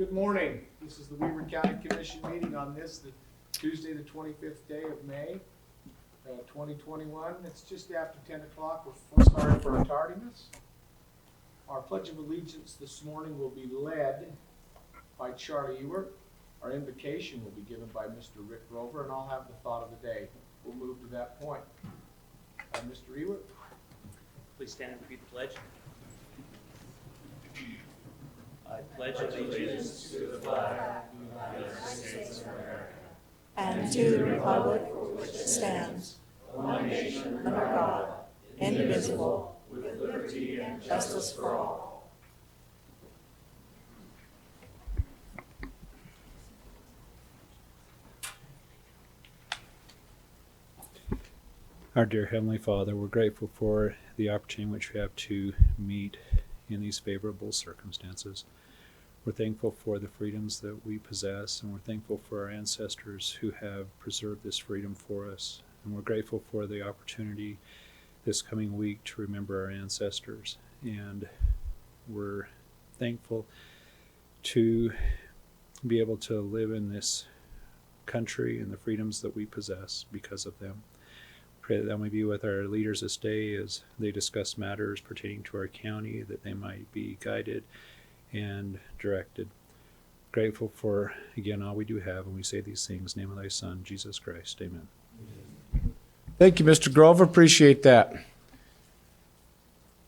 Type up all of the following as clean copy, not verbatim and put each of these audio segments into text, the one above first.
Good morning. This is the Weber County Commission meeting on the Tuesday, the 25th day of May, 2021. It's just after 10 o'clock. We're sorry for our tardiness. Our Pledge of Allegiance this morning will be led by Charlie Ewert. Our invocation will be given by Mr. Rick Rover, and I'll have the thought of the day. We'll move to that point. Mr. Ewert. Please stand and repeat the pledge. I pledge allegiance to the flag of the United States of America and to the republic for which it stands, one nation under God, indivisible, with liberty and justice for all. Our dear Heavenly Father, we're grateful for the opportunity which we have to meet in these favorable circumstances. We're thankful for the freedoms that we possess, and we're thankful for our ancestors who have preserved this freedom for us. And we're grateful for the opportunity this coming week to remember our ancestors. And we're thankful to be able to live in this country and the freedoms that we possess because of them. Pray that may be with our leaders this day as they discuss matters pertaining to our county, that they might be guided and directed. Grateful for, again, all we do have, and we say these things in the name of thy Son, Jesus Christ. Amen. Thank you, Mr. Grover. Appreciate that.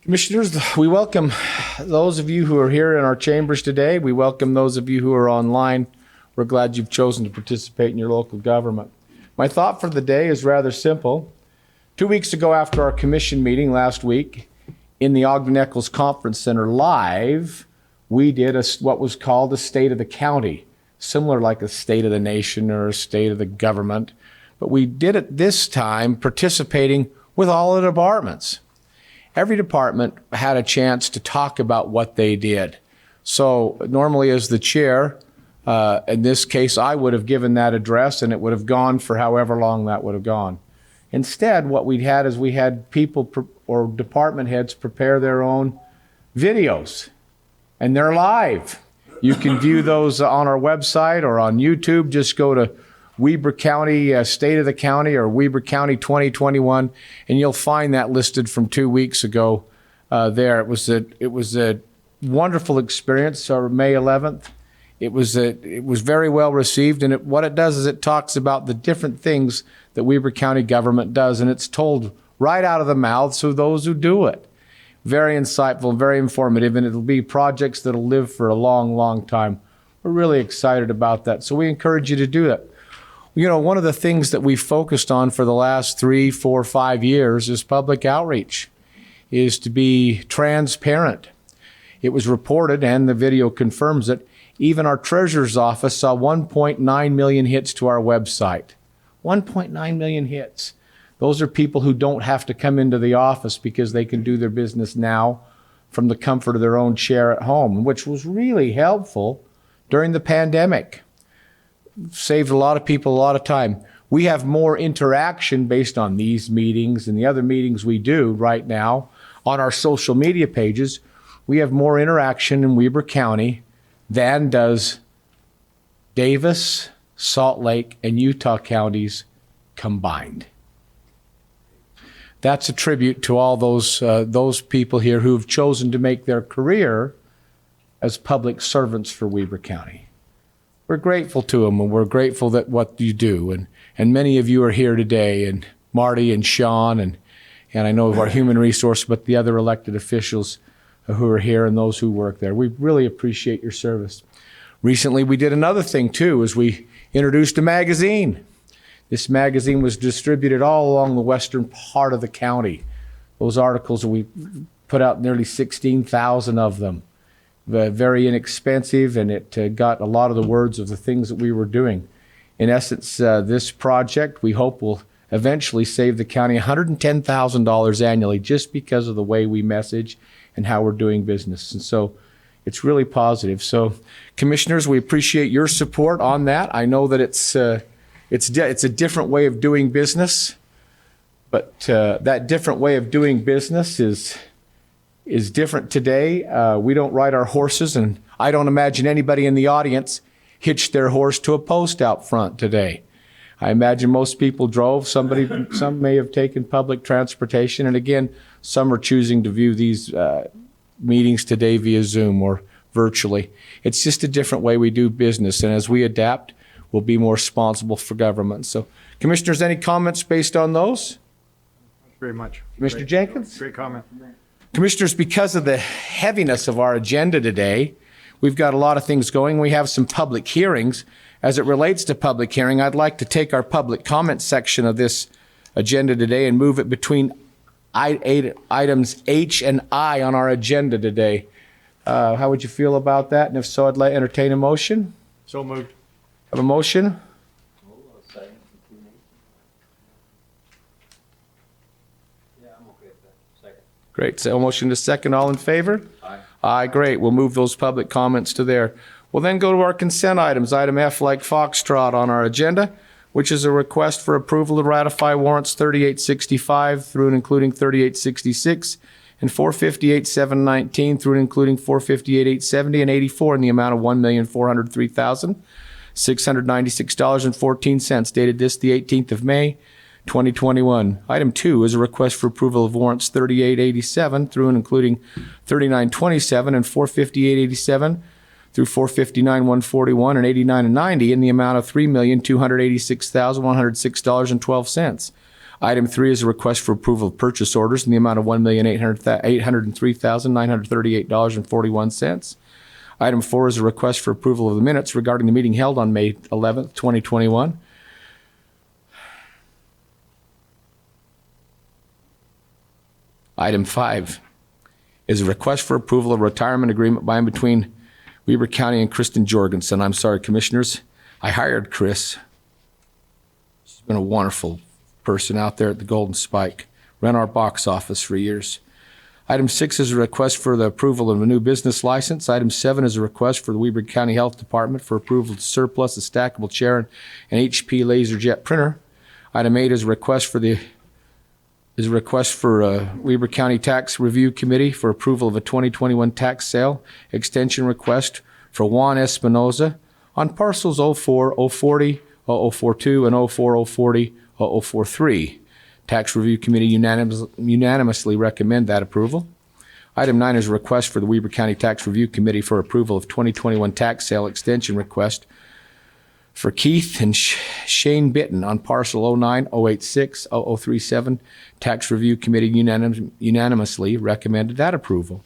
Commissioners, we welcome those of you who are here in our chambers today. We welcome those of you who are online. We're glad you've chosen to participate in your local government. My thought for the day is rather simple. 2 weeks ago, after our commission meeting last week in the Ogden Eccles Conference Center live, we did what was called a State of the County, similar like a State of the Nation or a State of the Government. But we did it this time participating with all the departments. Every department had a chance to talk about what they did. So normally as the chair, in this case, I would have given that address and it would have gone for however long that would have gone. Instead, what we had people or department heads prepare their own videos, and they're live. You can view those on our website or on YouTube. Just go to Weber County, State of the County, or Weber County 2021, and you'll find that listed from 2 weeks ago there. It was a wonderful experience, May 11th. It was very well received, and what it does is it talks about the different things that Weber County government does, and it's told right out of the mouths of those who do it. Very insightful, very informative, and it'll be projects that'll live for a long, long time. We're really excited about that, so we encourage you to do that. You know, one of the things that we've focused on for the last 3, 4, 5 years is public outreach, is to be transparent. It was reported, and the video confirms it, even our treasurer's office saw 1.9 million hits to our website. 1.9 million hits. Those are people who don't have to come into the office because they can do their business now from the comfort of their own chair at home, which was really helpful during the pandemic. Saved a lot of people a lot of time. We have more interaction based on these meetings and the other meetings we do right now on our social media pages. We have more interaction in Weber County than does Davis, Salt Lake, and Utah counties combined. That's a tribute to all those people here who have chosen to make their career as public servants for Weber County. We're grateful to them, and we're grateful that what you do. And many of you are here today, and Marty and Sean, and I know of our human resource, but the other elected officials who are here and those who work there. We really appreciate your service. Recently, we did another thing too, is we introduced a magazine. This magazine was distributed all along the western part of the county. Those articles, we put out nearly 16,000 of them. Very inexpensive, and it got a lot of the words of the things that we were doing. In essence, this project, we hope, will eventually save the county $110,000 annually just because of the way we message and how we're doing business. And so it's really positive. So, commissioners, we appreciate your support on that. I know that it's a different way of doing business, but that different way of doing business is is different today. We don't ride our horses, and I don't imagine anybody in the audience hitched their horse to a post out front today. I imagine most people drove. Some may have taken public transportation, and again, some are choosing to view these meetings today via Zoom or virtually. It's just a different way we do business, and as we adapt, we'll be more responsible for government. So, Commissioners, any comments based on those? Very much. Commissioner Jenkins? Great comment. Commissioners, because of the heaviness of our agenda today, we've got a lot of things going. We have some public hearings. As it relates to public hearing, I'd like to take our public comment section of this agenda today and move it between items H and I on our agenda today. How would you feel about that? And if so, I'd like to entertain a motion. So moved. Have a motion? Great. So a motion to second. All in favor? Aye. Aye, great. We'll move those public comments to there. We'll then go to our consent items. Item F, like Foxtrot on our agenda, which is a request for approval to ratify warrants 3865 through and including 3866 and 458,719 through and including 458,870 and 84 in the amount of $1,403,696.14 dated this the 18th of May, 2021. Item 2 is a request for approval of warrants 3887 through and including 3927 and 45887 through 459,141 and 89 and 90 in the amount of $3,286,106.12. Item 3 is a request for approval of purchase orders in the amount of $1,803,938.41. Item 4 is a request for approval of the minutes regarding the meeting held on May 11th, 2021. Item 5 is a request for approval of retirement agreement by and between Weber County and Kristen Jorgensen. I'm sorry, Commissioners, I hired Chris. She's been a wonderful person out there at the Golden Spike. Ran our box office for years. Item 6 is a request for the approval of a new business license. Item 7 is a request for the Weber County Health Department for approval to surplus a stackable chair and an HP LaserJet printer. Item 8 is a request for Weber County Tax Review Committee for approval of a 2021 tax sale extension request for Juan Espinoza on parcels 04, 040, 0042, and 04, 040, 0043. Tax Review Committee unanimously recommend that approval. Item 9 is a request for the Weber County Tax Review Committee for approval of 2021 tax sale extension request for Keith and Shane Bitten on parcel 09, 086, 0037. Tax Review Committee unanimously recommended that approval.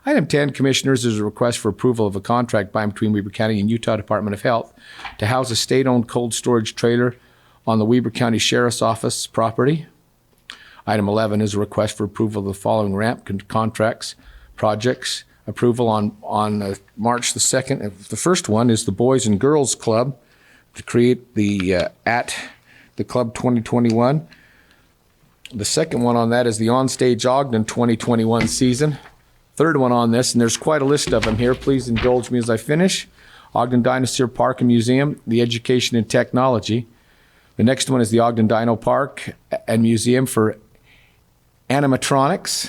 Item 10, Commissioners, is a request for approval of a contract by and between Weber County and Utah Department of Health to house a state-owned cold storage trailer on the Weber County Sheriff's Office property. Item 11 is a request for approval of the following ramp contracts, projects. Approval on March the 2nd. The first one is the Boys and Girls Club to create the at the Club 2021. The second one on that is the Onstage Ogden 2021 season. Third one on this, and there's quite a list of them here. Please indulge me as I finish. Ogden Dinosaur Park and Museum, the Education and Technology. The next one is the Ogden Dino Park and Museum for Animatronics.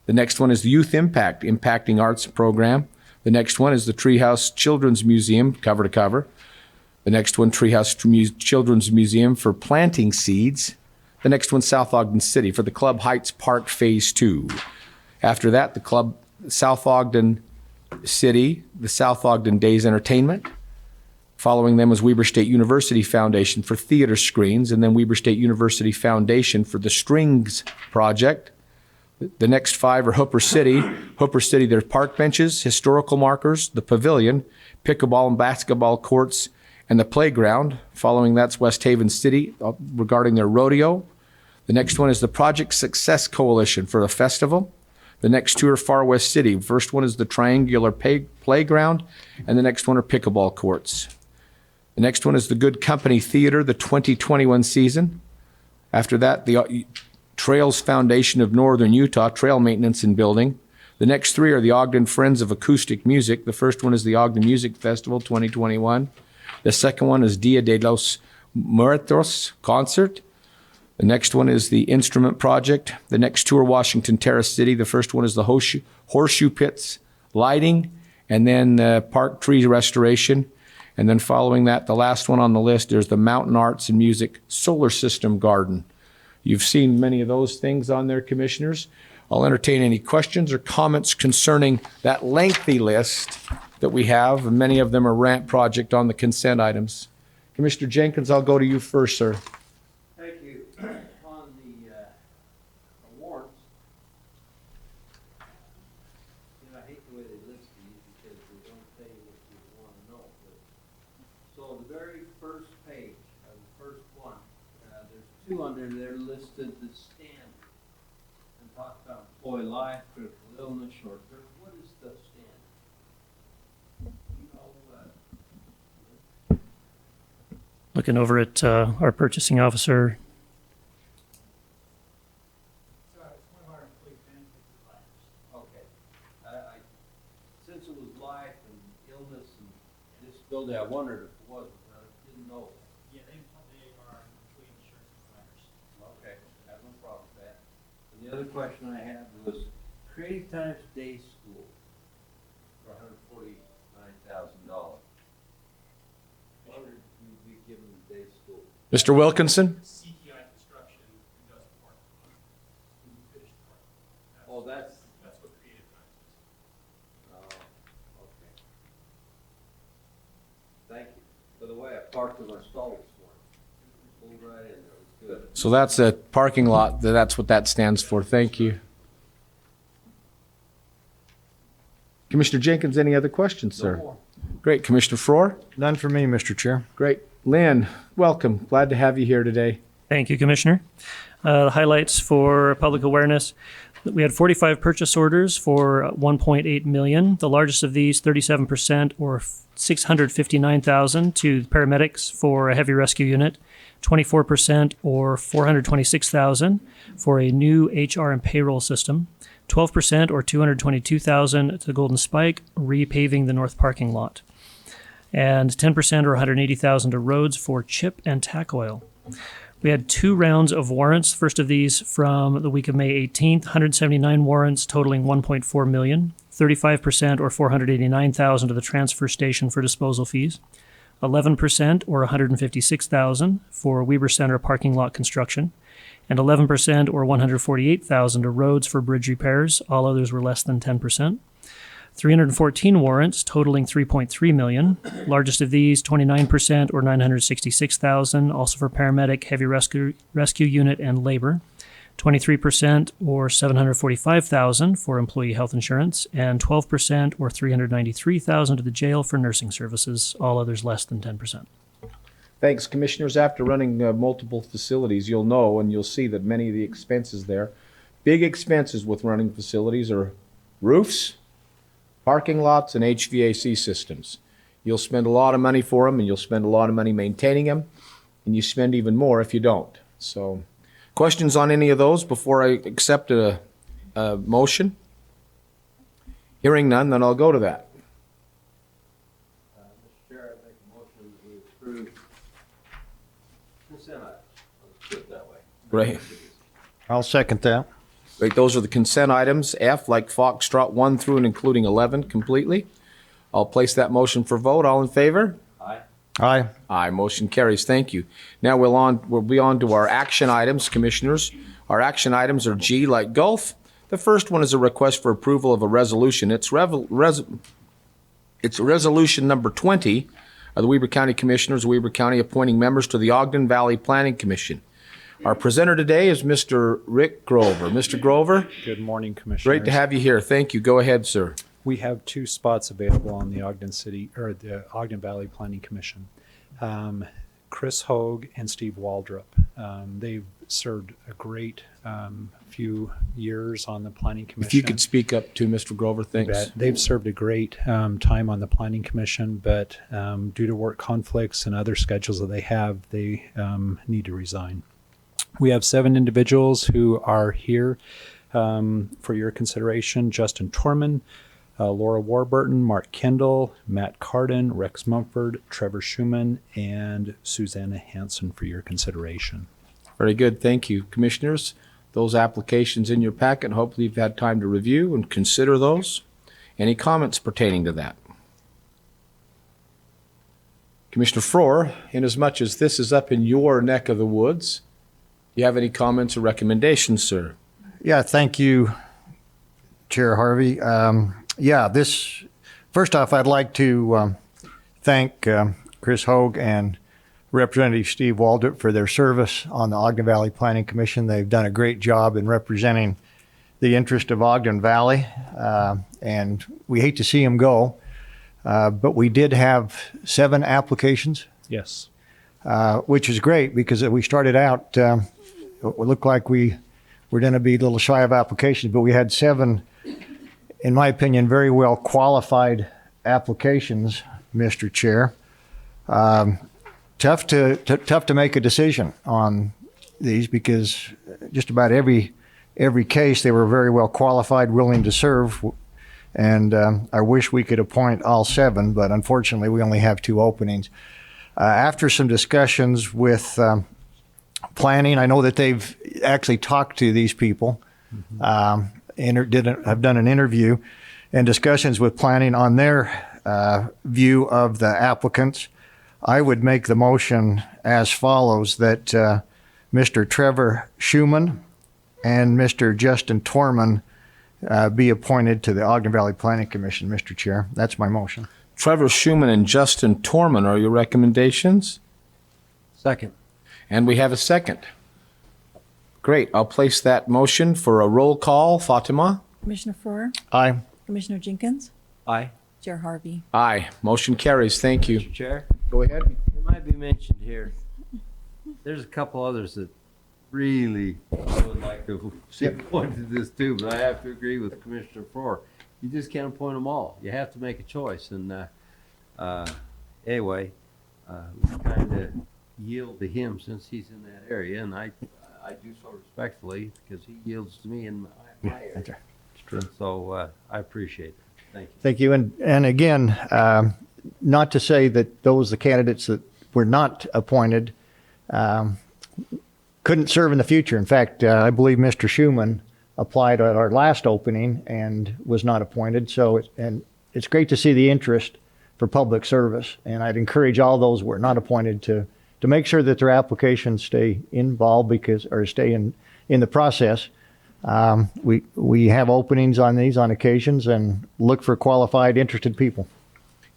The next one is the Youth Impact, Impacting Arts Program. The next one is the Treehouse Children's Museum, cover to cover. The next one, Treehouse Children's Museum for Planting Seeds. The next one, South Ogden City for the Club Heights Park Phase 2. After that, the Club South Ogden City, the South Ogden Days Entertainment. Following them was Weber State University Foundation for theater screens, and then Weber State University Foundation for the Strings Project. The next 5 are Hooper City. Hooper City, their park benches, historical markers, the pavilion, pickleball and basketball courts, and the playground. Following that's West Haven City regarding their rodeo. The next one is the Project Success Coalition for the festival. The next 2 are Far West City. First one is the Triangular Playground, and the next one are pickleball courts. The next one is the Good Company Theater, the 2021 season. After that, the Trails Foundation of Northern Utah, trail maintenance and building. The next 3 are the Ogden Friends of Acoustic Music. The first one is the Ogden Music Festival 2021. The second one is Dia de los Muertos concert. The next one is the instrument project. The next two are Washington Terrace City. The first one is the horseshoe pits lighting, and then park tree restoration. And then following that, the last one on the list, there's the Mountain Arts and Music Solar System Garden. You've seen many of those things on there, Commissioners. I'll entertain any questions or comments concerning that lengthy list that we have, and many of them are rant project on the consent items. Commissioner Jenkins, I'll go to you first, sir. Thank you. On the warrants, I hate the way they list these because they don't tell you what you want to know. But, so the very first page of the first one, there's two under there listed the standard. And talk about employee life, critical illness, short term. What is the standard? You know, Looking over at our purchasing officer. okay. Since it was life and illness and disability, I wondered if it wasn't. I didn't know. Yeah, they are employee insurance providers. Okay, I have no problem with that. And the other question I had was Creative Times Day School for $149,000. Wondered if you'd be given the day school. Mr. Wilkinson? CTI Construction who does the park. Who finished the park. Oh, that's, What Creative Times is. okay. Thank you. By the way, I parked in my stall this morning. Pulled right in there, it was good. So that's a parking lot. That's what that stands for. Thank you. Commissioner Jenkins, any other questions, sir? No more. Great. Commissioner Frohr? None for me, Mr. Chair. Great. Lynn, welcome. Glad to have you here today. Thank you, Commissioner. The highlights for public awareness. We had 45 purchase orders for 1.8 million. The largest of these, 37% or 659,000 to paramedics for a heavy rescue unit, 24% or 426,000 for a new HR and payroll system, 12% or 222,000 to Golden Spike, repaving the north parking lot, and 10% or 180,000 to roads for chip and tack oil. We had 2 rounds of warrants. First of these from the week of May 18th, 179 warrants totaling 1.4 million, 35% or 489,000 to the transfer station for disposal fees, 11% or 156,000 for Weber Center parking lot construction, and 11% or 148,000 to roads for bridge repairs. All others were less than 10%. 314 warrants totaling 3.3 million. Largest of these, 29% or 966,000, also for paramedic, heavy rescue unit, and labor. 23% or 745,000 for employee health insurance, and 12% or 393,000 to the jail for nursing services. All others less than 10%. Thanks, Commissioners. After running multiple facilities, you'll know and you'll see that many of the expenses there, big expenses with running facilities, are roofs, parking lots, and HVAC systems. You'll spend a lot of money for them, and you'll spend a lot of money maintaining them, and you spend even more if you don't. So, questions on any of those before I accept a motion? Hearing none, then I'll go to that. Mr. Chair, I make a motion that we approve consent items. Let's put it that way. Great. I'll second that. Great, those are the consent items, F, like Foxtrot, 1 through and including 11 completely. I'll place that motion for vote. All in favor? Aye. Aye. Aye, motion carries. Thank you. Now we'll be on to our action items, Commissioners. Our action items are G, like golf. The first one is a request for approval of a resolution. It's resolution number 20 of the Weber County Commissioners, Weber County appointing members to the Ogden Valley Planning Commission. Our presenter today is Mr. Rick Grover. Mr. Grover, Good morning, Commissioners. great to have you here. Thank you. Go ahead, sir. We have 2 spots available on the Ogden Valley Planning Commission. Chris Hogue and Steve Waldrop. They've served a great few years on the Planning Commission. If you could speak up to Mr. Grover, thanks. They've served a great time on the Planning Commission, but due to work conflicts and other schedules that they have, they need to resign. We have 7 individuals who are here for your consideration. Justin Torman, Laura Warburton, Mark Kendall, Matt Carden, Rex Mumford, Trevor Schumann, and Susanna Hanson for your consideration. Very good. Thank you. Commissioners, those applications in your packet, hopefully you've had time to review and consider those. Any comments pertaining to that? Commissioner Frohr, inasmuch as this is up in your neck of the woods, do you have any comments or recommendations, sir? Yeah, thank you, Chair Harvey. First off, I'd like to thank Chris Hogue and Representative Steve Waldrop for their service on the Ogden Valley Planning Commission. They've done a great job in representing the interest of Ogden Valley, and we hate to see them go. But we did have 7 applications, Yes. which is great because we started out, it looked like we were going to be a little shy of applications, but we had 7, in my opinion, very well qualified applications, Mr. Chair. Tough to make a decision on these because just about every case they were very well qualified, willing to serve. And I wish we could appoint all 7, but unfortunately we only have 2 openings. After some discussions with planning, I know that they've actually talked to these people, have done an interview and discussions with planning on their view of the applicants. I would make the motion as follows, that Mr. Trevor Schuman and Mr. Justin Torman be appointed to the Ogden Valley Planning Commission, Mr. Chair. That's my motion. Trevor Schuman and Justin Torman are your recommendations? Second. And we have a second. Great. I'll place that motion for a roll call. Fatima? Commissioner Frohr, Aye. Commissioner Jenkins, Aye. Chair Harvey. Aye. Motion carries. Thank you. Mr. Chair, Go ahead. it might be mentioned here, there's a couple others that really I would like to see appointed to this too, but I have to agree with Commissioner Frohr. You just can't appoint them all. You have to make a choice. And anyway, we kind of yield to him since he's in that area, and I do so respectfully because he yields to me in my area. That's right. It's true. So I appreciate it. Thank you. Thank you. And again, not to say that the candidates that were not appointed couldn't serve in the future. In fact, I believe Mr. Schuman applied at our last opening and was not appointed. So it's great to see the interest for public service. And I'd encourage all those who were not appointed to make sure that their applications stay involved stay in the process. We have openings on these on occasions and look for qualified, interested people.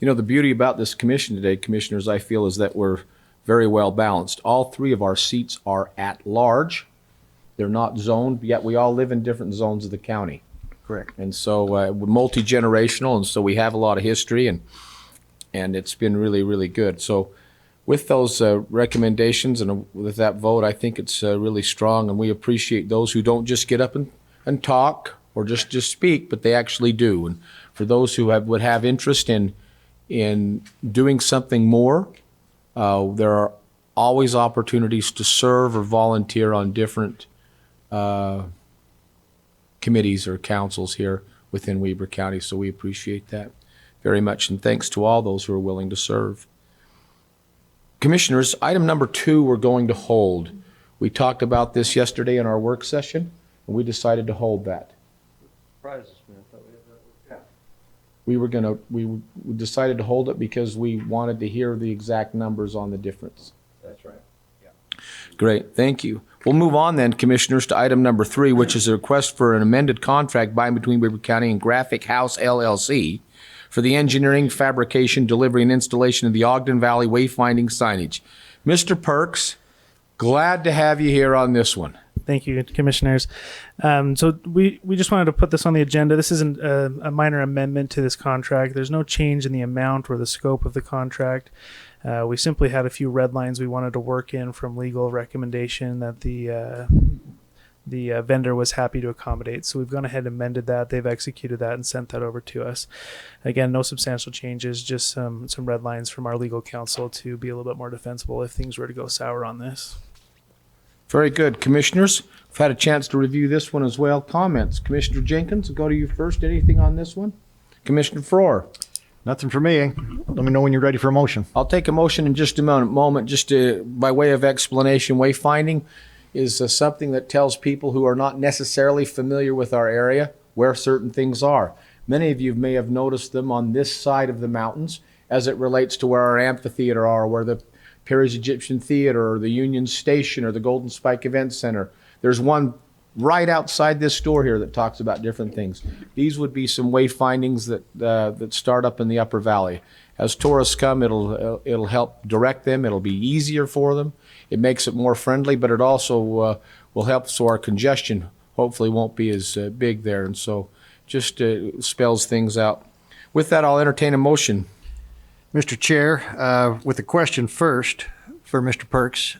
You know, the beauty about this commission today, commissioners, I feel, is that we're very well balanced. All 3 of our seats are at large. They're not zoned, yet we all live in different zones of the county. Correct. And so we're multi-generational, and so we have a lot of history, and it's been really, really good. So with those recommendations and with that vote, I think it's really strong, and we appreciate those who don't just get up and talk or just speak, but they actually do. And for those who would have interest in doing something more, there are always opportunities to serve or volunteer on different committees or councils here within Weber County. So we appreciate that very much. And thanks to all those who are willing to serve. Commissioners, item number 2 we're going to hold. We talked about this yesterday in our work session, and we decided to hold that. Surprises me. I thought we had that worked out. We decided to hold it because we wanted to hear the exact numbers on the difference. That's right. Great, thank you. We'll move on then, Commissioners, to item number 3, which is a request for an amended contract by and between Weber County and Graphic House LLC for the engineering, fabrication, delivery, and installation of the Ogden Valley wayfinding signage. Mr. Perks, glad to have you here on this one. Thank you, Commissioners. So we just wanted to put this on the agenda. This isn't a minor amendment to this contract. There's no change in the amount or the scope of the contract. We simply had a few red lines we wanted to work in from legal recommendation that the vendor was happy to accommodate. So we've gone ahead and amended that. They've executed that and sent that over to us. Again, no substantial changes, just some red lines from our legal counsel to be a little bit more defensible if things were to go sour on this. Very good. Commissioners, I've had a chance to review this one as well. Comments? Commissioner Jenkins, I'll go to you first. Anything on this one? Commissioner Frohr? Nothing for me. Let me know when you're ready for a motion. I'll take a motion in just a moment just by way of explanation. Wayfinding is something that tells people who are not necessarily familiar with our area where certain things are. Many of you may have noticed them on this side of the mountains as it relates to where our amphitheater are, where the Perry's Egyptian Theater or the Union Station or the Golden Spike Event Center. There's one right outside this door here that talks about different things. These would be some wayfindings that start up in the Upper Valley. As tourists come, it'll help direct them. It'll be easier for them. It makes it more friendly, but it also will help so our congestion hopefully won't be as big there. And so just spells things out. With that, I'll entertain a motion. Mr. Chair, with the question first for Mr. Perks,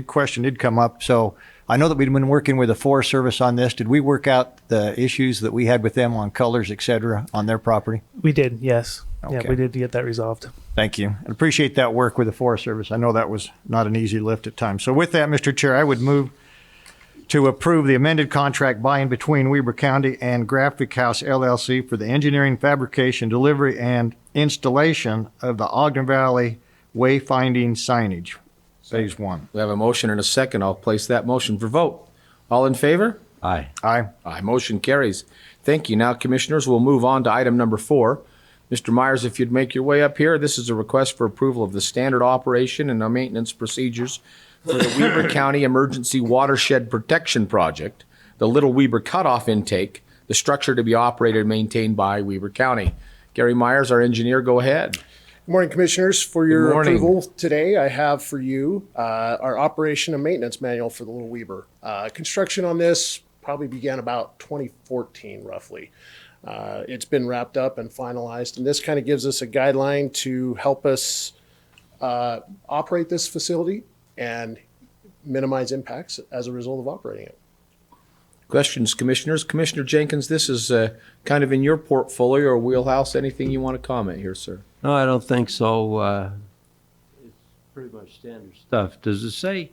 question did come up. So I know that we've been working with the Forest Service on this. Did we work out the issues that we had with them on colors, et cetera, on their property? We did, yes. Okay. Yeah, we did get that resolved. Thank you. I appreciate that work with the Forest Service. I know that was not an easy lift at times. So with that, Mr. Chair, I would move to approve the amended contract by and between Weber County and Graphic House LLC for the engineering, fabrication, delivery, and installation of the Ogden Valley wayfinding signage, Phase 1. We have a motion and a second. I'll place that motion for vote. All in favor? Aye. Aye. Aye. Motion carries. Thank you. Now, Commissioners, we'll move on to item number 4. Mr. Myers, if you'd make your way up here, this is a request for approval of the standard operation and maintenance procedures for the Weber County Emergency Watershed Protection Project, the Little Weber Cutoff Intake, the structure to be operated and maintained by Weber County. Gary Myers, our engineer, go ahead. Good morning, Commissioners. For your morning. approval today, I have for you our operation and maintenance manual for the Little Weber. Construction on this probably began about 2014, roughly. It's been wrapped up and finalized, and this kind of gives us a guideline to help us operate this facility and minimize impacts as a result of operating it. Questions, Commissioners? Commissioner Jenkins, this is kind of in your portfolio or wheelhouse. Anything you want to comment here, sir? No, I don't think so. It's pretty much standard stuff. Does it say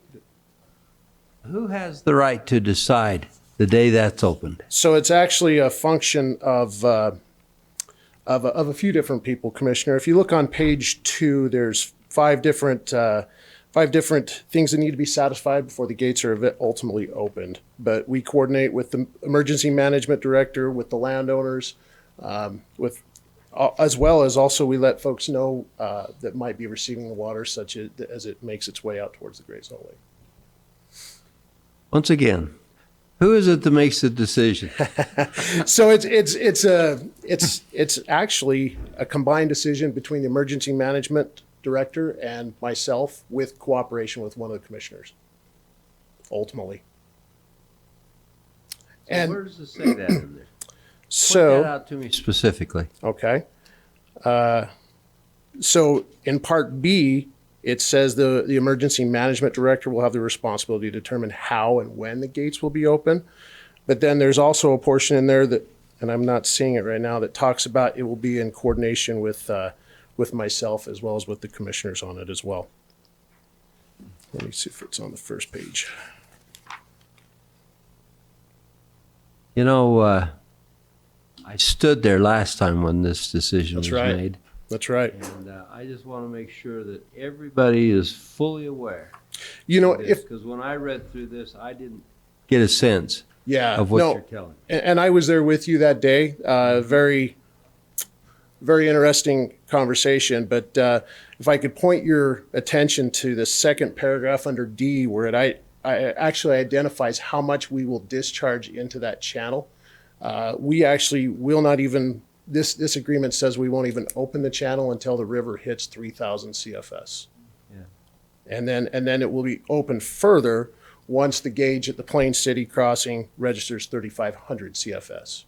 who has the right to decide the day that's opened? So it's actually a function of a few different people, Commissioner. If you look on page 2, there's five different things that need to be satisfied before the gates are ultimately opened. But we coordinate with the emergency management director, with the landowners, as well as also we let folks know that might be receiving the water, such as it makes its way out towards the Great Salt Lake. Once again, who is it that makes the decision? So it's actually a combined decision between the emergency management director and myself, with cooperation with one of the commissioners, ultimately. So where does it say that in there? So Point that out to me specifically. okay. So in Part B, it says the emergency management director will have the responsibility to determine how and when the gates will be open. But then there's also a portion in there that, and I'm not seeing it right now, that talks about it will be in coordination with myself as well as with the commissioners on it as well. Let me see if it's on the first page. You know, I stood there last time when this decision That's was right. made. That's right. And I just want to make sure that everybody is fully aware. You know, if Because when I read through this, I didn't get a sense yeah, of what no, you're telling me. and I was there with you that day. Very, very interesting conversation. But if I could point your attention to the second paragraph under D, where it actually identifies how much we will discharge into that channel. We actually will not even. This agreement says we won't even open the channel until the river hits 3,000 CFS. Yeah. And then it will be opened further once the gauge at the Plain City crossing registers 3,500 CFS.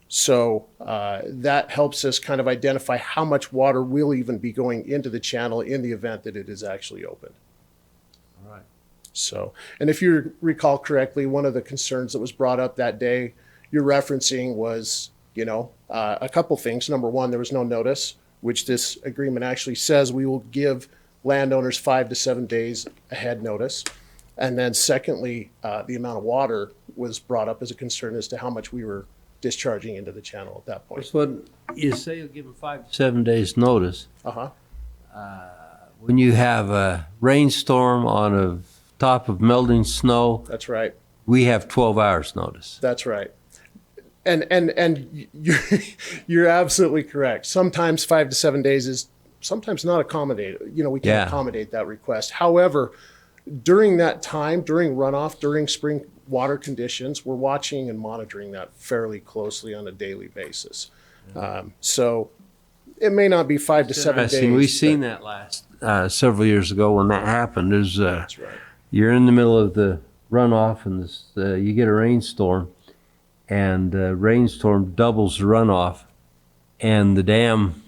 So that helps us kind of identify how much water will even be going into the channel in the event that it is actually opened. All right. So, and if you recall correctly, one of the concerns that was brought up that day you're referencing was, a couple things. Number one, there was no notice, which this agreement actually says we will give landowners 5 to 7 days ahead notice. And then secondly, the amount of water was brought up as a concern as to how much we were discharging into the channel at that point. That's what you say. You'll give them 5 to 7 days notice. Uh-huh. When you have a rainstorm on a top of melting snow, That's right. we have 12 hours notice. That's right. And you're absolutely correct. Sometimes 5 to 7 days is sometimes not accommodated. We can Yeah. accommodate that request. However, during that time, during runoff, during spring water conditions, we're watching and monitoring that fairly closely on a daily basis. So it may not be 5 to 7 days. Interesting. We've seen that last several years ago when that happened. That's right. You're in the middle of the runoff and you get a rainstorm, and rainstorm doubles the runoff, and the dam,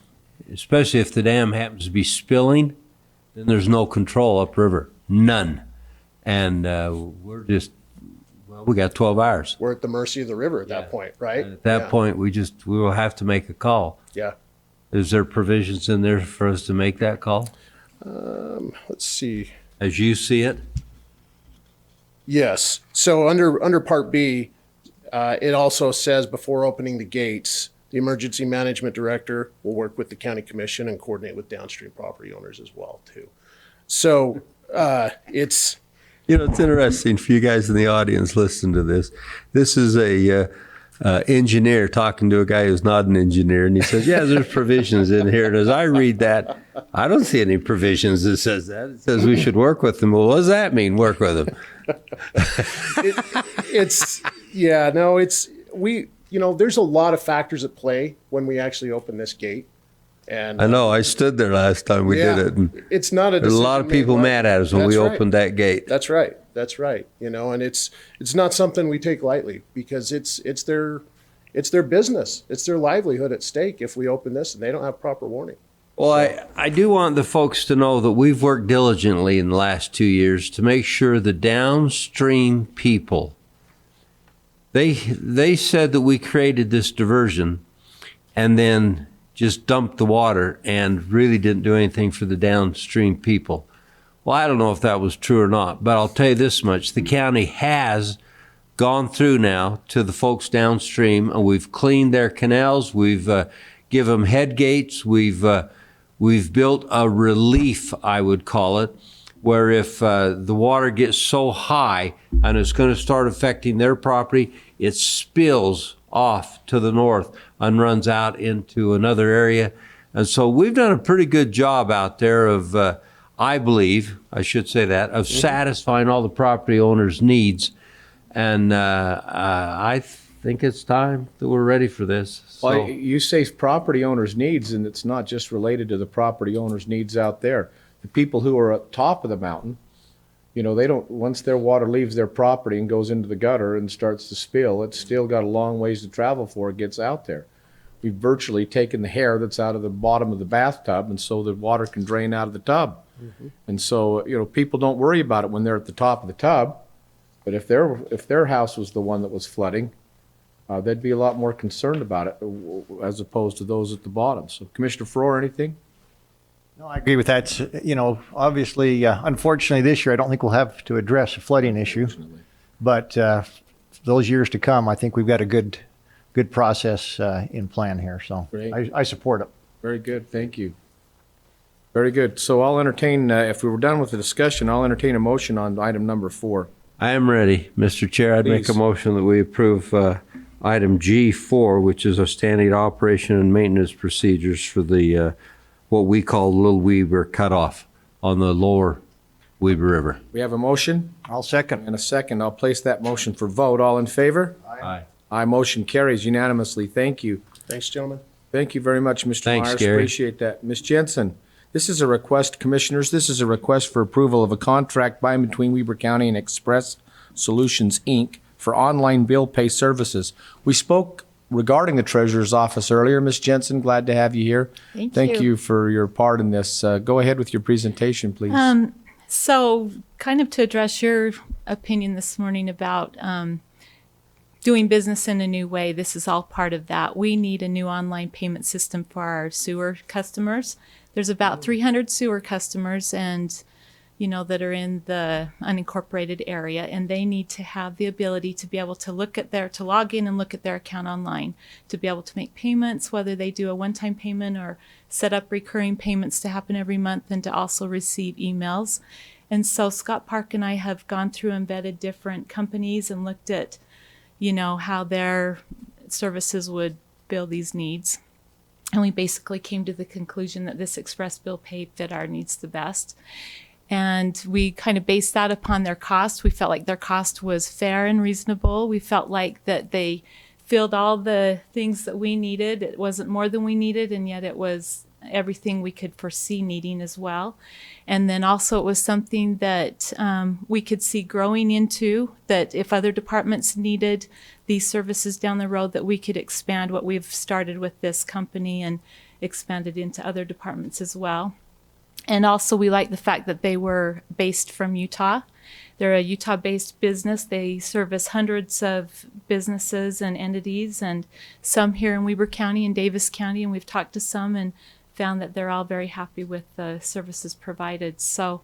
especially if the dam happens to be spilling, then there's no control upriver, none. And we got 12 hours. We're at the mercy of the river at that point, right? And at that point, we will have to make a call. Yeah. Is there provisions in there for us to make that call, Let's see. as you see it? Yes. So under Part B, it also says before opening the gates, the emergency management director will work with the county commission and coordinate with downstream property owners as well too. So it's It's interesting for you guys in the audience listening to this. This is a engineer talking to a guy who's not an engineer, and he says, "Yeah, there's provisions in here." And as I read that, I don't see any provisions that says that. It says we should work with them. Well, what does that mean? Work with them? there's a lot of factors at play when we actually open this gate. And I know. I stood there last time we did it, and it's not a there's a lot of decision people made mad at us when we That's right. opened that gate. That's right. That's right. And it's not something we take lightly because it's their business. It's their livelihood at stake if we open this and they don't have proper warning. Well, I do want the folks to know that we've worked diligently in the last 2 years to make sure the downstream people, they said that we created this diversion and then just dumped the water and really didn't do anything for the downstream people. Well, I don't know if that was true or not, but I'll tell you this much. The county has gone through now to the folks downstream, and we've cleaned their canals. We've given them head gates. We've built a relief, I would call it, where if the water gets so high and it's going to start affecting their property, it spills off to the north and runs out into another area. And so we've done a pretty good job out there of, I believe, I should say that, of satisfying all the property owners' needs. And I think it's time that we're ready for this. So, Well, you say property owners' needs, and it's not just related to the property owners' needs out there. The people who are at top of the mountain, they don't, once their water leaves their property and goes into the gutter and starts to spill, it's still got a long ways to travel before it gets out there. We've virtually taken the hair that's out of the bottom of the bathtub, and so the water can drain out of the tub. And so, people don't worry about it when they're at the top of the tub, but if their house was the one that was flooding, they'd be a lot more concerned about it as opposed to those at the bottom. So, Commissioner Frohr, anything? No, I agree with that. Obviously, unfortunately, this year I don't think we'll have to address a flooding issue, but those years to come, I think we've got a good process in plan here. So Great. I support it. Very good, thank you. Very good. So I'll entertain, if we were done with the discussion, I'll entertain a motion on item number 4. I am ready, Mr. Chair. I'd make a Please. motion that we approve item G4, which is our standard operation and maintenance procedures for the what we call Little Weber cutoff on the lower Weber River. We have a motion I'll second. and a second. I'll place that motion for vote. All in favor? Aye. Aye, motion carries unanimously. Thank you. Thanks, gentlemen. Thank you very much, Mr. Thanks, Myers. Gary. Appreciate that. Ms. Jensen, this is a request, Commissioners, this is a request for approval of a contract by and between Weber County and Express Solutions, Inc. for online bill pay services. We spoke regarding the Treasurer's Office earlier. Ms. Jensen, glad to have you here. Thank you for your part in this. Go ahead with your presentation, please. So kind of to address your opinion this morning about doing business in a new way, this is all part of that. We need a new online payment system for our sewer customers. There's about 300 sewer customers and that are in the unincorporated area, and they need to have the ability to be able to to log in and look at their account online, to be able to make payments, whether they do a one-time payment or set up recurring payments to happen every month, and to also receive emails. And so Scott Park and I have gone through and vetted different companies and looked at, how their services would fill these needs. And we basically came to the conclusion that this express bill pay fit our needs the best. And we kind of based that upon their cost. We felt like their cost was fair and reasonable. We felt like that they filled all the things that we needed. It wasn't more than we needed, and yet it was everything we could foresee needing as well. And then also it was something that we could see growing into, that if other departments needed these services down the road, that we could expand what we've started with this company and expand it into other departments as well. And also we like the fact that they were based from Utah. They're a Utah-based business. They service hundreds of businesses and entities, and some here in Weber County and Davis County, and we've talked to some and found that they're all very happy with the services provided. So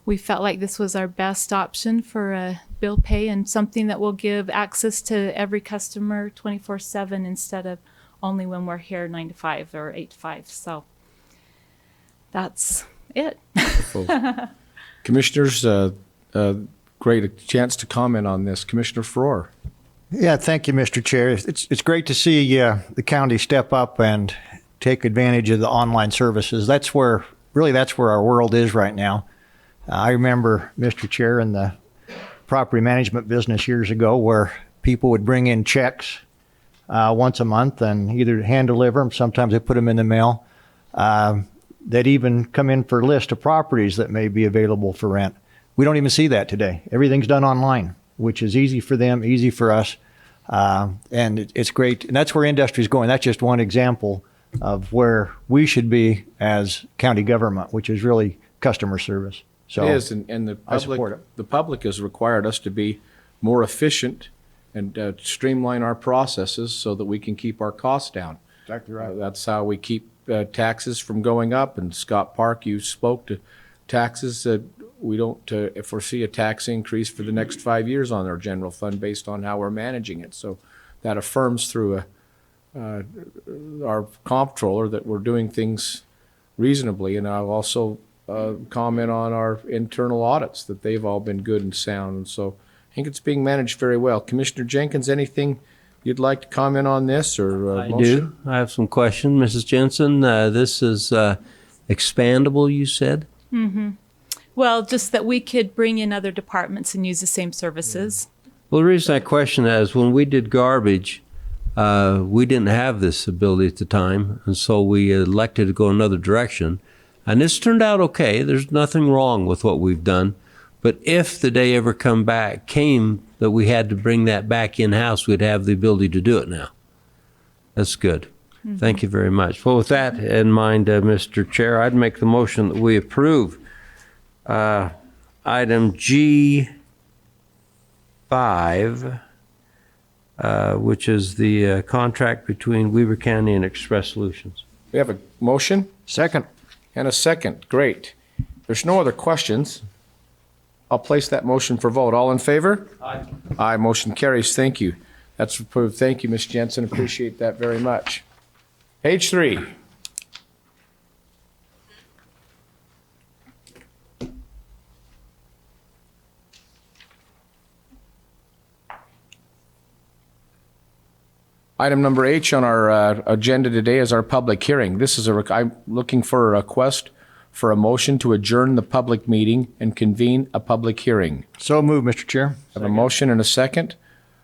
we felt like this was our best option for a bill pay and something that will give access to every customer 24/7 instead of only when we're here 9 to 5 or 8 to 5. So that's it. Commissioners, great chance to comment on this. Commissioner Farrar. Yeah, thank you, Mr. Chair. It's great to see the county step up and take advantage of the online services. That's where our world is right now. I remember, Mr. Chair, in the property management business years ago, where people would bring in checks once a month and either hand deliver them. Sometimes they put them in the mail. They'd even come in for a list of properties that may be available for rent. We don't even see that today. Everything's done online, which is easy for them, easy for us. And it's great. And that's where industry is going. That's just one example of where we should be as county government, which is really customer service. So it is, and the I support public, it. the public has required us to be more efficient and streamline our processes so that we can keep our costs down. Exactly right. That's how we keep taxes from going up. And Scott Park, you spoke to taxes. We don't foresee a tax increase for the next 5 years on our general fund based on how we're managing it. So that affirms through our comptroller that we're doing things reasonably. And I'll also comment on our internal audits, that they've all been good and sound. And so I think it's being managed very well. Commissioner Jenkins, anything you'd like to comment on this or I motion? do. I have some questions, Mrs. Jensen. This is expandable, you said? Mm-hmm. Well, just that we could bring in other departments and use the same services. Well, the reason I question that is when we did garbage, we didn't have this ability at the time, and so we elected to go another direction. And this turned out okay. There's nothing wrong with what we've done. But if the day ever came that we had to bring that back in-house, we'd have the ability to do it now. That's good. Mm-hmm. Thank you very much. Well, with that in mind, Mr. Chair, I'd make the motion that we approve item G5, which is the contract between Weber County and Express Solutions. We have a motion Second. and a second. Great. There's no other questions. I'll place that motion for vote. All in favor? Aye. Aye, motion carries. Thank you. That's approved. Thank you, Ms. Jensen. Appreciate that very much. Page 3. Item number H on our agenda today is our public hearing. This is I'm looking for a request for a motion to adjourn the public meeting and convene a public hearing. So moved, Mr. Chair. Have a motion and a second.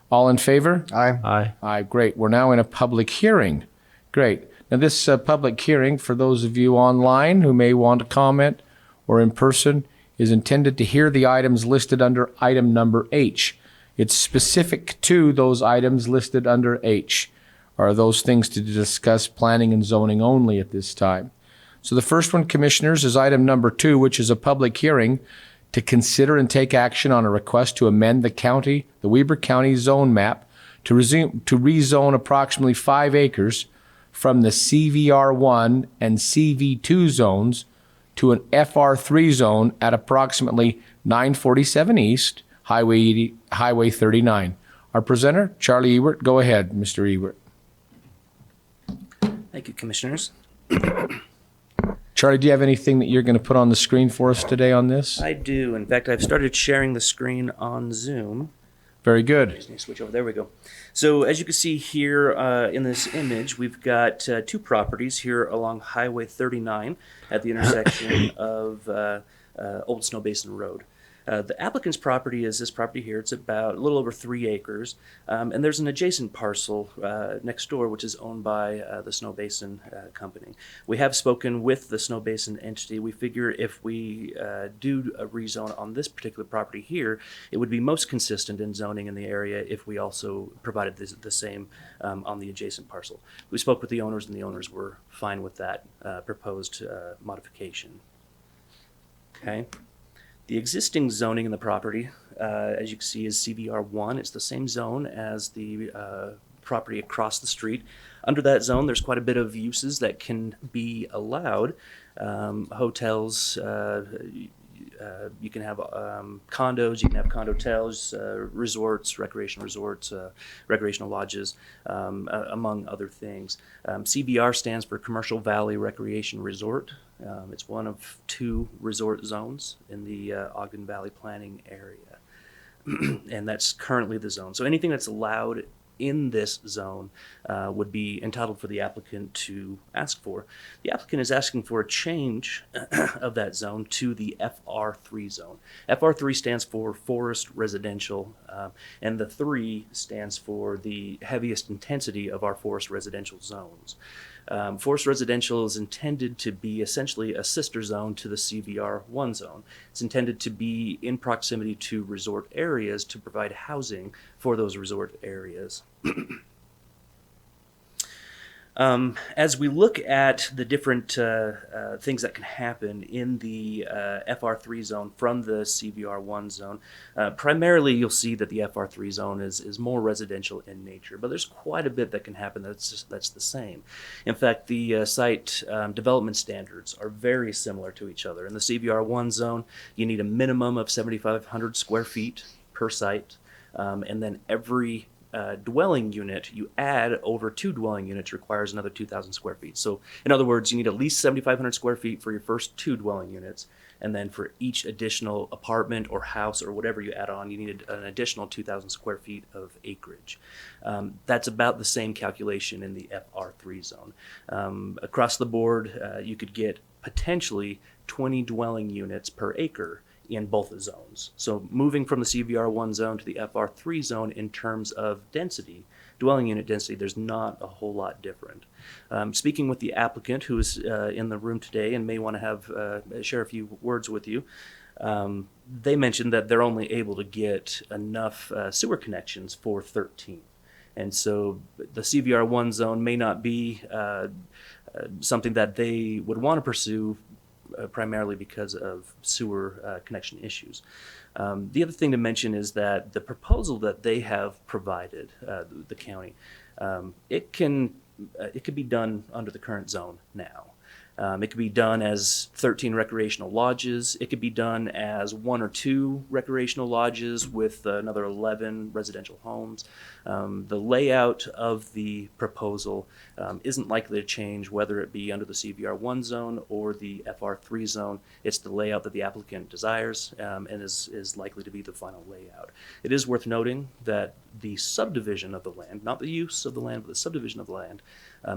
All in favor? Aye. Aye. Aye, great. We're now in a public hearing. Great. Now this public hearing, for those of you online who may want to comment or in person, is intended to hear the items listed under item number H. It's specific to those items listed under H. Are those things to discuss planning and zoning only at this time? So the first one, Commissioners, is item number 2, which is a public hearing to consider and take action on a request to amend the Weber County zone map to rezone approximately 5 acres from the CVR1 and CV2 zones to an FR3 zone at approximately 947 East, Highway 39. Our presenter, Charlie Ewert. Go ahead, Mr. Ewert. Thank you, Commissioners. Charlie, do you have anything that you're going to put on the screen for us today on this? I do. In fact, I've started sharing the screen on Zoom. Very good. Just need to switch over. There we go. So as you can see here in this image, we've got two properties here along Highway 39 at the intersection of Old Snow Basin Road. The applicant's property is this property here. It's about a little over 3 acres. And there's an adjacent parcel next door, which is owned by the Snow Basin Company. We have spoken with the Snow Basin entity. We figure if we do a rezone on this particular property here, it would be most consistent in zoning in the area if we also provided the same on the adjacent parcel. We spoke with the owners, and the owners were fine with that proposed modification. Okay. The existing zoning in the property, as you can see, is CVR1. It's the same zone as the property across the street. Under that zone, there's quite a bit of uses that can be allowed. Hotels, you can have condos, you can have condotels, resorts, recreational lodges, among other things. CVR stands for Commercial Valley Recreation Resort. It's one of 2 resort zones in the Ogden Valley planning area. And that's currently the zone. So anything that's allowed in this zone would be entitled for the applicant to ask for. The applicant is asking for a change of that zone to the FR3 zone. FR3 stands for Forest Residential, and the 3 stands for the heaviest intensity of our forest residential zones. Forest residential is intended to be essentially a sister zone to the CVR1 zone. It's intended to be in proximity to resort areas to provide housing for those resort areas. As we look at the different things that can happen in the FR3 zone from the CVR1 zone, primarily you'll see that the FR3 zone is more residential in nature, but there's quite a bit that can happen that's the same. In fact, the site development standards are very similar to each other. In the CVR1 zone, you need a minimum of 7,500 square feet per site, and then every dwelling unit you add over 2 dwelling units requires another 2,000 square feet. So in other words, you need at least 7,500 square feet for your first 2 dwelling units, and then for each additional apartment or house or whatever you add on, you need an additional 2,000 square feet of acreage. That's about the same calculation in the FR3 zone. Across the board, you could get potentially 20 dwelling units per acre in both zones. So moving from the CVR1 zone to the FR3 zone in terms of density, dwelling unit density, there's not a whole lot different. Speaking with the applicant who is in the room today and may want to have share a few words with you, they mentioned that they're only able to get enough sewer connections for 13. And so the CVR1 zone may not be something that they would want to pursue primarily because of sewer connection issues. The other thing to mention is that the proposal that they have provided, the county, it could be done under the current zone now. It could be done as 13 recreational lodges. It could be done as 1 or 2 recreational lodges with another 11 residential homes. The layout of the proposal isn't likely to change whether it be under the CVR1 zone or the FR3 zone. It's the layout that the applicant desires and is likely to be the final layout. It is worth noting that the subdivision of the land, not the use of the land, but the subdivision of the land,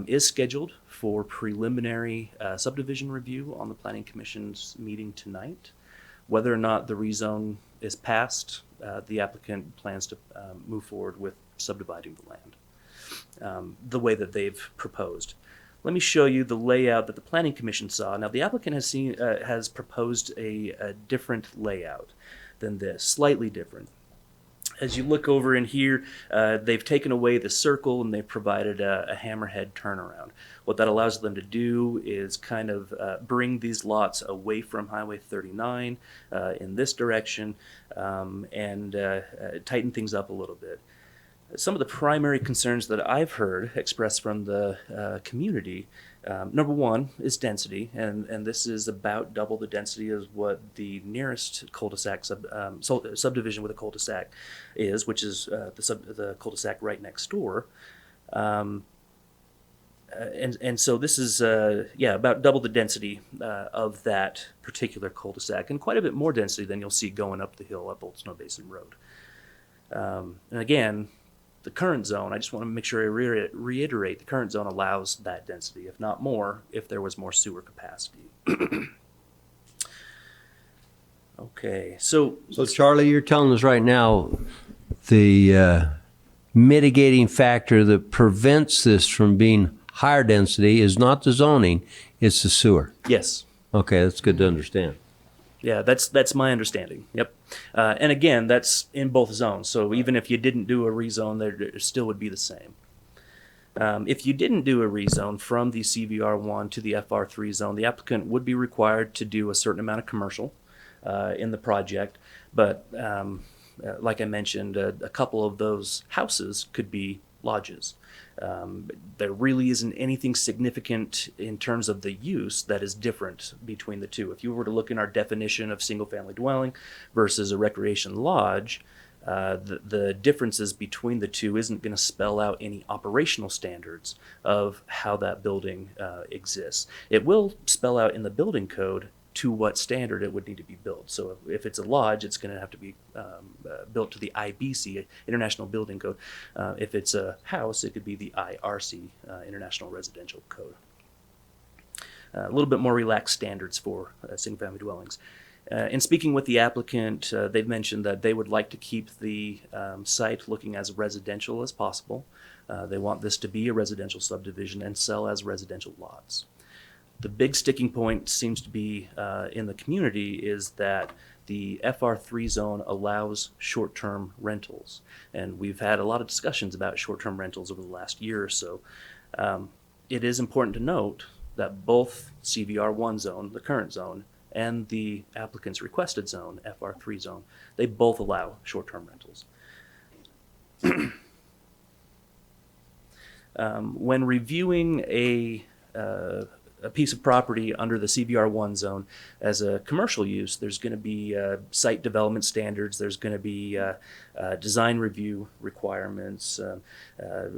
is scheduled for preliminary subdivision review on the Planning Commission's meeting tonight. Whether or not the rezone is passed, the applicant plans to move forward with subdividing the land the way that they've proposed. Let me show you the layout that the Planning Commission saw. Now, the applicant has proposed a different layout than this, slightly different. As you look over in here, they've taken away the circle and they've provided a hammerhead turnaround. What that allows them to do is kind of bring these lots away from Highway 39 in this direction and tighten things up a little bit. Some of the primary concerns that I've heard expressed from the community, number one is density, and this is about double the density as what the nearest cul-de-sac subdivision with a cul-de-sac is, which is the cul-de-sac right next door. And so this is about double the density of that particular cul-de-sac, and quite a bit more density than you'll see going up the hill up Old Snow Basin Road. And again, the current zone, I just want to make sure I reiterate, the current zone allows that density, if not more, if there was more sewer capacity. Okay, so Charlie, you're telling us right now the mitigating factor that prevents this from being higher density is not the zoning, it's the sewer. yes. Okay, that's good to understand. Yeah, that's my understanding. Yep. And again, that's in both zones. So even if you didn't do a rezone, there still would be the same. If you didn't do a rezone from the CVR1 to the FR3 zone, the applicant would be required to do a certain amount of commercial in the project. But like I mentioned, a couple of those houses could be lodges. There really isn't anything significant in terms of the use that is different between the two. If you were to look in our definition of single-family dwelling versus a recreation lodge, the differences between the two isn't going to spell out any operational standards of how that building exists. It will spell out in the building code to what standard it would need to be built. So if it's a lodge, it's going to have to be built to the IBC, International Building Code. If it's a house, it could be the IRC, International Residential Code. A little bit more relaxed standards for single-family dwellings. In speaking with the applicant, they've mentioned that they would like to keep the site looking as residential as possible. They want this to be a residential subdivision and sell as residential lots. The big sticking point seems to be in the community is that the FR3 zone allows short-term rentals. And we've had a lot of discussions about short-term rentals over the last year or so. It is important to note that both CVR1 zone, the current zone, and the applicant's requested zone, FR3 zone, they both allow short-term rentals. When reviewing a piece of property under the CVR1 zone as a commercial use, there's going to be site development standards, there's going to be design review requirements,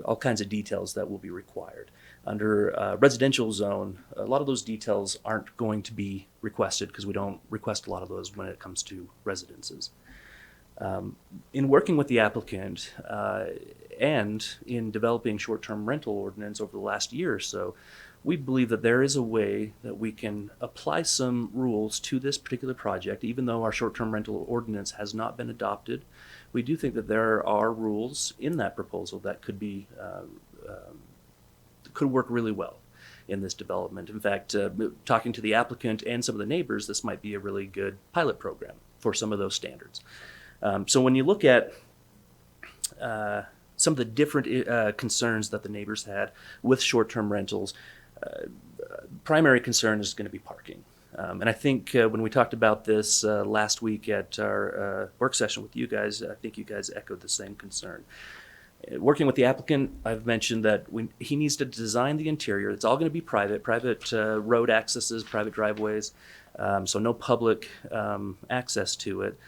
all kinds of details that will be required. Under residential zone, a lot of those details aren't going to be requested because we don't request a lot of those when it comes to residences. In working with the applicant and in developing short-term rental ordinance over the last year or so, we believe that there is a way that we can apply some rules to this particular project. Even though our short-term rental ordinance has not been adopted, we do think that there are rules in that proposal that could be could work really well in this development. In fact, talking to the applicant and some of the neighbors, this might be a really good pilot program for some of those standards. So when you look at some of the different concerns that the neighbors had with short-term rentals, primary concern is going to be parking. And I think when we talked about this last week at our work session with you guys, I think you guys echoed the same concern. Working with the applicant, I've mentioned that he needs to design the interior. It's all going to be private road accesses, private driveways, so no public access to it.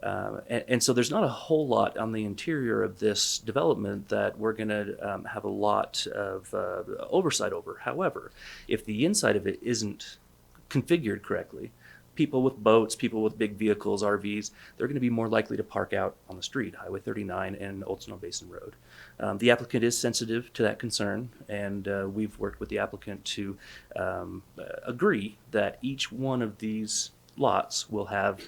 And so there's not a whole lot on the interior of this development that we're going to have a lot of oversight over. However, if the inside of it isn't configured correctly, people with boats, people with big vehicles, RVs, they're going to be more likely to park out on the street, Highway 39 and Old Snow Basin Road. The applicant is sensitive to that concern, and we've worked with the applicant to agree that each one of these lots will have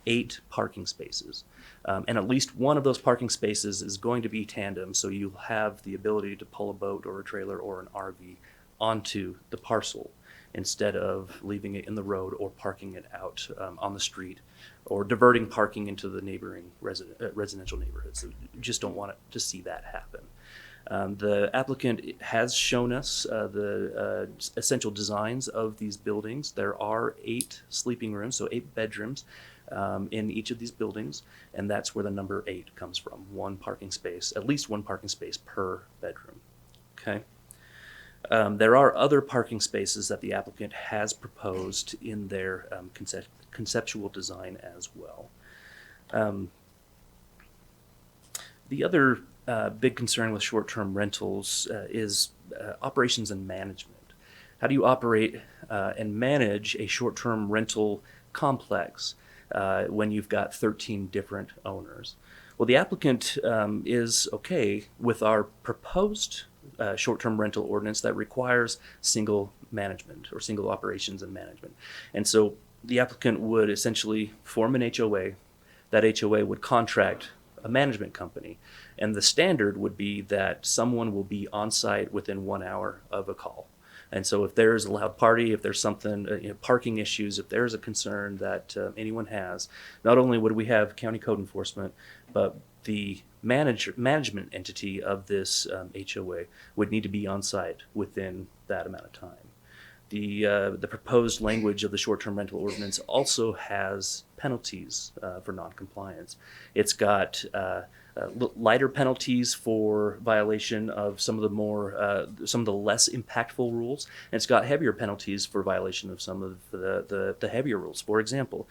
8 parking spaces. And at least one of those parking spaces is going to be tandem, so you'll have the ability to pull a boat or a trailer or an RV onto the parcel instead of leaving it in the road or parking it out on the street or diverting parking into the neighboring residential neighborhoods. So you just don't want to see that happen. The applicant has shown us the essential designs of these buildings. There are 8 sleeping rooms, so 8 bedrooms in each of these buildings, and that's where the number 8 comes from. 1 parking space, at least 1 parking space per bedroom. Okay. There are other parking spaces that the applicant has proposed in their conceptual design as well. The other big concern with short-term rentals is operations and management. How do you operate and manage a short-term rental complex when you've got 13 different owners? Well, the applicant is okay with our proposed short-term rental ordinance that requires single management or single operations and management. And so the applicant would essentially form an HOA. That HOA would contract a management company, and the standard would be that someone will be on site within 1 hour of a call. And so if there's a loud party, if there's something, parking issues, if there's a concern that anyone has, not only would we have county code enforcement, but the management entity of this HOA would need to be on site within that amount of time. The proposed language of the short-term rental ordinance also has penalties for noncompliance. It's got lighter penalties for violation of some of the less impactful rules, and it's got heavier penalties for violation of some of the heavier rules. For example,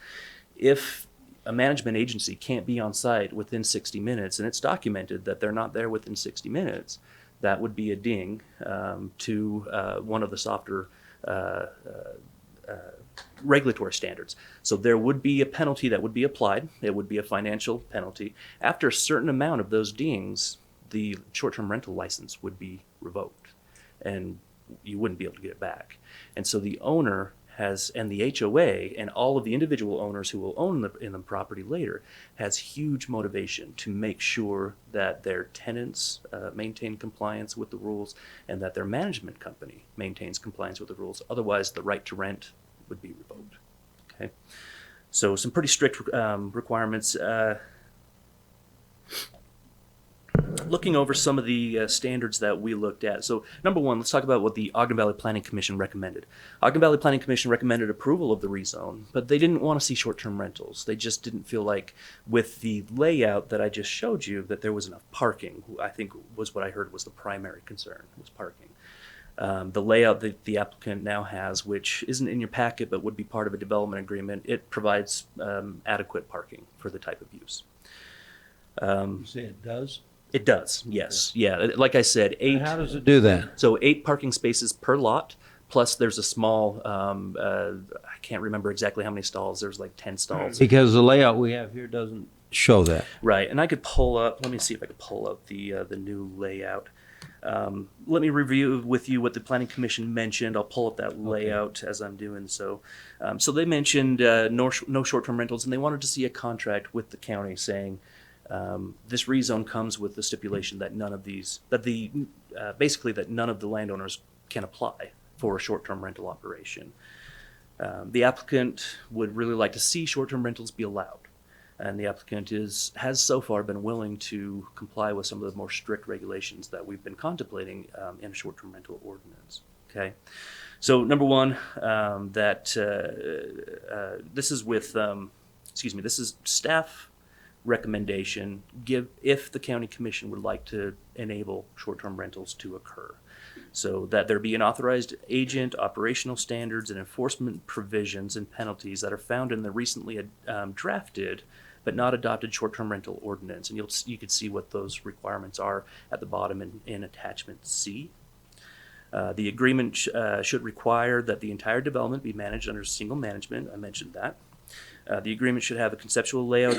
if a management agency can't be on site within 60 minutes, and it's documented that they're not there within 60 minutes, that would be a ding to one of the softer regulatory standards. So there would be a penalty that would be applied. It would be a financial penalty. After a certain amount of those dings, the short-term rental license would be revoked, and you wouldn't be able to get it back. And so the owner and the HOA and all of the individual owners who will own the property later has huge motivation to make sure that their tenants maintain compliance with the rules and that their management company maintains compliance with the rules. Otherwise, the right to rent would be revoked. Okay, so some pretty strict requirements. Looking over some of the standards that we looked at. So number one, let's talk about what the Ogden Valley Planning Commission recommended. Ogden Valley Planning Commission recommended approval of the rezone, but they didn't want to see short-term rentals. They just didn't feel like with the layout that I just showed you that there was enough parking. I think was what I heard was the primary concern, was parking. The layout that the applicant now has, which isn't in your packet but would be part of a development agreement, it provides adequate parking for the type of use. You say it does? It does, yes. Yeah, like I said, 8. And how does it do that? So 8 parking spaces per lot, plus there's a small, I can't remember exactly how many stalls. There's like 10 stalls. Because the layout we have here doesn't show that. Right, and I could pull up, let me see if I could pull up the new layout. Let me review with you what the Planning Commission mentioned. I'll pull up that layout as I'm doing so. So they mentioned no short-term rentals, and they wanted to see a contract with the county saying, this rezone comes with the stipulation that none of these, basically that none of the landowners can apply for a short-term rental operation. The applicant would really like to see short-term rentals be allowed, and the applicant has so far been willing to comply with some of the more strict regulations that we've been contemplating in a short-term rental ordinance. Okay, so number one, this is with, this is staff recommendation if the county commission would like to enable short-term rentals to occur, so that there be an authorized agent, operational standards, and enforcement provisions and penalties that are found in the recently drafted but not adopted short-term rental ordinance. And you can see what those requirements are at the bottom in attachment C. The agreement should require that the entire development be managed under single management. I mentioned that. The agreement should have a conceptual layout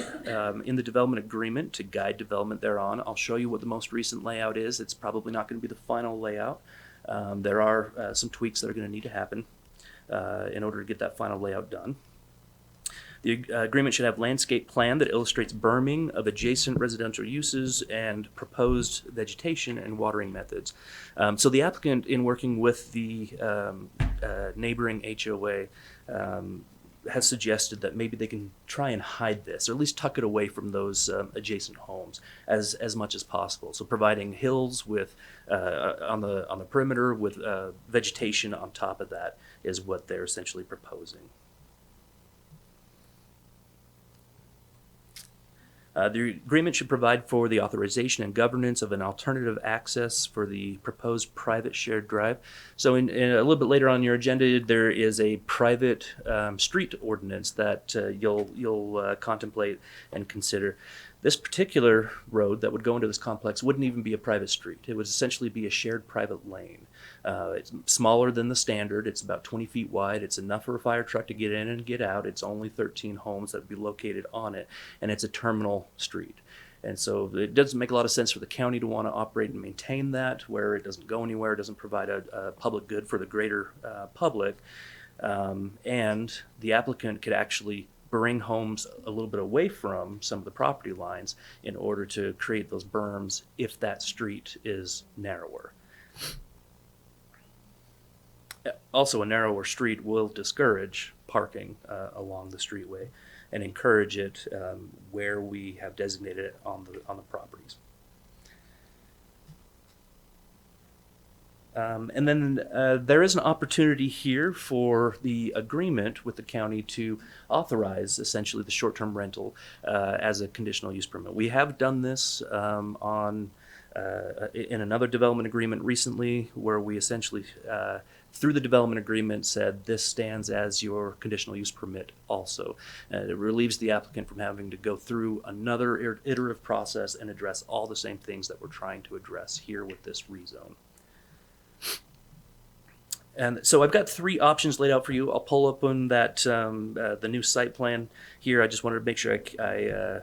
in the development agreement to guide development thereon. I'll show you what the most recent layout is. It's probably not going to be the final layout. There are some tweaks that are going to need to happen in order to get that final layout done. The agreement should have landscape plan that illustrates berming of adjacent residential uses and proposed vegetation and watering methods. So the applicant, in working with the neighboring HOA, has suggested that maybe they can try and hide this, or at least tuck it away from those adjacent homes as much as possible. So providing hills with on the perimeter with vegetation on top of that is what they're essentially proposing. The agreement should provide for the authorization and governance of an alternative access for the proposed private shared drive. So in a little bit later on your agenda, there is a private street ordinance that you'll contemplate and consider. This particular road that would go into this complex wouldn't even be a private street. It would essentially be a shared private lane. It's smaller than the standard. It's about 20 feet wide. It's enough for a fire truck to get in and get out. It's only 13 homes that would be located on it, and it's a terminal street. And so it doesn't make a lot of sense for the county to want to operate and maintain that, where it doesn't go anywhere, it doesn't provide a public good for the greater public. And the applicant could actually bring homes a little bit away from some of the property lines in order to create those berms if that street is narrower. Also, a narrower street will discourage parking along the streetway and encourage it where we have designated it on the properties. And then there is an opportunity here for the agreement with the county to authorize essentially the short-term rental as a conditional use permit. We have done this in another development agreement recently, where we essentially, through the development agreement, said this stands as your conditional use permit also. It relieves the applicant from having to go through another iterative process and address all the same things that we're trying to address here with this rezone. And so I've got 3 options laid out for you. I'll pull up on that the new site plan here. I just wanted to make sure I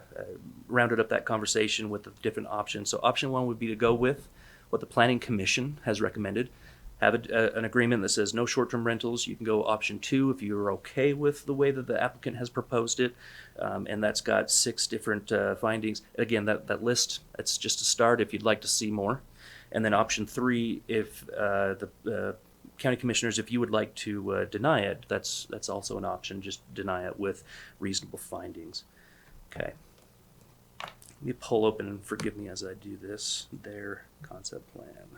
rounded up that conversation with the different options. So option 1 would be to go with what the Planning Commission has recommended. Have an agreement that says no short-term rentals. You can go option 2 if you're okay with the way that the applicant has proposed it. And that's got 6 different findings. Again, that list, it's just a start if you'd like to see more. And then option 3, if the county commissioners, if you would like to deny it, that's also an option. Just deny it with reasonable findings. Okay. Let me pull open, and forgive me as I do this, their concept plan.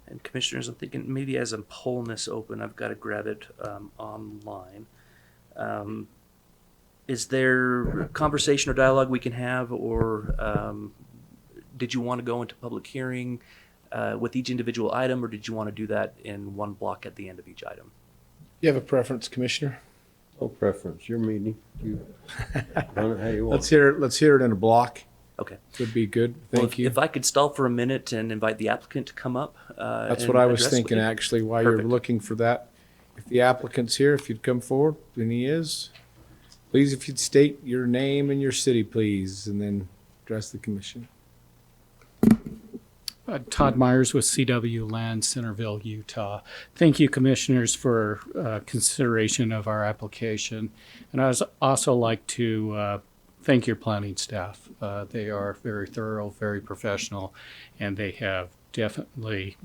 And commissioners, I'm thinking maybe as I'm pulling this open, I've got to grab it online. Is there a conversation or dialogue we can have, or did you want to go into public hearing with each individual item, or did you want to do that in one block at the end of each item? You have a preference, Commissioner? No preference. Your meeting. You run it how you want. Let's hear it in a block. Okay. Would be good. Thank you. If I could stall for a minute and invite the applicant to come up. That's and what I was address with thinking, you. actually, while Perfect. you're looking for that. If the applicant's here, if you'd come forward, and he is, please, if you'd state your name and your city, please, and then address the commission. Todd Myers with CW Land, Centerville, Utah. Thank you, commissioners, for consideration of our application. And I would also like to thank your planning staff. They are very thorough, very professional, and they have definitely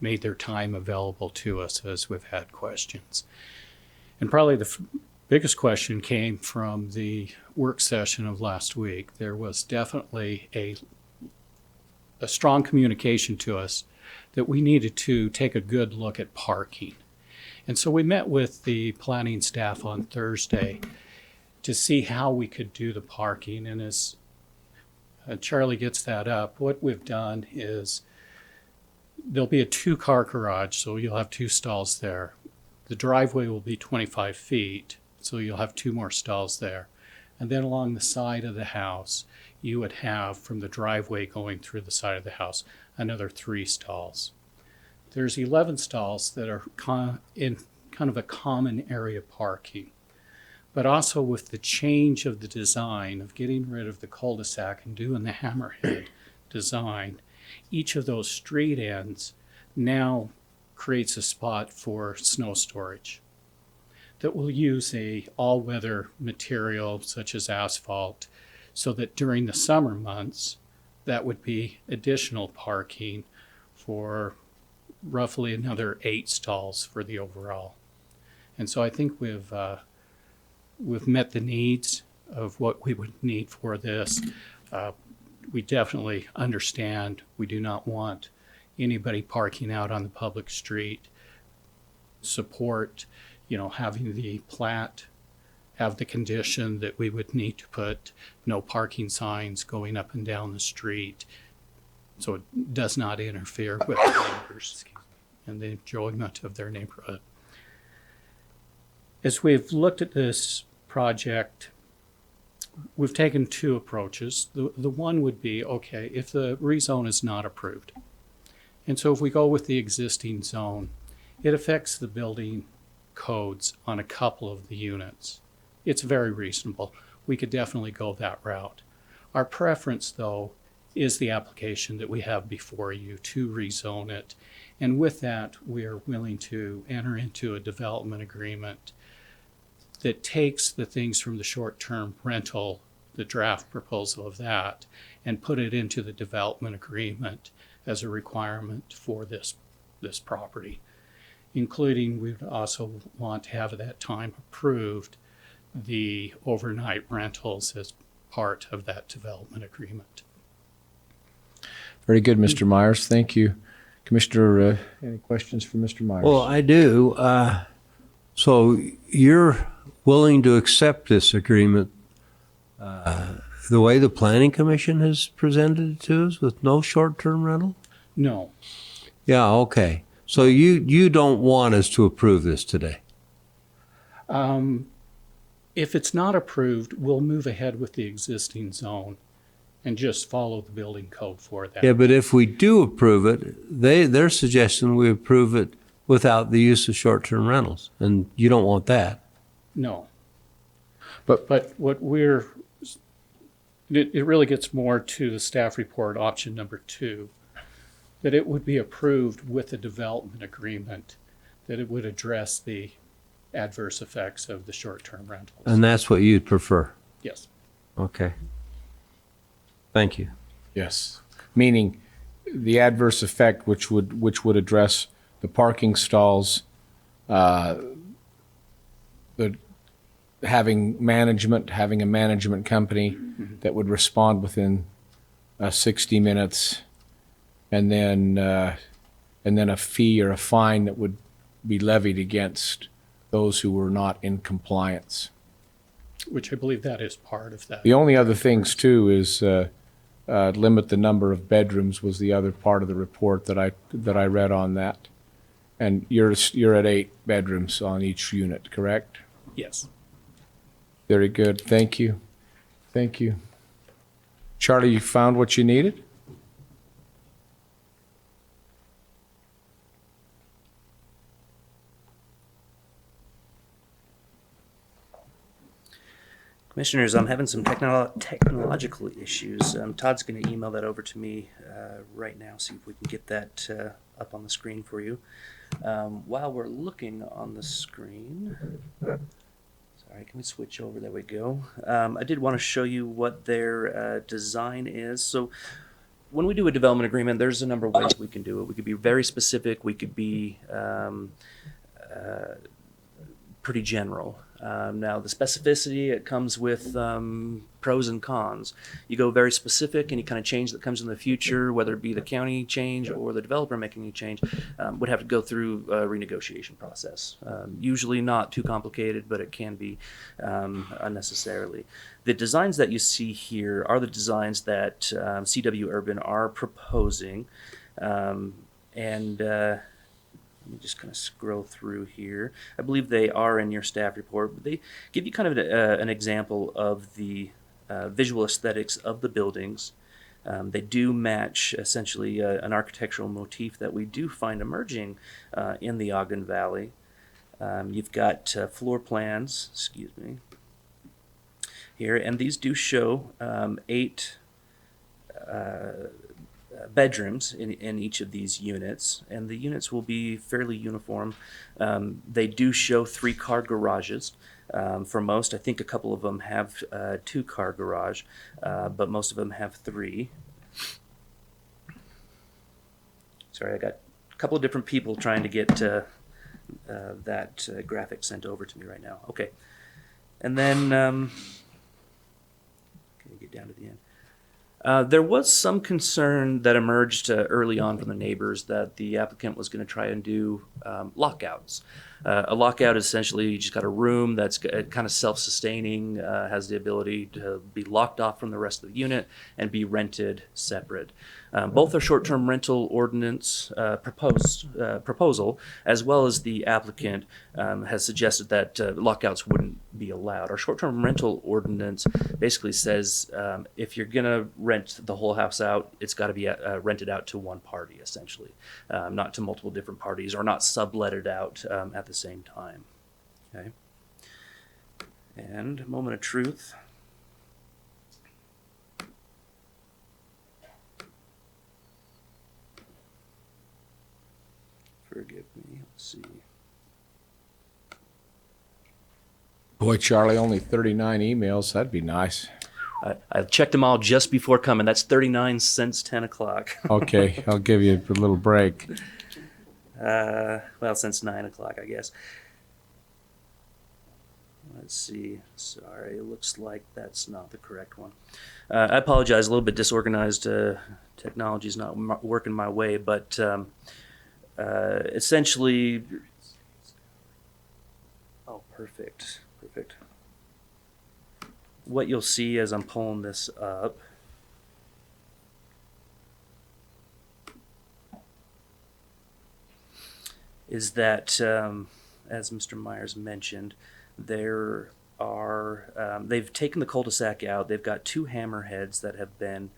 made their time available to us as we've had questions. And probably the biggest question came from the work session of last week. There was definitely a strong communication to us that we needed to take a good look at parking. And so we met with the planning staff on Thursday to see how we could do the parking. And as Charlie gets that up, what we've done is there'll be a 2-car garage, so you'll have 2 stalls there. The driveway will be 25 feet, so you'll have 2 more stalls there. And then along the side of the house, you would have, from the driveway going through the side of the house, another 3 stalls. There's 11 stalls that are in kind of a common area parking. But also with the change of the design of getting rid of the cul-de-sac and doing the hammerhead design, each of those street ends now creates a spot for snow storage that will use a all-weather material such as asphalt, so that during the summer months, that would be additional parking for roughly another 8 stalls for the overall. And so I think we've met the needs of what we would need for this. We definitely understand we do not want anybody parking out on the public street. Support, having the plat have the condition that we would need to put no parking signs going up and down the street, so it does not interfere with the neighbors and the enjoyment of their neighborhood. As we've looked at this project, we've taken two approaches. The one would be, okay, if the rezone is not approved, and so if we go with the existing zone, it affects the building codes on a couple of the units. It's very reasonable. We could definitely go that route. Our preference, though, is the application that we have before you to rezone it. And with that, we are willing to enter into a development agreement that takes the things from the short-term rental, the draft proposal of that, and put it into the development agreement as a requirement for this property, including we would also want to have at that time approved the overnight rentals as part of that development agreement. Very good, Mr. Myers. Thank you. Commissioner, any questions for Mr. Myers? Well, I do. So you're willing to accept this agreement the way the Planning Commission has presented it to us with no short-term rental? No. Yeah, okay. So you don't want us to approve this today? If it's not approved, we'll move ahead with the existing zone and just follow the building code for that. Yeah, but if we do approve it, they're suggesting we approve it without the use of short-term rentals, and you don't want that. No. But what it really gets more to the staff report option number 2, that it would be approved with a development agreement, that it would address the adverse effects of the short-term rentals. And that's what you'd prefer? Yes. Okay. Thank you. yes, meaning the adverse effect, which would address the parking stalls, the having a management company that would respond within 60 minutes, and then a fee or a fine that would be levied against those who were not in compliance. Which I believe that is part of that. The only other things too is limit the number of bedrooms was the other part of the report that I read on that. And you're at 8 bedrooms on each unit, correct? Yes. Very good. Thank you. Thank you. Charlie, you found what you needed? Commissioners, I'm having some technological issues. Todd's going to email that over to me right now, see if we can get that up on the screen for you. While we're looking on the screen, sorry, can we switch over? There we go. I did want to show you what their design is. So when we do a development agreement, there's a number of ways we can do it. We could be very specific. We could be pretty general. Now, the specificity, it comes with pros and cons. You go very specific, any kind of change that comes in the future, whether it be the county change or the developer making a change, would have to go through a renegotiation process. Usually not too complicated, but it can be unnecessarily. The designs that you see here are the designs that CW Urban are proposing, let me just kind of scroll through here. I believe they are in your staff report, but they give you kind of an example of the visual aesthetics of the buildings. They do match essentially an architectural motif that we do find emerging in the Ogden Valley. You've got floor plans, excuse me, here, and these do show 8 bedrooms in each of these units, and the units will be fairly uniform. They do show 3-car garages. For most, I think a couple of them have 2-car garage, but most of them have 3. Sorry, I got a couple of different people trying to get that graphic sent over to me right now. Okay, and then can we get down to the end? There was some concern that emerged early on from the neighbors that the applicant was going to try and do lockouts. A lockout is essentially you just got a room that's kind of self-sustaining, has the ability to be locked off from the rest of the unit and be rented separate. Both our short-term rental ordinance proposal, as well as the applicant, has suggested that lockouts wouldn't be allowed. Our short-term rental ordinance basically says if you're going to rent the whole house out, it's got to be rented out to one party, essentially, not to multiple different parties, or not subletted out at the same time. Okay. And moment of truth. Forgive me. Let's see. Boy, Charlie, only 39 emails. That'd be nice. I checked them all just before coming. That's 39 since 10 o'clock. Okay, I'll give you a little break. Well, since 9 o'clock, I guess. Let's see. Sorry, it looks like that's not the correct one. I apologize, a little bit disorganized. Technology's not working my way, but essentially... Oh, perfect. Perfect. What you'll see as I'm pulling this up is that, as Mr. Myers mentioned, there are, they've taken the cul-de-sac out. They've got 2 hammerheads that have been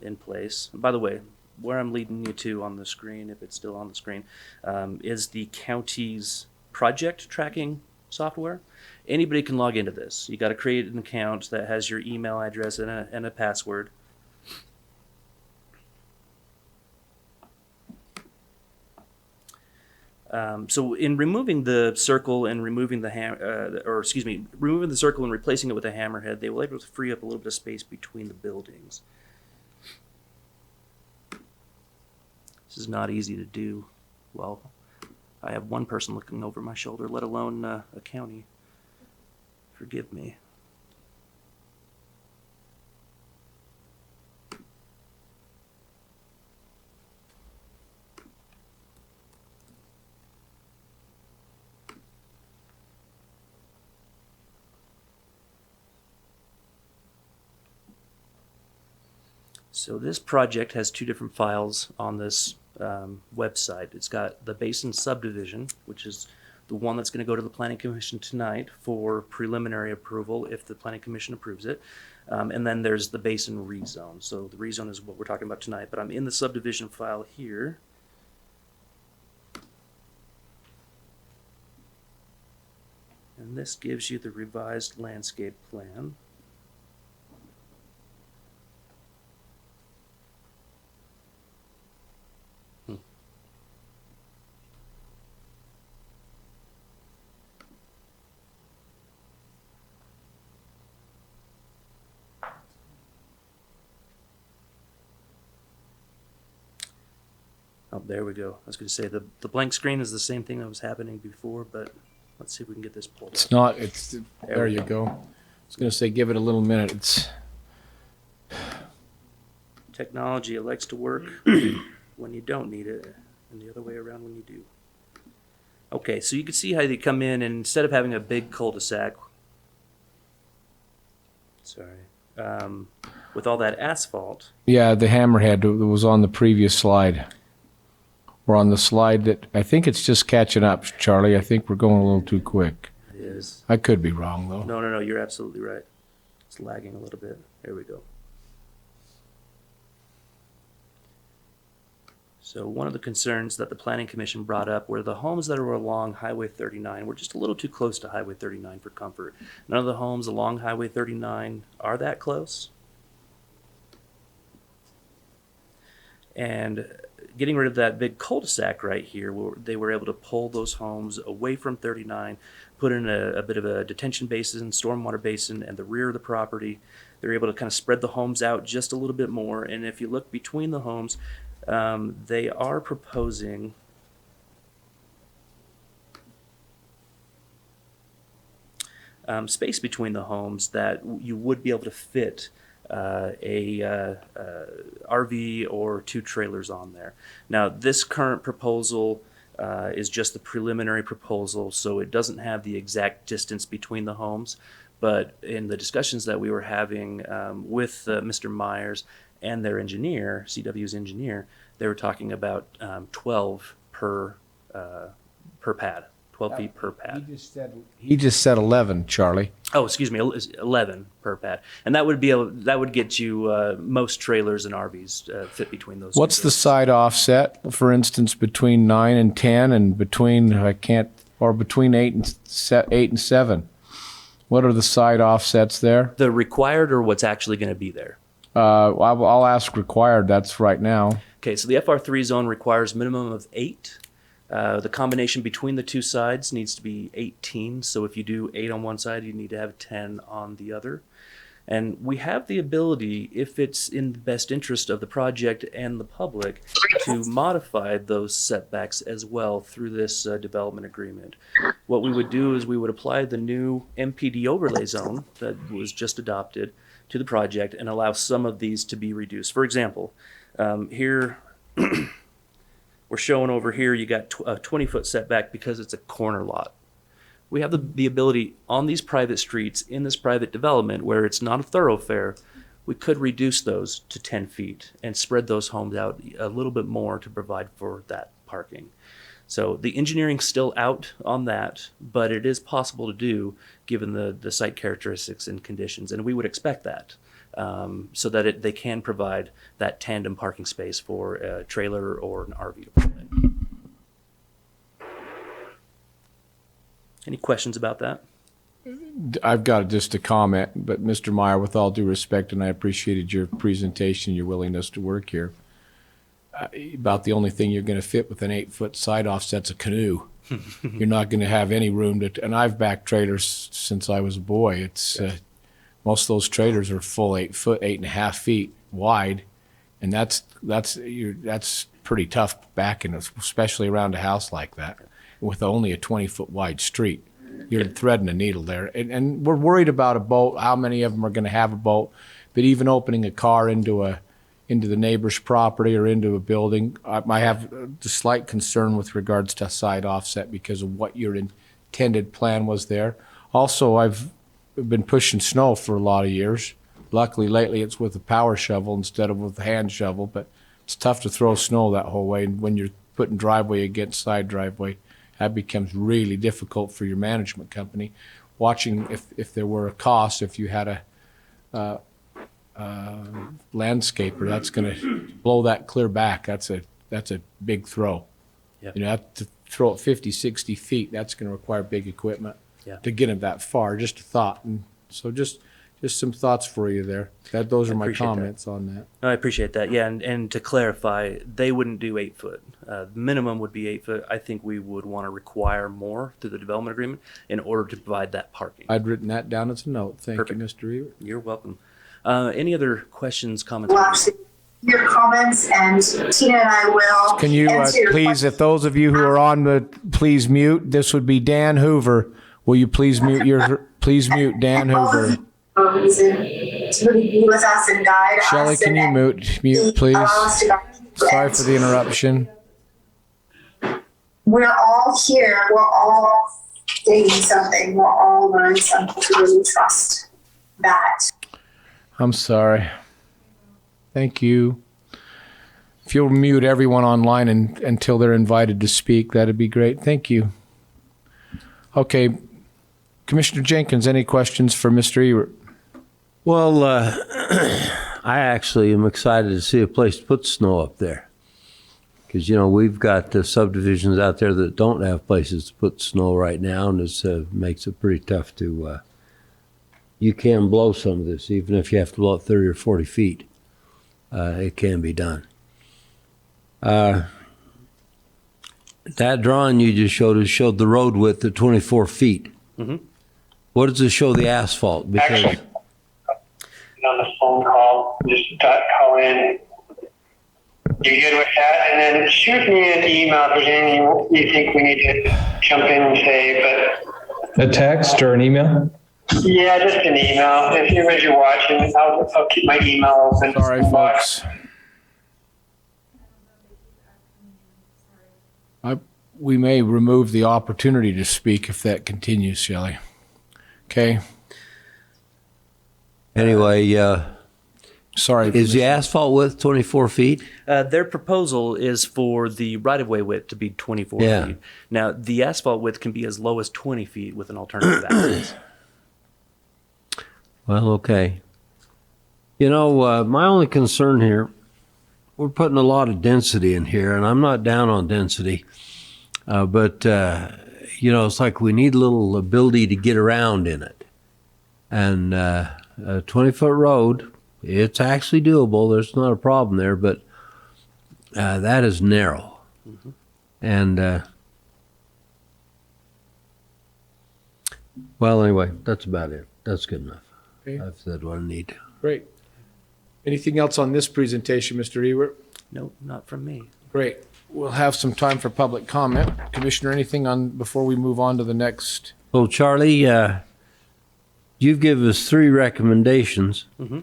in place. By the way, where I'm leading you to on the screen, if it's still on the screen, is the county's project tracking software. Anybody can log into this. You got to create an account that has your email address and a password. So in removing the circle and removing the removing the circle and replacing it with a hammerhead, they were able to free up a little bit of space between the buildings. This is not easy to do. Well, I have one person looking over my shoulder, let alone a county. Forgive me. So this project has 2 different files on this website. It's got the Basin subdivision, which is the one that's going to go to the Planning Commission tonight for preliminary approval if the Planning Commission approves it. And then there's the Basin rezone. So the rezone is what we're talking about tonight, but I'm in the subdivision file here. And this gives you the revised landscape plan. Oh, there we go. I was going to say the blank screen is the same thing that was happening before, but let's see if we can get this pulled up. It's not. It's there. You go. I was going to say, give it a little minute. It's technology. It likes to work when you don't need it, and the other way around when you do. Okay, so you can see how they come in, and instead of having a big cul-de-sac, with all that asphalt. Yeah, the hammerhead that was on the previous slide. We're on the slide that I think it's just catching up, Charlie. I think we're going a little too quick. It is. I could be wrong, though. No, you're absolutely right. It's lagging a little bit. There we go. So one of the concerns that the Planning Commission brought up were the homes that are along Highway 39 were just a little too close to Highway 39 for comfort. None of the homes along Highway 39 are that close. And getting rid of that big cul-de-sac right here, where they were able to pull those homes away from 39, put in a bit of a detention basin, stormwater basin, and the rear of the property. They're able to kind of spread the homes out just a little bit more. And if you look between the homes, they are proposing space between the homes that you would be able to fit RV or 2 trailers on there. Now, this current proposal is just the preliminary proposal, so it doesn't have the exact distance between the homes. But in the discussions that we were having with Mr. Myers and their engineer, CW's engineer, they were talking about 12 per pad, 12 feet per pad. He just said 11, Charlie. Oh, excuse me, 11 per pad, and that would get you most trailers and RVs fit between those. What's the side offset, for instance, between 9 and 10, and between between 8 and 7? What are the side offsets there? The required or what's actually going to be there? I'll ask required. That's right now. Okay, so the FR3 zone requires minimum of 8. The combination between the 2 sides needs to be 18. So if you do 8 on one side, you need to have 10 on the other. And we have the ability, if it's in the best interest of the project and the public, to modify those setbacks as well through this development agreement. What we would do is we would apply the new MPD overlay zone that was just adopted to the project and allow some of these to be reduced. For example, here we're showing over here you got a 20-foot setback because it's a corner lot. We have the ability on these private streets in this private development where it's not a thoroughfare, we could reduce those to 10 feet and spread those homes out a little bit more to provide for that parking. So the engineering's still out on that, but it is possible to do given the site characteristics and conditions, and we would expect that so that they can provide that tandem parking space for a trailer or an RV deployment. Any questions about that? I've got just a comment, but Mr. Meyer, with all due respect, and I appreciated your presentation, your willingness to work here, about the only thing you're going to fit with an 8-foot side offset's a canoe. You're not going to have any room to, and I've backed trailers since I was a boy. It's most of those trailers are full 8 foot, 8.5 feet wide, and that's pretty tough backing, especially around a house like that with only a 20-foot wide street. You're threading a needle there. And we're worried about a boat, how many of them are going to have a boat, but even opening a car into the neighbor's property or into a building, I have a slight concern with regards to side offset because of what your intended plan was there. Also, I've been pushing snow for a lot of years. Luckily, lately it's with a power shovel instead of with a hand shovel, but it's tough to throw snow that whole way. And when you're putting driveway against side driveway, that becomes really difficult for your management company. Watching if there were a cost, if you had a landscaper, that's going to blow that clear back. That's a big throw. Yep. You know, to throw it 50, 60 feet, that's going to require big equipment to get it that far. Just a thought. And so just some thoughts for you there. Those are my comments on that. No, I appreciate that. Yeah, and to clarify, they wouldn't do 8 foot. The minimum would be 8 foot. I think we would want to require more through the development agreement in order to provide that parking. I'd written that down as a note. Thank Perfect. you, Mr. Reaver. You're welcome. Any other questions, comments? We'll actually your comments, and Tina and I will. Can you please, if those of you who are on please mute. This would be Dan Hoover. Will you please mute Dan Hoover? A reason to be with us and guide Shelley, us. can you mute, please? Sorry for the interruption. We're all here. We're all gaining something. We're all learning something to really trust that. I'm sorry. Thank you. If you'll mute everyone online until they're invited to speak, that'd be great. Thank you. Okay. Commissioner Jenkins, any questions for Mr. Ewert? Well, I actually am excited to see a place to put snow up there. Because, we've got subdivisions out there that don't have places to put snow right now, and it makes it pretty tough to, you can blow some of this, even if you have to blow it 30 or 40 feet. It can be done. That drawing you just showed the road width at 24 feet. Mm-hmm. What does it show the asphalt? Because Actually, on the phone call, just call in. You good with that? And then shoot me an email if there's anything you think we need to jump in and say. But a text or an email? Yeah, just an email. If you're watching, I'll keep my email open. Sorry, folks. We may remove the opportunity to speak if that continues, Shelley. Okay? Anyway, sorry. Is the asphalt width 24 feet? Their proposal is for the right-of-way width to be 24 Yeah. feet. Now, the asphalt width can be as low as 20 feet with an alternative access. Well, okay. You know, my only concern here, we're putting a lot of density in here, and I'm not down on density. But you know, it's like we need a little ability to get around in it. And a 20-foot road, it's actually doable. There's not a problem there, but that is narrow. Mm-hmm. And, well, anyway, that's about it. That's good enough. Okay. I've said what I need. Great. Anything else on this presentation, Mr. Ewert? No, not from me. Great. We'll have some time for public comment. Commissioner, anything on before we move on to the next? Well, Charlie, you've given us 3 recommendations. Mm-hmm.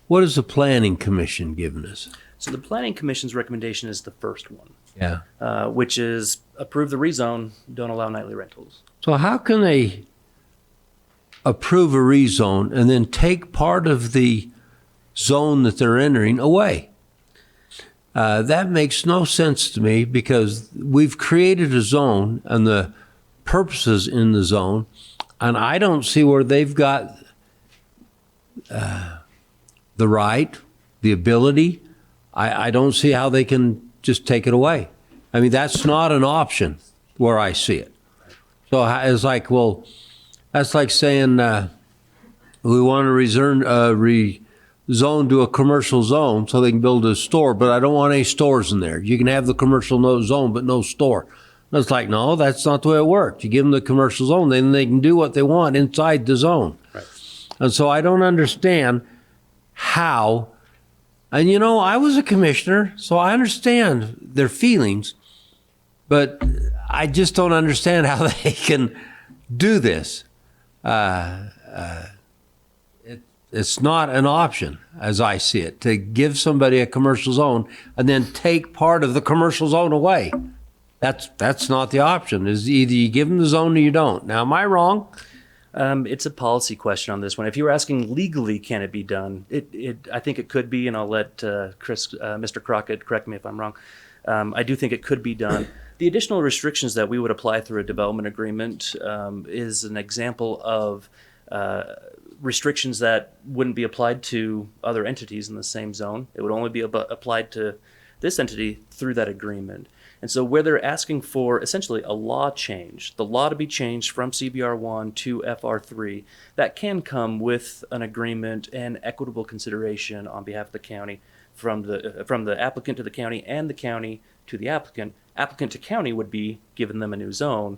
What has the Planning Commission given us? So the Planning Commission's recommendation is the first one, Yeah. which is approve the rezone, don't allow nightly rentals. So how can they approve a rezone and then take part of the zone that they're entering away? That makes no sense to me because we've created a zone and the purposes in the zone, and I don't see where they've got the right, the ability. I don't see how they can just take it away. I mean, that's not an option where I see it. So it's like, well, that's like saying we want to rezone to a commercial zone so they can build a store, but I don't want any stores in there. You can have the commercial zone, but no store. It's like, no, that's not the way it works. You give them the commercial zone, then they can do what they want inside the zone. Right. And so I don't understand how, and you know, I was a commissioner, so I understand their feelings, but I just don't understand how they can do this. It's not an option, as I see it, to give somebody a commercial zone and then take part of the commercial zone away. That's not the option. Is either you give them the zone or you don't. Now, am I wrong? It's a policy question on this one. If you were asking legally, can it be done? I think it could be, and I'll let Mr. Crockett correct me if I'm wrong. I do think it could be done. The additional restrictions that we would apply through a development agreement is an example of restrictions that wouldn't be applied to other entities in the same zone. It would only be applied to this entity through that agreement. And so where they're asking for essentially a law change, the law to be changed from CBR1 to FR3, that can come with an agreement and equitable consideration on behalf of the county from the applicant to the county and the county to the applicant. Applicant to county would be giving them a new zone,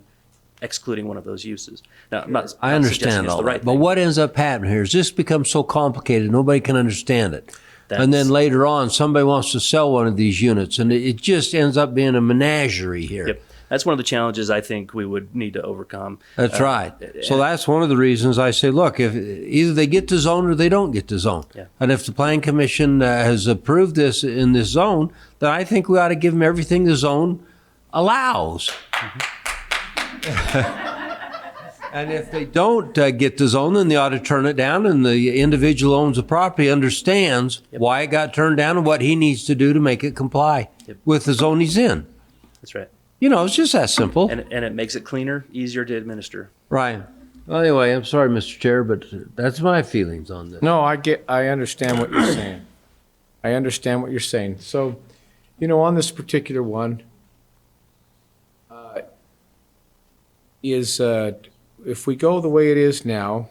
excluding one of those uses. Now, I understand all that, but what ends up happening here is this becomes so complicated, nobody can understand it. And then later on, somebody wants to sell one of these units, and it just ends up being a menagerie here. Yep. That's one of the challenges I think we would need to overcome. That's right. So that's one of the reasons I say, look, if either they get to zone or they don't get to zone. Yeah. And if the Planning Commission has approved this in this zone, then I think we ought to give them everything the zone allows. Mm-hmm. And if they don't get the zone, then they ought to turn it down, and the individual owns the property understands why it got turned down and what he needs to do to make it comply with the zone he's in. That's right. You know, it's just that simple. And it makes it cleaner, easier to administer. Right. Well, anyway, I'm sorry, Mr. Chair, but that's my feelings on this. No, I understand what you're saying. I understand what you're saying. So, you know, on this particular one, if we go the way it is now,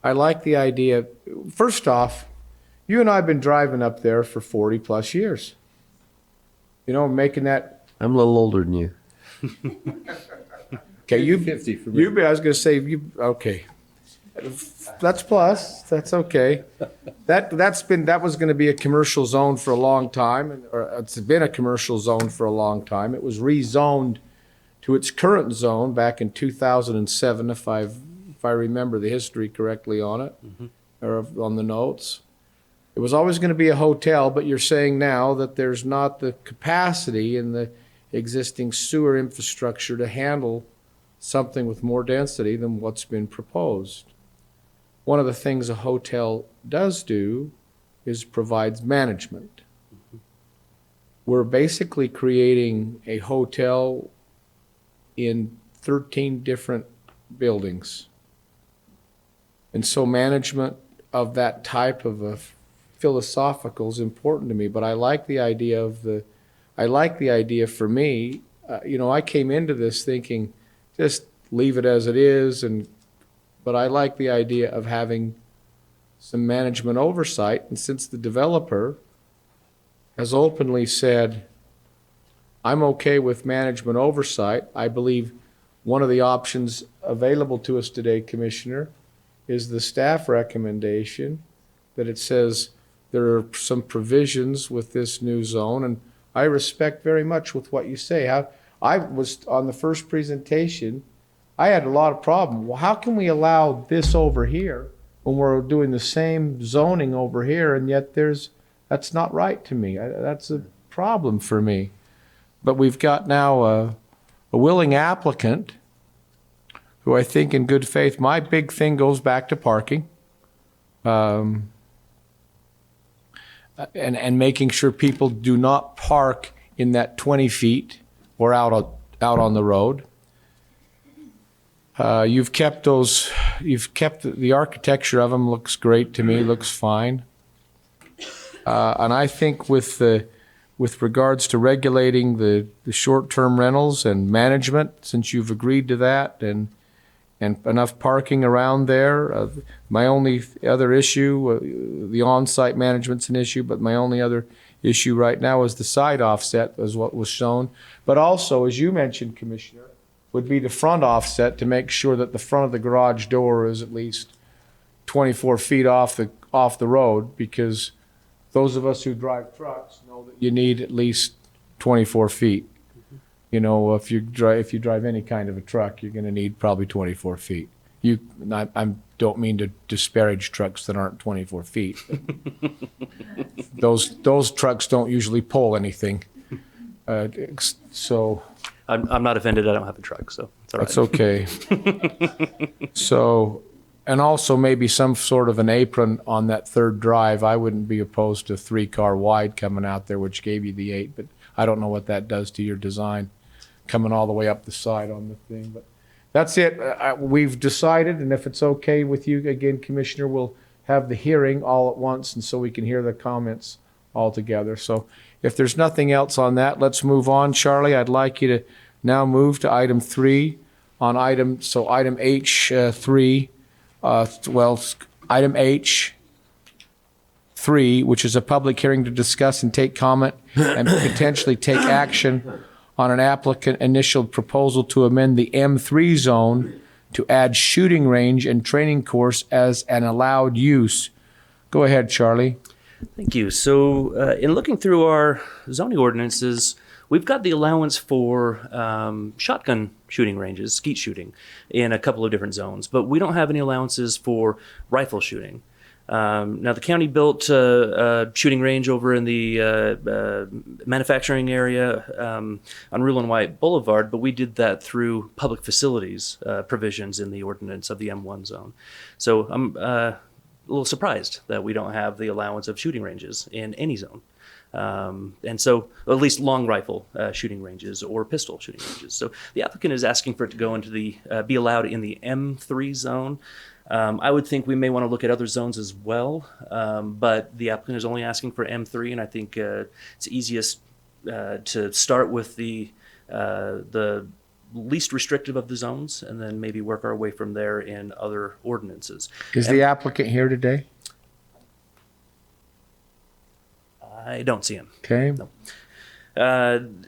I like the idea. First off, you and I have been driving up there for 40 plus years. You know, making that. I'm a little older than you. Okay, you 50 for me. I was going to say you. Okay, that's plus. That's okay. That was going to be a commercial zone for a long time, or it's been a commercial zone for a long time. It was rezoned to its current zone back in 2007, if I've if I remember the history correctly on it, or on the notes. It was always going to be a hotel, but you're saying now that there's not the capacity in the existing sewer infrastructure to handle something with more density than what's been proposed. One of the things a hotel does do is provides management. We're basically creating a hotel in 13 different buildings. And so management of that type of a philosophical is important to me, but I like the idea for me, I came into this thinking, just leave it as it is, but I like the idea of having some management oversight, and since the developer has openly said, I'm okay with management oversight, I believe one of the options available to us today, Commissioner, is the staff recommendation that it says there are some provisions with this new zone, and I respect very much with what you say. I was on the first presentation, I had a lot of problem. Well, how can we allow this over here when we're doing the same zoning over here, and yet that's not right to me. That's a problem for me. But we've got now a willing applicant who I think in good faith, my big thing goes back to parking. And making sure people do not park in that 20 feet or out on the road. You've kept the architecture of them looks great to me, looks fine. And I think with regards to regulating the short-term rentals and management, since you've agreed to that, and enough parking around there. My only other issue, the on-site management's an issue, but my only other issue right now is the side offset, as what was shown. But also, as you mentioned, Commissioner, would be the front offset to make sure that the front of the garage door is at least 24 feet off the road, because those of us who drive trucks know that you need at least 24 feet. If you drive any kind of a truck, you're going to need probably 24 feet. I don't mean to disparage trucks that aren't 24 feet. Those trucks don't usually pull anything. So I'm not offended. I don't have a truck, so it's all right. That's okay. So, and also maybe some sort of an apron on that third drive. I wouldn't be opposed to 3-car wide coming out there, which gave you the 8, but I don't know what that does to your design, coming all the way up the side on the thing. But that's it. We've decided, and if it's okay with you, again, Commissioner, we'll have the hearing all at once, and so we can hear the comments all together. So if there's nothing else on that, let's move on. Charlie, I'd like you to now move to item 3 on item H3. Item H3, which is a public hearing to discuss and take comment and potentially take action on an applicant initial proposal to amend the M3 zone to add shooting range and training course as an allowed use. Go ahead, Charlie. Thank you. So in looking through our zoning ordinances, we've got the allowance for shotgun shooting ranges, skeet shooting, in a couple of different zones, but we don't have any allowances for rifle shooting. Now, the county built a shooting range over in the manufacturing area on Rule and White Boulevard, but we did that through public facilities provisions in the ordinance of the M1 zone. So I'm a little surprised that we don't have the allowance of shooting ranges in any zone. And so at least long rifle shooting ranges or pistol shooting ranges. So the applicant is asking for it to go into be allowed in the M3 zone. I would think we may want to look at other zones as well, but the applicant is only asking for M3, and I think it's easiest to start with the least restrictive of the zones, and then maybe work our way from there in other ordinances. Is the applicant here today? I don't see him. Okay. No.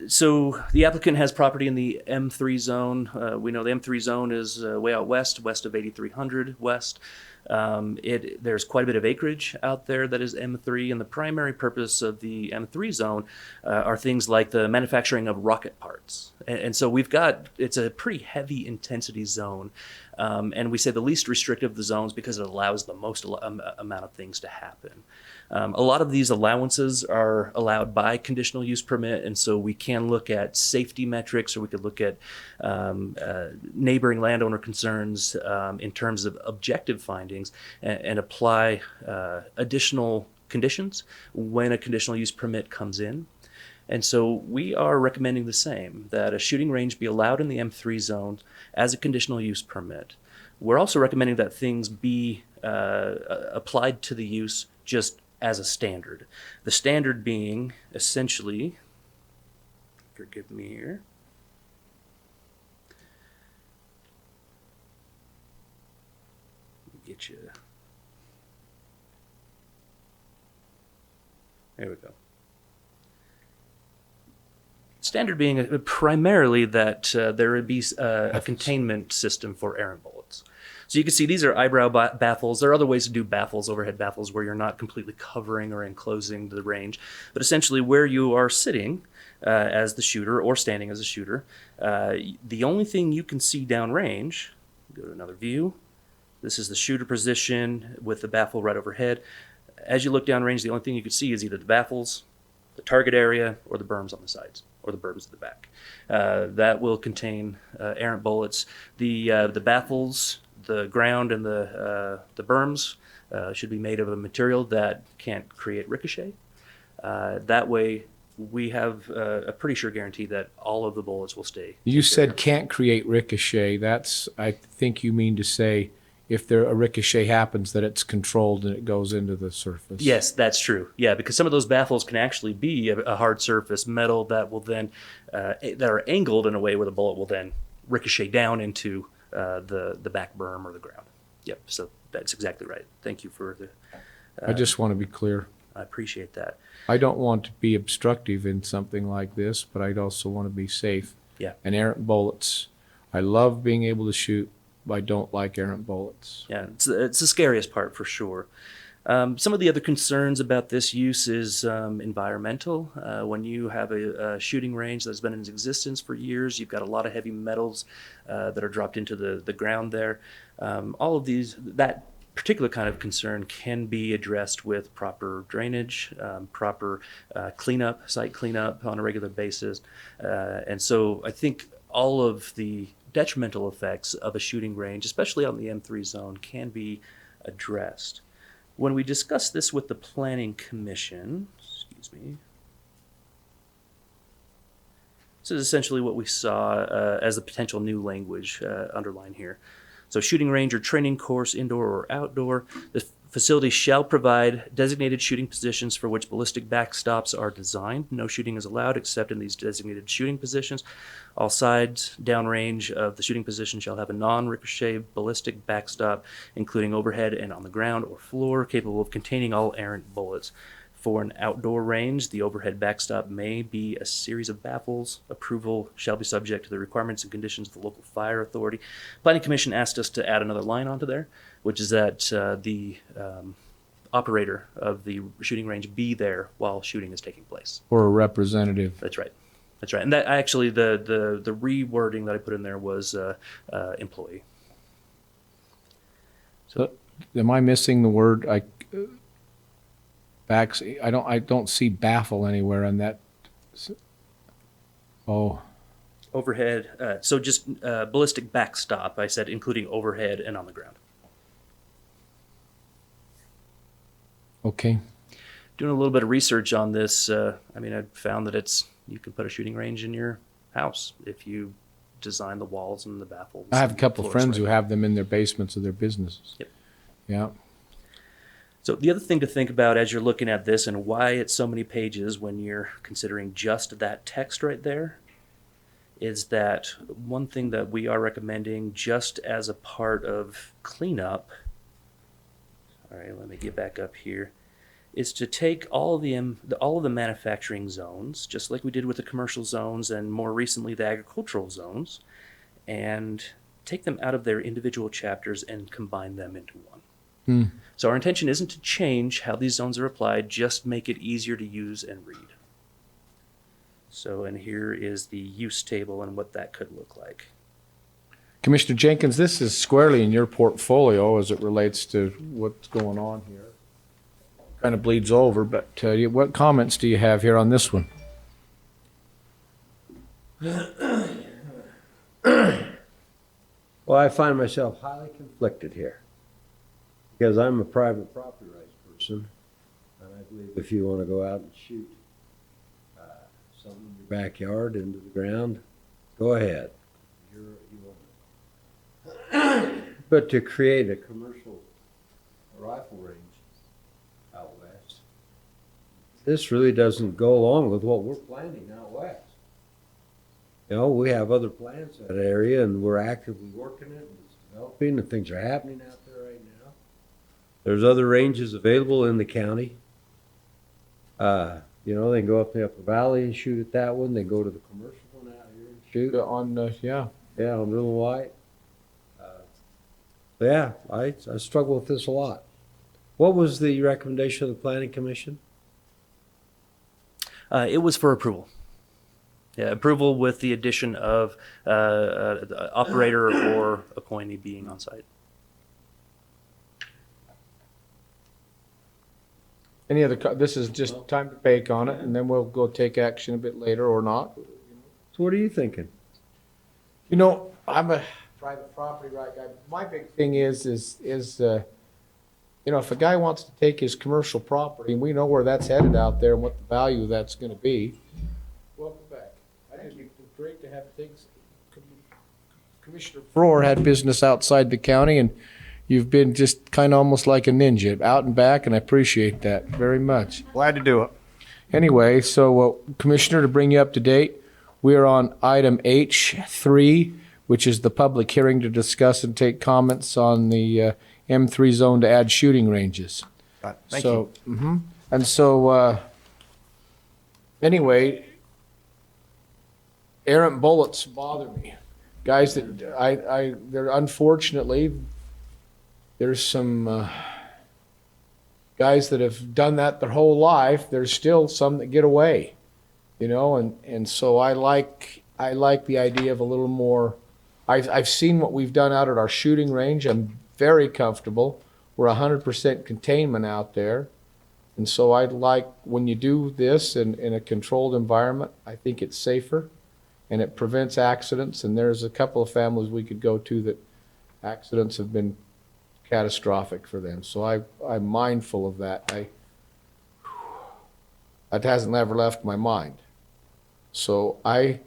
So the applicant has property in the M3 zone. We know the M3 zone is way out west of 8300 west. There's quite a bit of acreage out there that is M3, and the primary purpose of the M3 zone are things like the manufacturing of rocket parts And so it's a pretty heavy intensity zone. And we say the least restrictive of the zones because it allows the most amount of things to happen. A lot of these allowances are allowed by conditional use permit, and so we can look at safety metrics, or we could look at neighboring landowner concerns in terms of objective findings and apply additional conditions when a conditional use permit comes in. And so we are recommending the same, that a shooting range be allowed in the M3 zone as a conditional use permit. We're also recommending that things be applied to the use just as a standard. The standard being essentially, forgive me here, get you, there we go. Standard being primarily that there would be a containment system for errant bullets. So you can see these are eyebrow baffles. There are other ways to do baffles, overhead baffles, where you're not completely covering or enclosing the range. But essentially where you are sitting as the shooter or standing as a shooter, the only thing you can see downrange, go to another view, this is the shooter position with the baffle right overhead. As you look downrange, the only thing you can see is either the baffles, the target area, or the berms on the sides, or the berms at the back. That will contain errant bullets. The baffles, the ground, and the berms should be made of a material that can't create ricochet. That way, we have a pretty sure guarantee that all of the bullets will stay. You said can't create ricochet. That's, I think you mean to say, if a ricochet happens, that it's controlled and it goes into the surface. Yes, that's true. Yeah, because some of those baffles can actually be a hard surface metal that will then that are angled in a way where the bullet will then ricochet down into the back berm or the ground. Yep. So that's exactly right. Thank you for the. I just want to be clear. I appreciate that. I don't want to be obstructive in something like this, but I'd also want to be safe. Yeah. And errant bullets, I love being able to shoot. I don't like errant bullets. Yeah, it's the scariest part for sure. Some of the other concerns about this use is environmental. When you have a shooting range that's been in existence for years, you've got a lot of heavy metals that are dropped into the ground there. All of these, that particular kind of concern can be addressed with proper drainage, proper site cleanup on a regular basis. And so I think all of the detrimental effects of a shooting range, especially on the M3 zone, can be addressed. When we discussed this with the Planning Commission, excuse me, this is essentially what we saw as the potential new language underlined here. So shooting range or training course, indoor or outdoor, the facility shall provide designated shooting positions for which ballistic backstops are designed. No shooting is allowed except in these designated shooting positions. All sides downrange of the shooting position shall have a non-ricochet ballistic backstop, including overhead and on the ground or floor, capable of containing all errant bullets. For an outdoor range, the overhead backstop may be a series of baffles. Approval shall be subject to the requirements and conditions of the local fire authority. Planning Commission asked us to add another line onto there, which is that the operator of the shooting range be there while shooting is taking place. Or a representative. That's right. That's right. And that actually, the rewording that I put in there was employee. So, am I missing the word? I don't see baffle anywhere on that. Oh. Overhead. So just ballistic backstop. I said including overhead and on the ground. Okay. Doing a little bit of research on this, I found that you can put a shooting range in your house if you design the walls and the baffles. I have a couple of friends who have them in their basements of their businesses. Yep. Yeah. So the other thing to think about as you're looking at this and why it's so many pages when you're considering just that text right there is that one thing that we are recommending just as a part of cleanup, all right, let me get back up here, is to take all of the manufacturing zones, just like we did with the commercial zones and more recently the agricultural zones, and take them out of their individual chapters and combine them into one. So our intention isn't to change how these zones are applied, just make it easier to use and read. So, and here is the use table and what that could look like. Commissioner Jenkins, this is squarely in your portfolio as it relates to what's going on here. Kind of bleeds over, but what comments do you have here on this one? Well, I find myself highly conflicted here because I'm a private property rights person, and I believe if you want to go out and shoot something in your backyard into the ground, go ahead. You want it. But to create a commercial rifle range out west, this really doesn't go along with what we're planning out west. You know, we have other plans in that area, and we're actively working it, and it's developing, and things are happening out there right now. There's other ranges available in the county. You know, they can go up the Upper Valley and shoot at that one. They go to the commercial one out here and shoot On on Little White. Yeah, I struggle with this a lot. What was the recommendation of the Planning Commission? It was for approval. Yeah, approval with the addition of the operator or appointee being on site. Any other, this is just time to bake on it, and then we'll go take action a bit later or not. So what are you thinking? You know, I'm a private property right guy. My big thing is you know, if a guy wants to take his commercial property, and we know where that's headed out there and what the value that's going to be, welcome back. I think it'd be great to have things. Commissioner Frohr had business outside the county, and you've been just kind of almost like a ninja, out and back, and I appreciate that very much. Glad to do it. Anyway, so Commissioner, to bring you up to date, we are on item H3, which is the public hearing to discuss and take comments on the M3 zone to add shooting ranges. Thank you. And so, anyway, errant bullets bother me. Guys that they're unfortunately, there's some guys that have done that their whole life. There's still some that get away, you know, and so I like the idea of a little more. I've seen what we've done out at our shooting range. I'm very comfortable. We're 100% containment out there. And so I'd like, when you do this in a controlled environment, I think it's safer and it prevents accidents. And there's a couple of families we could go to that accidents have been catastrophic for them. So I'm mindful of that. That hasn't ever left my mind. So I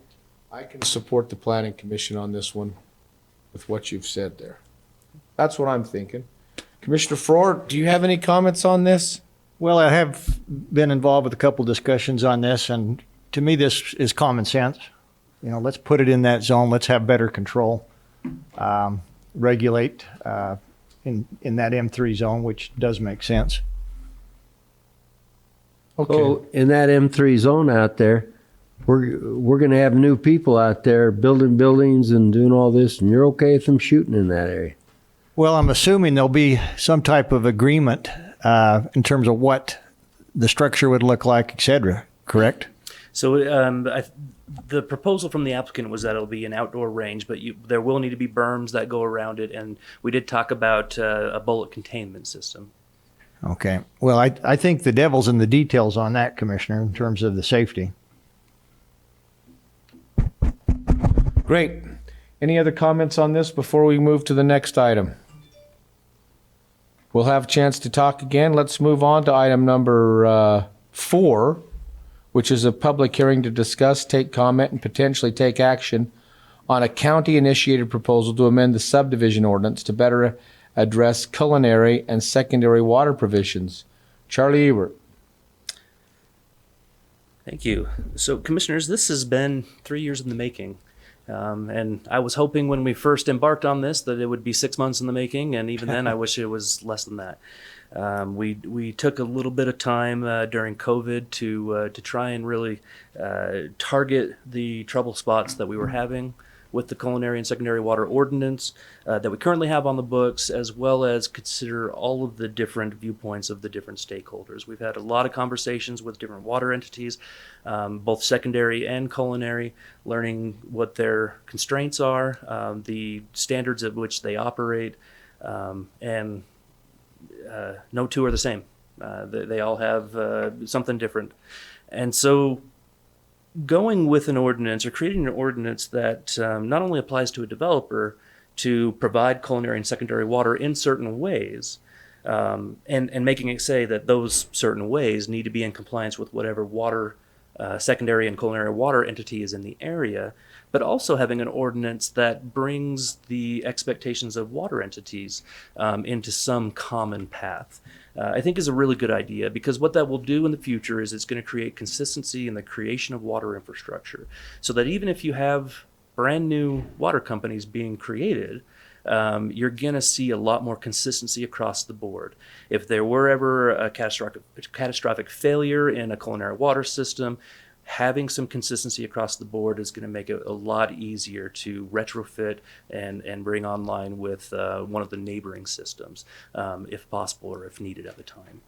can support the Planning Commission on this one with what you've said there. That's what I'm thinking. Commissioner Frohr, do you have any comments on this? Well, I have been involved with a couple discussions on this, and to me, this is common sense. You know, let's put it in that zone. Let's have better control, regulate in that M3 zone, which does make sense. Okay. So in that M3 zone out there, we're going to have new people out there building buildings and doing all this, and you're okay with them shooting in that area? Well, I'm assuming there'll be some type of agreement in terms of what the structure would look like, et cetera, correct? So the proposal from the applicant was that it'll be an outdoor range, but there will need to be berms that go around it, and we did talk about a bullet containment system. Okay. Well, I think the devil's in the details on that, Commissioner, in terms of the safety. Great. Any other comments on this before we move to the next item? We'll have a chance to talk again. Let's move on to item number 4, which is a public hearing to discuss, take comment, and potentially take action on a county-initiated proposal to amend the subdivision ordinance to better address culinary and secondary water provisions. Charlie Ebert. Thank you. So, Commissioners, this has been 3 years in the making. And I was hoping when we first embarked on this that it would be 6 months in the making, and even then I wish it was less than that. We took a little bit of time during COVID to try and really target the trouble spots that we were having with the culinary and secondary water ordinance that we currently have on the books, as well as consider all of the different viewpoints of the different stakeholders. We've had a lot of conversations with different water entities, both secondary and culinary, learning what their constraints are, the standards at which they operate, and no two are the same. They all have something different. And so going with an ordinance or creating an ordinance that not only applies to a developer to provide culinary and secondary water in certain ways, and making it say that those certain ways need to be in compliance with whatever water, secondary and culinary water entity is in the area, but also having an ordinance that brings the expectations of water entities into some common path. I think is a really good idea, because what that will do in the future is it's going to create consistency in the creation of water infrastructure, so that even if you have brand new water companies being created, you're going to see a lot more consistency across the board. If there were ever a catastrophic failure in a culinary water system, having some consistency across the board is going to make it a lot easier to retrofit and bring online with one of the neighboring systems, if possible or if needed at the time.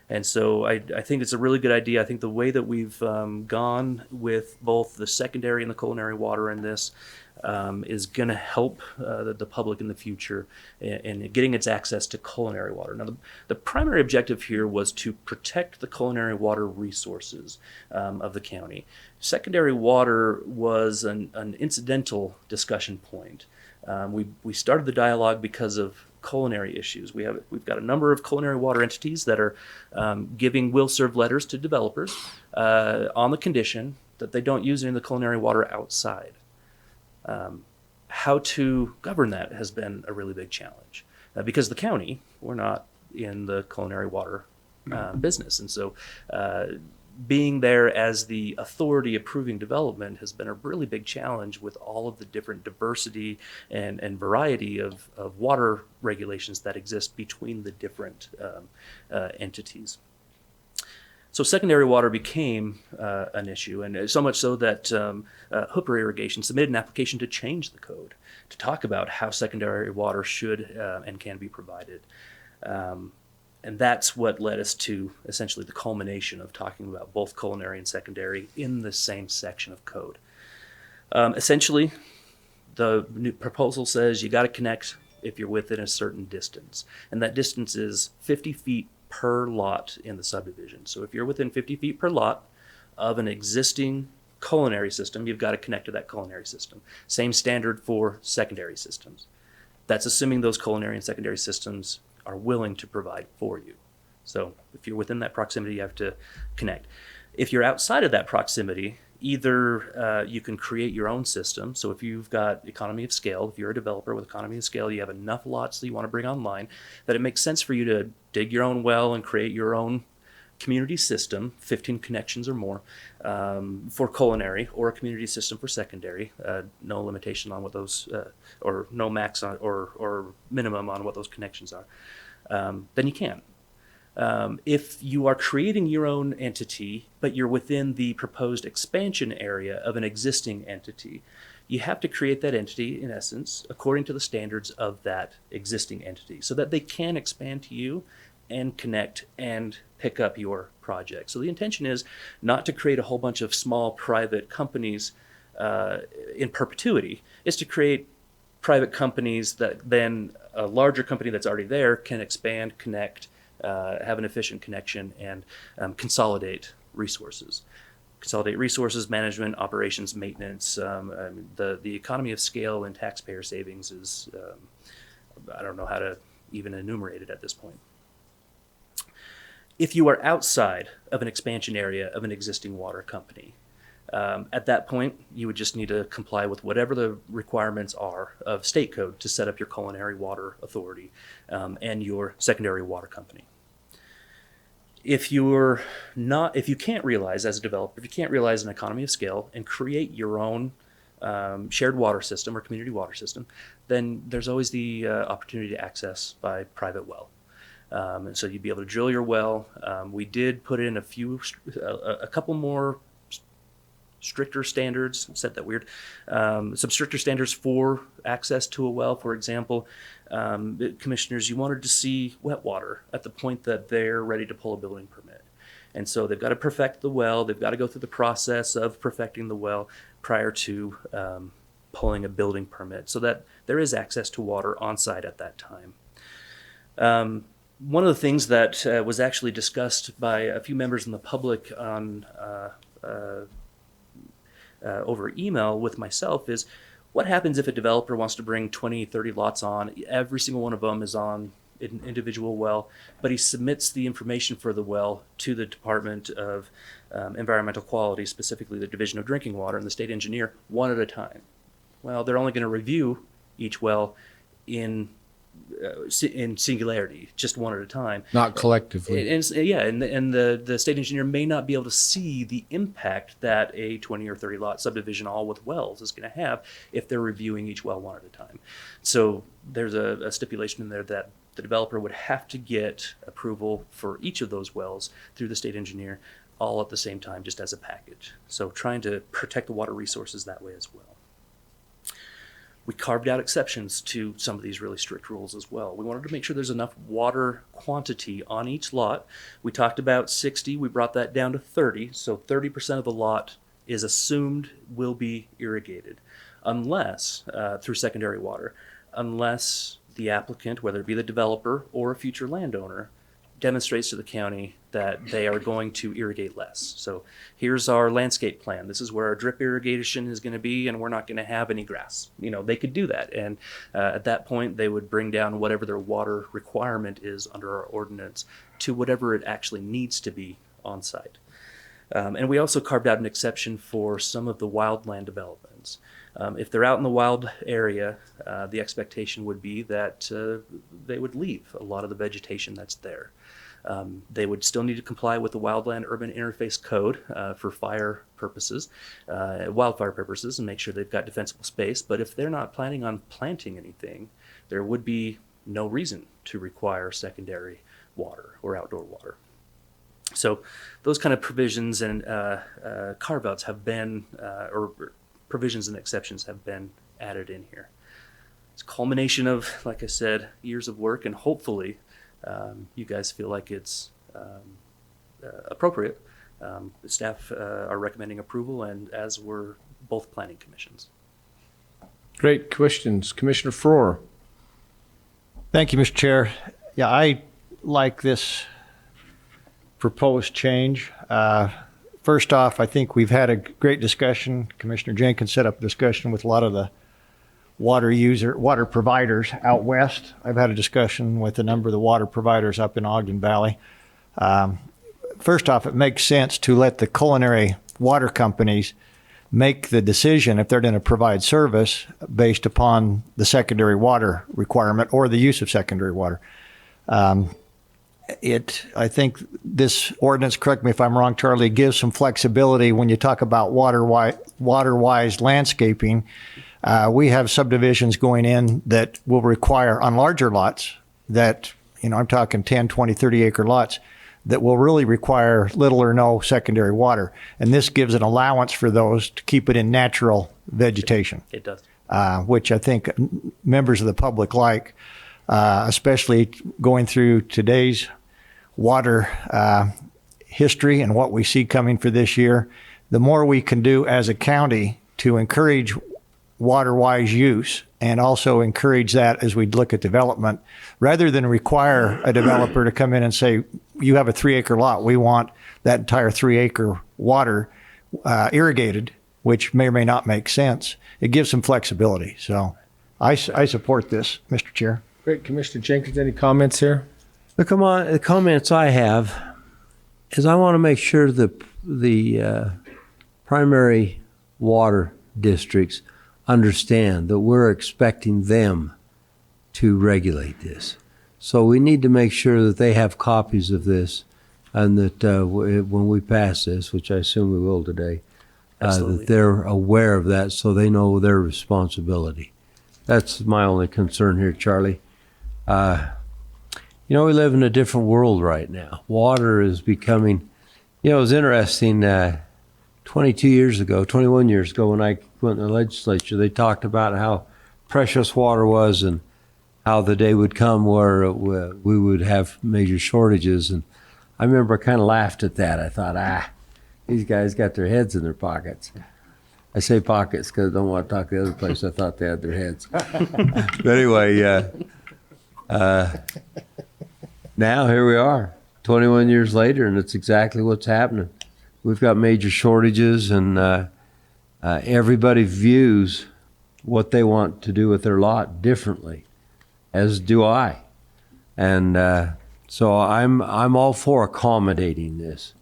And so I think it's a really good idea. I think the way that we've gone with both the secondary and the culinary water in this is going to help the public in the future in getting its access to culinary water. Now, the primary objective here was to protect the culinary water resources of the county. Secondary water was an incidental discussion point. We started the dialogue because of culinary issues. We've got a number of culinary water entities that are giving will serve letters to developers on the condition that they don't use any of the culinary water outside. How to govern that has been a really big challenge because the county, we're not in the culinary water business. And so being there as the authority approving development has been a really big challenge with all of the different diversity and variety of water regulations that exist between the different entities. So secondary water became an issue, and so much so that Hooper Irrigation submitted an application to change the code to talk about how secondary water should and can be provided. And that's what led us to essentially the culmination of talking about both culinary and secondary in the same section of code. Essentially, the new proposal says you got to connect if you're within a certain distance, and that distance is 50 feet per lot in the subdivision. So if you're within 50 feet per lot of an existing culinary system, you've got to connect to that culinary system. Same standard for secondary systems. That's assuming those culinary and secondary systems are willing to provide for you. So if you're within that proximity, you have to connect. If you're outside of that proximity, either you can create your own system. So if you've got economy of scale, if you're a developer with economy of scale, you have enough lots that you want to bring online, that it makes sense for you to dig your own well and create your own community system, 15 connections or more, for culinary, or a community system for secondary. No limitation on what those, or no max on, or minimum on what those connections are. Then you can. If you are creating your own entity, but you're within the proposed expansion area of an existing entity, you have to create that entity, in essence, according to the standards of that existing entity, so that they can expand to you and connect and pick up your project. So the intention is not to create a whole bunch of small private companies in perpetuity. It's to create private companies that then a larger company that's already there can expand, connect, have an efficient connection, and consolidate resources. Consolidate resources, management, operations, maintenance. The economy of scale and taxpayer savings is, I don't know how to even enumerate it at this point. If you are outside of an expansion area of an existing water company, at that point, you would just need to comply with whatever the requirements are of state code to set up your culinary water authority and your secondary water company. If you can't realize as a developer, if you can't realize an economy of scale and create your own shared water system or community water system, then there's always the opportunity to access by private well. And so you'd be able to drill your well. We did put in a couple more stricter standards, said that weird, some stricter standards for access to a well. For example, commissioners, you wanted to see wet water at the point that they're ready to pull a building permit. And so they've got to perfect the well. They've got to go through the process of perfecting the well prior to pulling a building permit so that there is access to water on site at that time. One of the things that was actually discussed by a few members in the public on over email with myself is what happens if a developer wants to bring 20, 30 lots on, every single one of them is on an individual well, but he submits the information for the well to the Department of Environmental Quality, specifically the Division of Drinking Water and the state engineer, one at a time. Well, they're only going to review each well in singularity, just one at a time. Not collectively. And the state engineer may not be able to see the impact that a 20 or 30 lot subdivision all with wells is going to have if they're reviewing each well one at a time. So there's a stipulation in there that the developer would have to get approval for each of those wells through the state engineer all at the same time, just as a package. So trying to protect the water resources that way as well. We carved out exceptions to some of these really strict rules as well. We wanted to make sure there's enough water quantity on each lot. We talked about 60, we brought that down to 30, so 30% of the lot is assumed will be irrigated, unless, through secondary water, unless the applicant, whether it be the developer or a future landowner, demonstrates to the county that they are going to irrigate less. So here's our landscape plan. This is where our drip irrigation is going to be, and we're not going to have any grass. You know, they could do that. And at that point, they would bring down whatever their water requirement is under our ordinance to whatever it actually needs to be on site. And we also carved out an exception for some of the wildland developments. If they're out in the wild area, the expectation would be that they would leave a lot of the vegetation that's there. They would still need to comply with the Wildland Urban Interface Code for fire purposes, wildfire purposes, and make sure they've got defensible space. But if they're not planning on planting anything, there would be no reason to require secondary water or outdoor water. So those kind of provisions and carve-outs have been, or provisions and exceptions have been added in here. It's a culmination of, like I said, years of work, and hopefully you guys feel like it's appropriate. The staff are recommending approval, and as were both planning commissions. Great questions. Commissioner Frohr. Thank you, Mr. Chair. Yeah, I like this proposed change. First off, I think we've had a great discussion. Commissioner Jenkins set up a discussion with a lot of the water providers out west. I've had a discussion with a number of the water providers up in Ogden Valley. First off, it makes sense to let the culinary water companies make the decision if they're going to provide service based upon the secondary water requirement or the use of secondary water. I think this ordinance, correct me if I'm wrong, Charlie, gives some flexibility when you talk about water-wise landscaping. We have subdivisions going in that will require, on larger lots, that, I'm talking 10, 20, 30 acre lots, that will really require little or no secondary water. And this gives an allowance for those to keep it in natural vegetation. It does. Which I think members of the public like, especially going through today's water history and what we see coming for this year. The more we can do as a county to encourage water-wise use and also encourage that as we look at development, rather than require a developer to come in and say, you have a 3 acre lot, we want that entire 3 acre water irrigated, which may or may not make sense. It gives some flexibility. So I support this, Mr. Chair. Great. Commissioner Jenkins, any comments here? The comments I have is I want to make sure that the primary water districts understand that we're expecting them to regulate this. So we need to make sure that they have copies of this, and that when we pass this, which I assume we will today, that they're aware of that so they know their responsibility. That's my only concern here, Charlie. We live in a different world right now. Water is becoming, it was interesting, 22 years ago, 21 years ago, when I went in the legislature, they talked about how precious water was and how the day would come where we would have major shortages. And I remember I kind of laughed at that. I thought, these guys got their heads in their pockets. I say pockets because I don't want to talk the other place. I thought they had their heads. But anyway, now here we are, 21 years later, and it's exactly what's happening. We've got major shortages, and everybody views what they want to do with their lot differently, as do I. And so I'm all for accommodating this.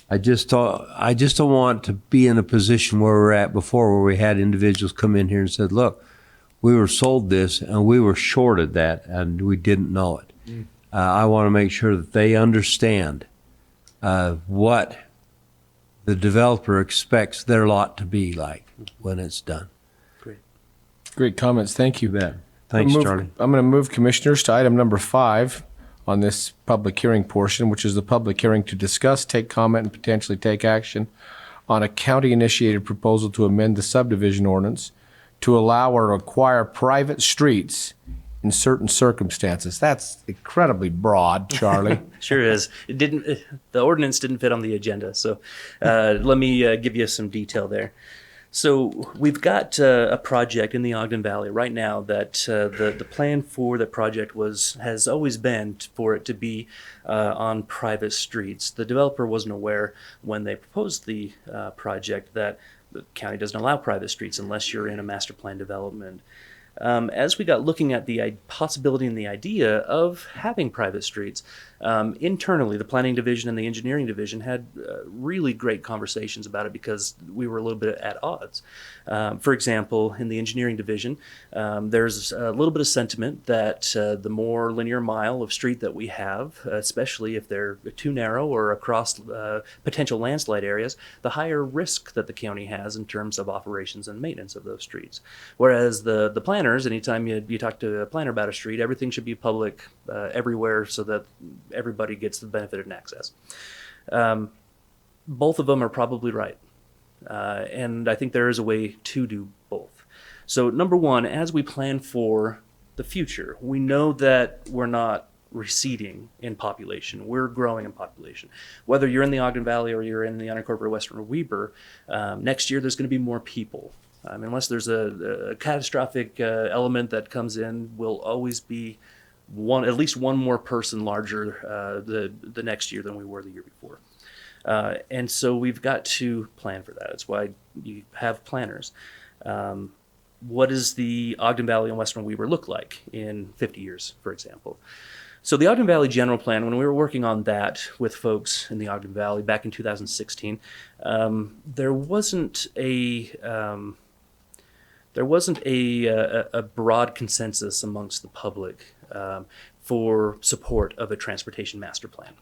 I just don't want to be in a position where we're at before, where we had individuals come in here and said, look, we were sold this and we were shorted that and we didn't know it. I want to make sure that they understand what the developer expects their lot to be like when it's done. Great comments. Thank you. Thanks, Charlie. I'm going to move commissioners to item number 5 on this public hearing portion, which is the public hearing to discuss, take comment, and potentially take action on a county-initiated proposal to amend the subdivision ordinance to allow or acquire private streets in certain circumstances. That's incredibly broad, Charlie. Sure is. The ordinance didn't fit on the agenda, so let me give you some detail there. So we've got a project in the Ogden Valley right now that the plan for the project has always been for it to be on private streets. The developer wasn't aware when they proposed the project that the county doesn't allow private streets unless you're in a master plan development. As we got looking at the possibility and the idea of having private streets, internally, the planning division and the engineering division had really great conversations about it because we were a little bit at odds. For example, in the engineering division, there's a little bit of sentiment that the more linear mile of street that we have, especially if they're too narrow or across potential landslide areas, the higher risk that the county has in terms of operations and maintenance of those streets. Whereas the planners, anytime you talk to a planner about a street, everything should be public everywhere so that everybody gets the benefit and access. Both of them are probably right. And I think there is a way to do both. So number one, as we plan for the future, we know that we're not receding in population. We're growing in population. Whether you're in the Ogden Valley or you're in the unincorporated western WEBER, next year there's going to be more people. Unless there's a catastrophic element that comes in, we'll always be at least one more person larger the next year than we were the year before. And so we've got to plan for that. That's why you have planners. What does the Ogden Valley and Western Weber look like in 50 years, for example? So the Ogden Valley General Plan, when we were working on that with folks in the Ogden Valley back in 2016, there wasn't a broad consensus amongst the public for support of a transportation master plan.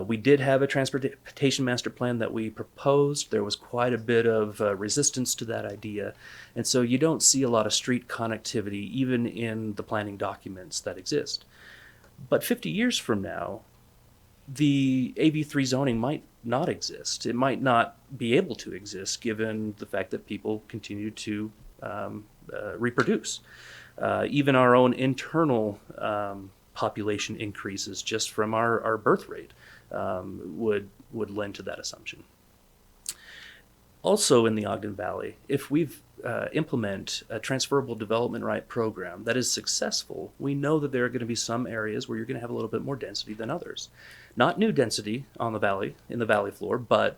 We did have a transportation master plan that we proposed. There was quite a bit of resistance to that idea. And so you don't see a lot of street connectivity even in the planning documents that exist. But 50 years from now, the AB3 zoning might not exist. It might not be able to exist given the fact that people continue to reproduce. Even our own internal population increases just from our birth rate would lend to that assumption. Also in the Ogden Valley, if we've implement a transferable development right program that is successful, we know that there are going to be some areas where you're going to have a little bit more density than others. Not new density on the valley, in the valley floor, but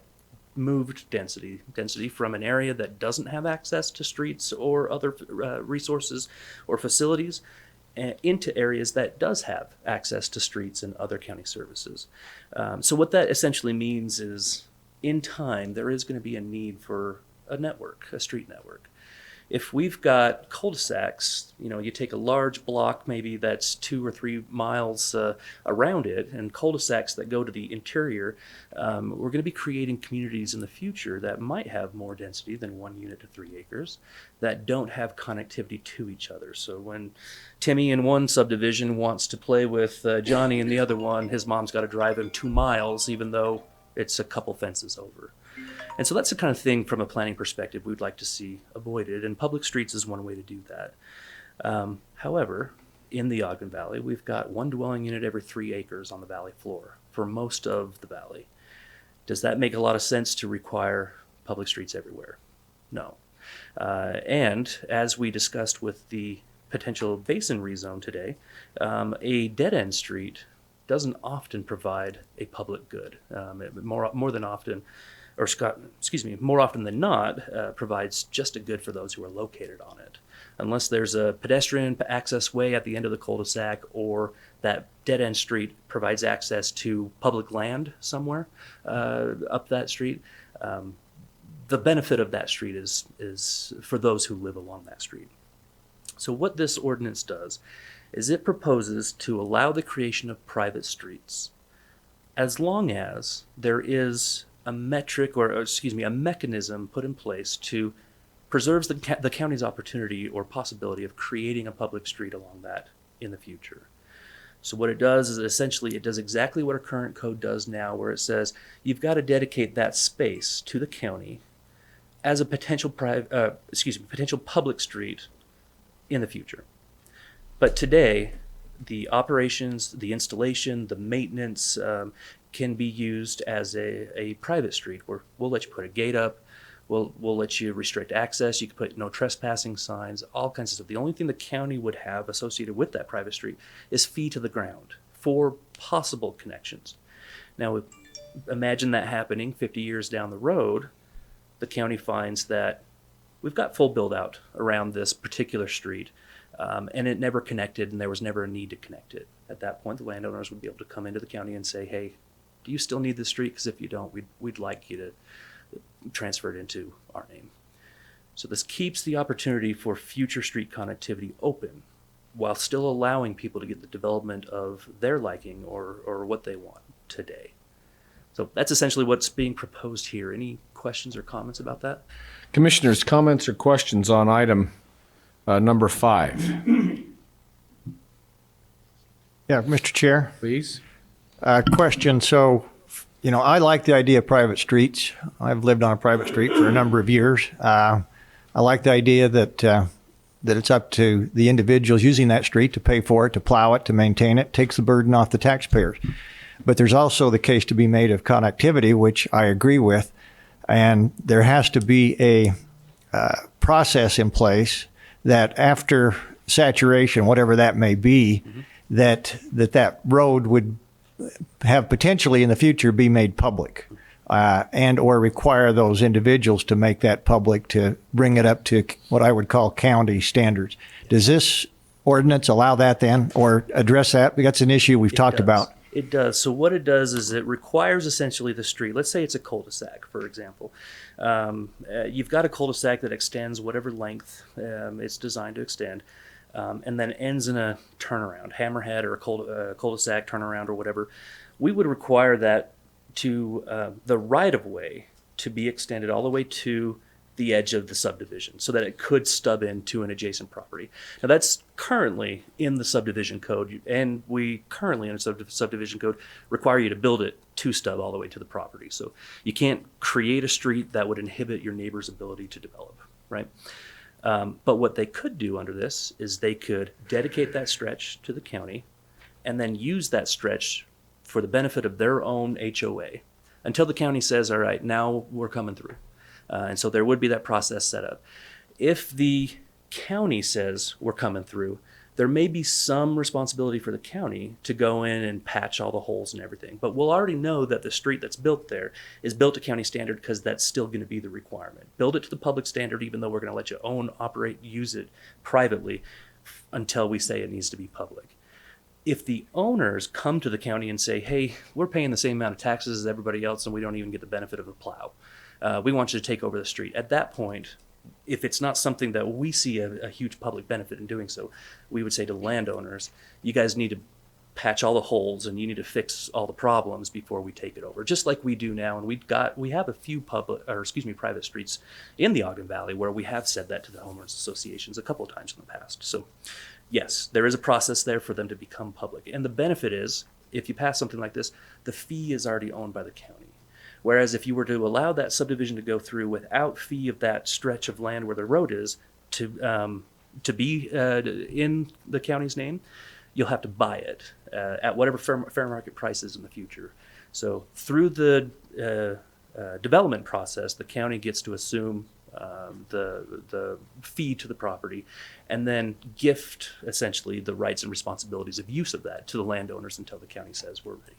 moved density from an area that doesn't have access to streets or other resources or facilities into areas that does have access to streets and other county services. So what that essentially means is in time, there is going to be a need for a network, a street network. If we've got cul-de-sacs, you take a large block, maybe that's 2 or 3 miles around it, and cul-de-sacs that go to the interior, we're going to be creating communities in the future that might have more density than 1 unit to 3 acres that don't have connectivity to each other. So when Timmy in one subdivision wants to play with Johnny in the other one, his mom's got to drive him 2 miles, even though it's a couple fences over. And so that's the kind of thing from a planning perspective we'd like to see avoided, and public streets is one way to do that. However, in the Ogden Valley, we've got one dwelling unit every 3 acres on the valley floor for most of the valley. Does that make a lot of sense to require public streets everywhere? No. And as we discussed with the potential basin rezone today, a dead-end street doesn't often provide a public good. More than often, or more often than not, provides just a good for those who are located on it. Unless there's a pedestrian access way at the end of the cul-de-sac, or that dead-end street provides access to public land somewhere up that street, the benefit of that street is for those who live along that street. So what this ordinance does is it proposes to allow the creation of private streets as long as there is a metric, or a mechanism put in place to preserves the county's opportunity or possibility of creating a public street along that in the future. So what it does is essentially it does exactly what our current code does now, where it says you've got to dedicate that space to the county as a potential public street in the future. But today, the operations, the installation, the maintenance can be used as a private street, where we'll let you put a gate up, we'll let you restrict access, you can put no trespassing signs, all kinds of stuff. The only thing the county would have associated with that private street is fee to the ground for possible connections. Now, imagine that happening 50 years down the road. The county finds that we've got full build out around this particular street, and it never connected, and there was never a need to connect it. At that point, the landowners would be able to come into the county and say, hey, do you still need this street? Because if you don't, we'd like you to transfer it into our name. So this keeps the opportunity for future street connectivity open, while still allowing people to get the development of their liking or what they want today. So that's essentially what's being proposed here. Any questions or comments about that? Commissioners, comments or questions on item number 5? Yeah, Mr. Chair. Please. Question. So, I like the idea of private streets. I've lived on a private street for a number of years. I like the idea that it's up to the individuals using that street to pay for it, to plow it, to maintain it, takes the burden off the taxpayers. But there's also the case to be made of connectivity, which I agree with. And there has to be a process in place that after saturation, whatever that may be, that road would have potentially in the future be made public, and or require those individuals to make that public, to bring it up to what I would call county standards. Does this ordinance allow that then, or address that? Because that's an issue we've talked about. It does. So what it does is it requires essentially the street. Let's say it's a cul-de-sac, for example. You've got a cul-de-sac that extends whatever length it's designed to extend, and then ends in a turnaround, hammerhead or a cul-de-sac turnaround or whatever. We would require that to the right-of-way to be extended all the way to the edge of the subdivision so that it could stub into an adjacent property. Now that's currently in the subdivision code, and we currently in a subdivision code require you to build it to stub all the way to the property. So you can't create a street that would inhibit your neighbor's ability to develop, right? But what they could do under this is they could dedicate that stretch to the county and then use that stretch for the benefit of their own HOA until the county says, all right, now we're coming through. And so there would be that process set up. If the county says we're coming through, there may be some responsibility for the county to go in and patch all the holes and everything. But we'll already know that the street that's built there is built to county standard because that's still going to be the requirement. Build it to the public standard, even though we're going to let you own, operate, use it privately until we say it needs to be public. If the owners come to the county and say, hey, we're paying the same amount of taxes as everybody else and we don't even get the benefit of a plow, we want you to take over the street. At that point, if it's not something that we see a huge public benefit in doing so, we would say to landowners, you guys need to patch all the holes and you need to fix all the problems before we take it over, just like we do now. And we have a few private streets in the Ogden Valley where we have said that to the homeowners associations a couple of times in the past. So yes, there is a process there for them to become public. And the benefit is, if you pass something like this, the fee is already owned by the county. Whereas if you were to allow that subdivision to go through without fee of that stretch of land where the road is to be in the county's name, you'll have to buy it at whatever fair market price is in the future. So through the development process, the county gets to assume the fee to the property and then gift essentially the rights and responsibilities of use of that to the landowners until the county says we're ready.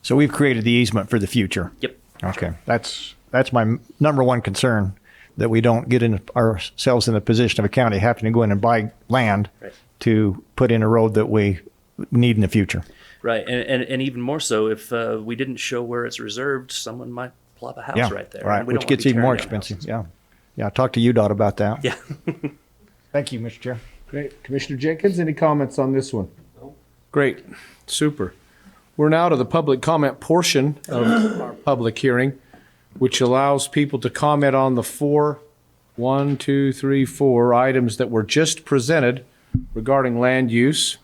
So we've created the easement for the future. Yep. Okay, that's my number one concern, that we don't get ourselves in the position of a county having to go in and buy land to put in a road that we need in the future. Right, and even more so, if we didn't show where it's reserved, someone might plop a house right there. Right, and we which don't wanna gets be even more tearing down expensive. houses. Yeah, talk to UDOT about that. Yeah. Thank you, Mr. Chair. Great. Commissioner Jenkins, any comments on this one? No. Great. Super. We're now to the public comment portion of our public hearing, which allows people to comment on the four items that were just presented regarding land use.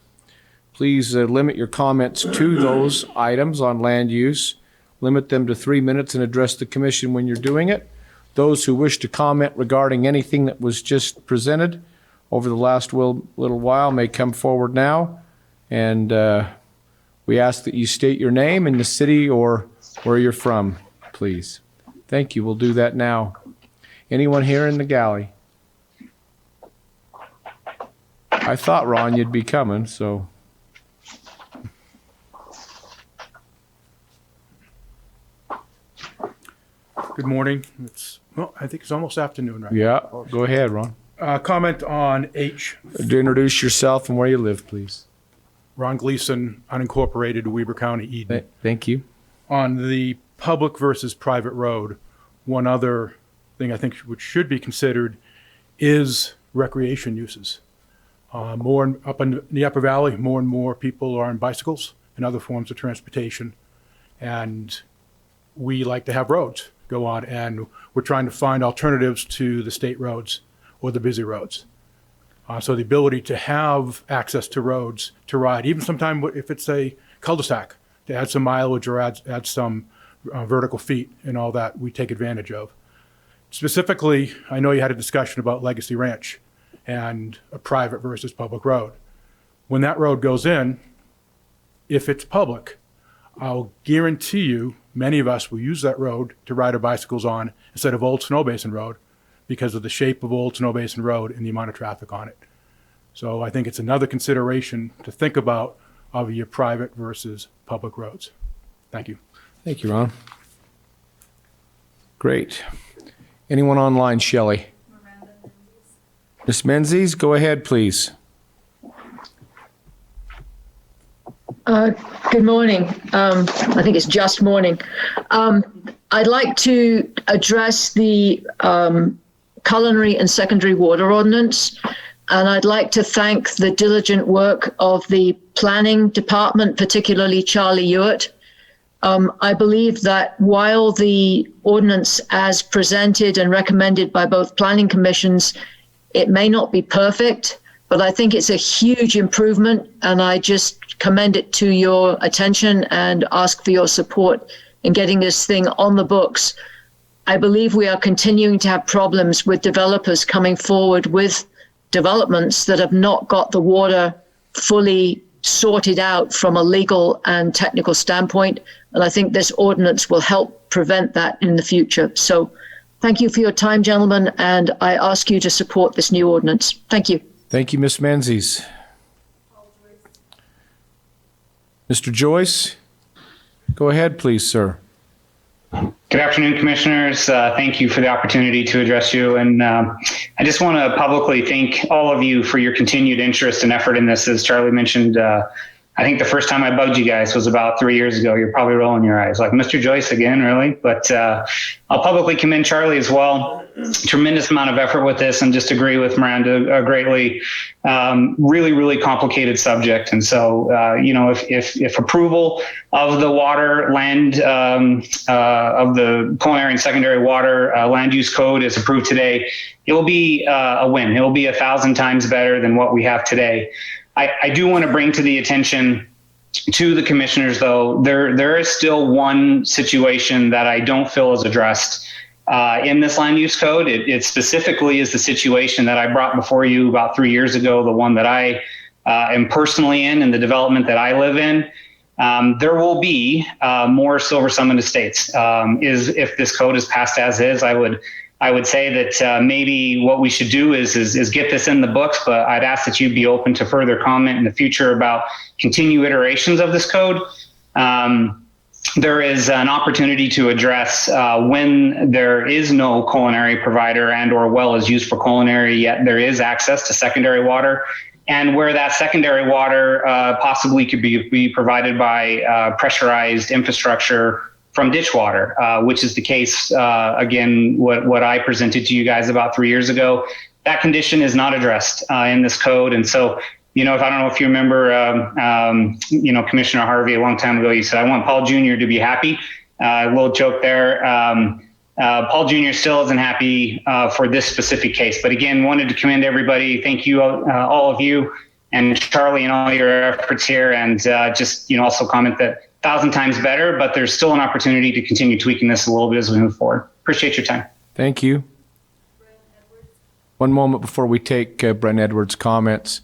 Please limit your comments to those items on land use. Limit them to 3 minutes and address the commission when you're doing it. Those who wish to comment regarding anything that was just presented over the last little while may come forward now. And we ask that you state your name and the city or where you're from, please. Thank you. We'll do that now. Anyone here in the galley? I thought, Ron, you'd be coming, so. Good morning. I think it's almost afternoon right Yeah, go ahead, Ron. now. Comment on H. Introduce yourself and where you live, please. Ron Gleason, unincorporated, Weber County, Eden. Thank you. On the public versus private road, one other thing I think which should be considered is recreation uses. Up in the Upper Valley, more and more people are on bicycles and other forms of transportation. And we like to have roads go on, and we're trying to find alternatives to the state roads or the busy roads. So the ability to have access to roads to ride, even sometime if it's a cul-de-sac, to add some mileage or add some vertical feet and all that, we take advantage of. Specifically, I know you had a discussion about Legacy Ranch and a private versus public road. When that road goes in, if it's public, I'll guarantee you many of us will use that road to ride our bicycles on instead of Old Snow Basin Road because of the shape of Old Snow Basin Road and the amount of traffic on it. So I think it's another consideration to think about of your private versus public roads. Thank you. Thank you, Ron. Great. Anyone online, Shelley? Ms. Menzies, go ahead, please. Good morning. I think it's just morning. I'd like to address the culinary and secondary water ordinance, and I'd like to thank the diligent work of the planning department, particularly Charlie Hewitt. I believe that while the ordinance as presented and recommended by both planning commissions, it may not be perfect, but I think it's a huge improvement, and I just commend it to your attention and ask for your support in getting this thing on the books. I believe we are continuing to have problems with developers coming forward with developments that have not got the water fully sorted out from a legal and technical standpoint, and I think this ordinance will help prevent that in the future. So thank you for your time, gentlemen, and I ask you to support this new ordinance. Thank you. Thank you, Ms. Menzies. Mr. Joyce, go ahead, please, sir. Good afternoon, commissioners. Thank you for the opportunity to address you. And I just want to publicly thank all of you for your continued interest and effort in this. As Charlie mentioned, I think the first time I bugged you guys was about 3 years ago. You're probably rolling your eyes like, Mr. Joyce again, really? But I'll publicly commend Charlie as well. Tremendous amount of effort with this, and just agree with Miranda greatly. Really, really complicated subject. And so, if approval of the water land, of the culinary and secondary water land use code is approved today, it will be a win. It will be 1,000 times better than what we have today. I do want to bring to the attention to the commissioners, though, there is still one situation that I don't feel is addressed in this land use code. It specifically is the situation that I brought before you about 3 years ago, the one that I am personally in the development that I live in. There will be more Silver Summit estates. If this code is passed as is, I would say that maybe what we should do is get this in the books, but I'd ask that you be open to further comment in the future about continued iterations of this code. There is an opportunity to address when there is no culinary provider and or well is used for culinary, yet there is access to secondary water, and where that secondary water possibly could be provided by pressurized infrastructure from ditch water, which is the case, again, what I presented to you guys about 3 years ago. That condition is not addressed in this code. And so, I don't know if you remember, Commissioner Harvey, a long time ago, you said, I want Paul Jr. to be happy. A little joke there. Paul Jr. still isn't happy for this specific case. But again, wanted to commend everybody. Thank you, all of you, and Charlie and all your efforts here. And also comment that 1,000 times better, but there's still an opportunity to continue tweaking this a little bit as we move forward. Appreciate your time. Thank you. One moment before we take Brent Edwards' comments.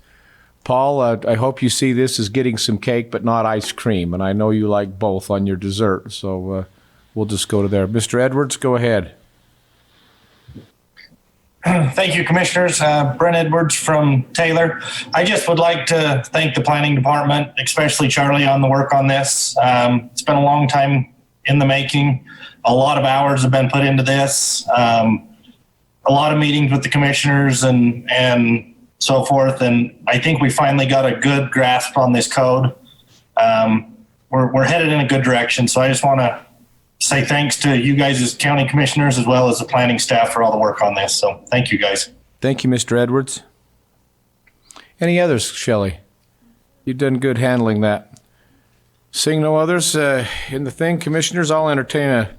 Paul, I hope you see this as getting some cake, but not ice cream. And I know you like both on your dessert, so we'll just go to there. Mr. Edwards, go ahead. Thank you, Commissioners. Brent Edwards from Taylor. I just would like to thank the Planning Department, especially Charlie, on the work on this. It's been a long time in the making. A lot of hours have been put into this. A lot of meetings with the commissioners and so forth. And I think we finally got a good grasp on this code. We're headed in a good direction. So I just want to say thanks to you guys as county commissioners as well as the planning staff for all the work on this. So thank you, guys. Thank you, Mr. Edwards. Any others, Shelley? You've done good handling that. Seeing no others in the thing, commissioners, I'll entertain a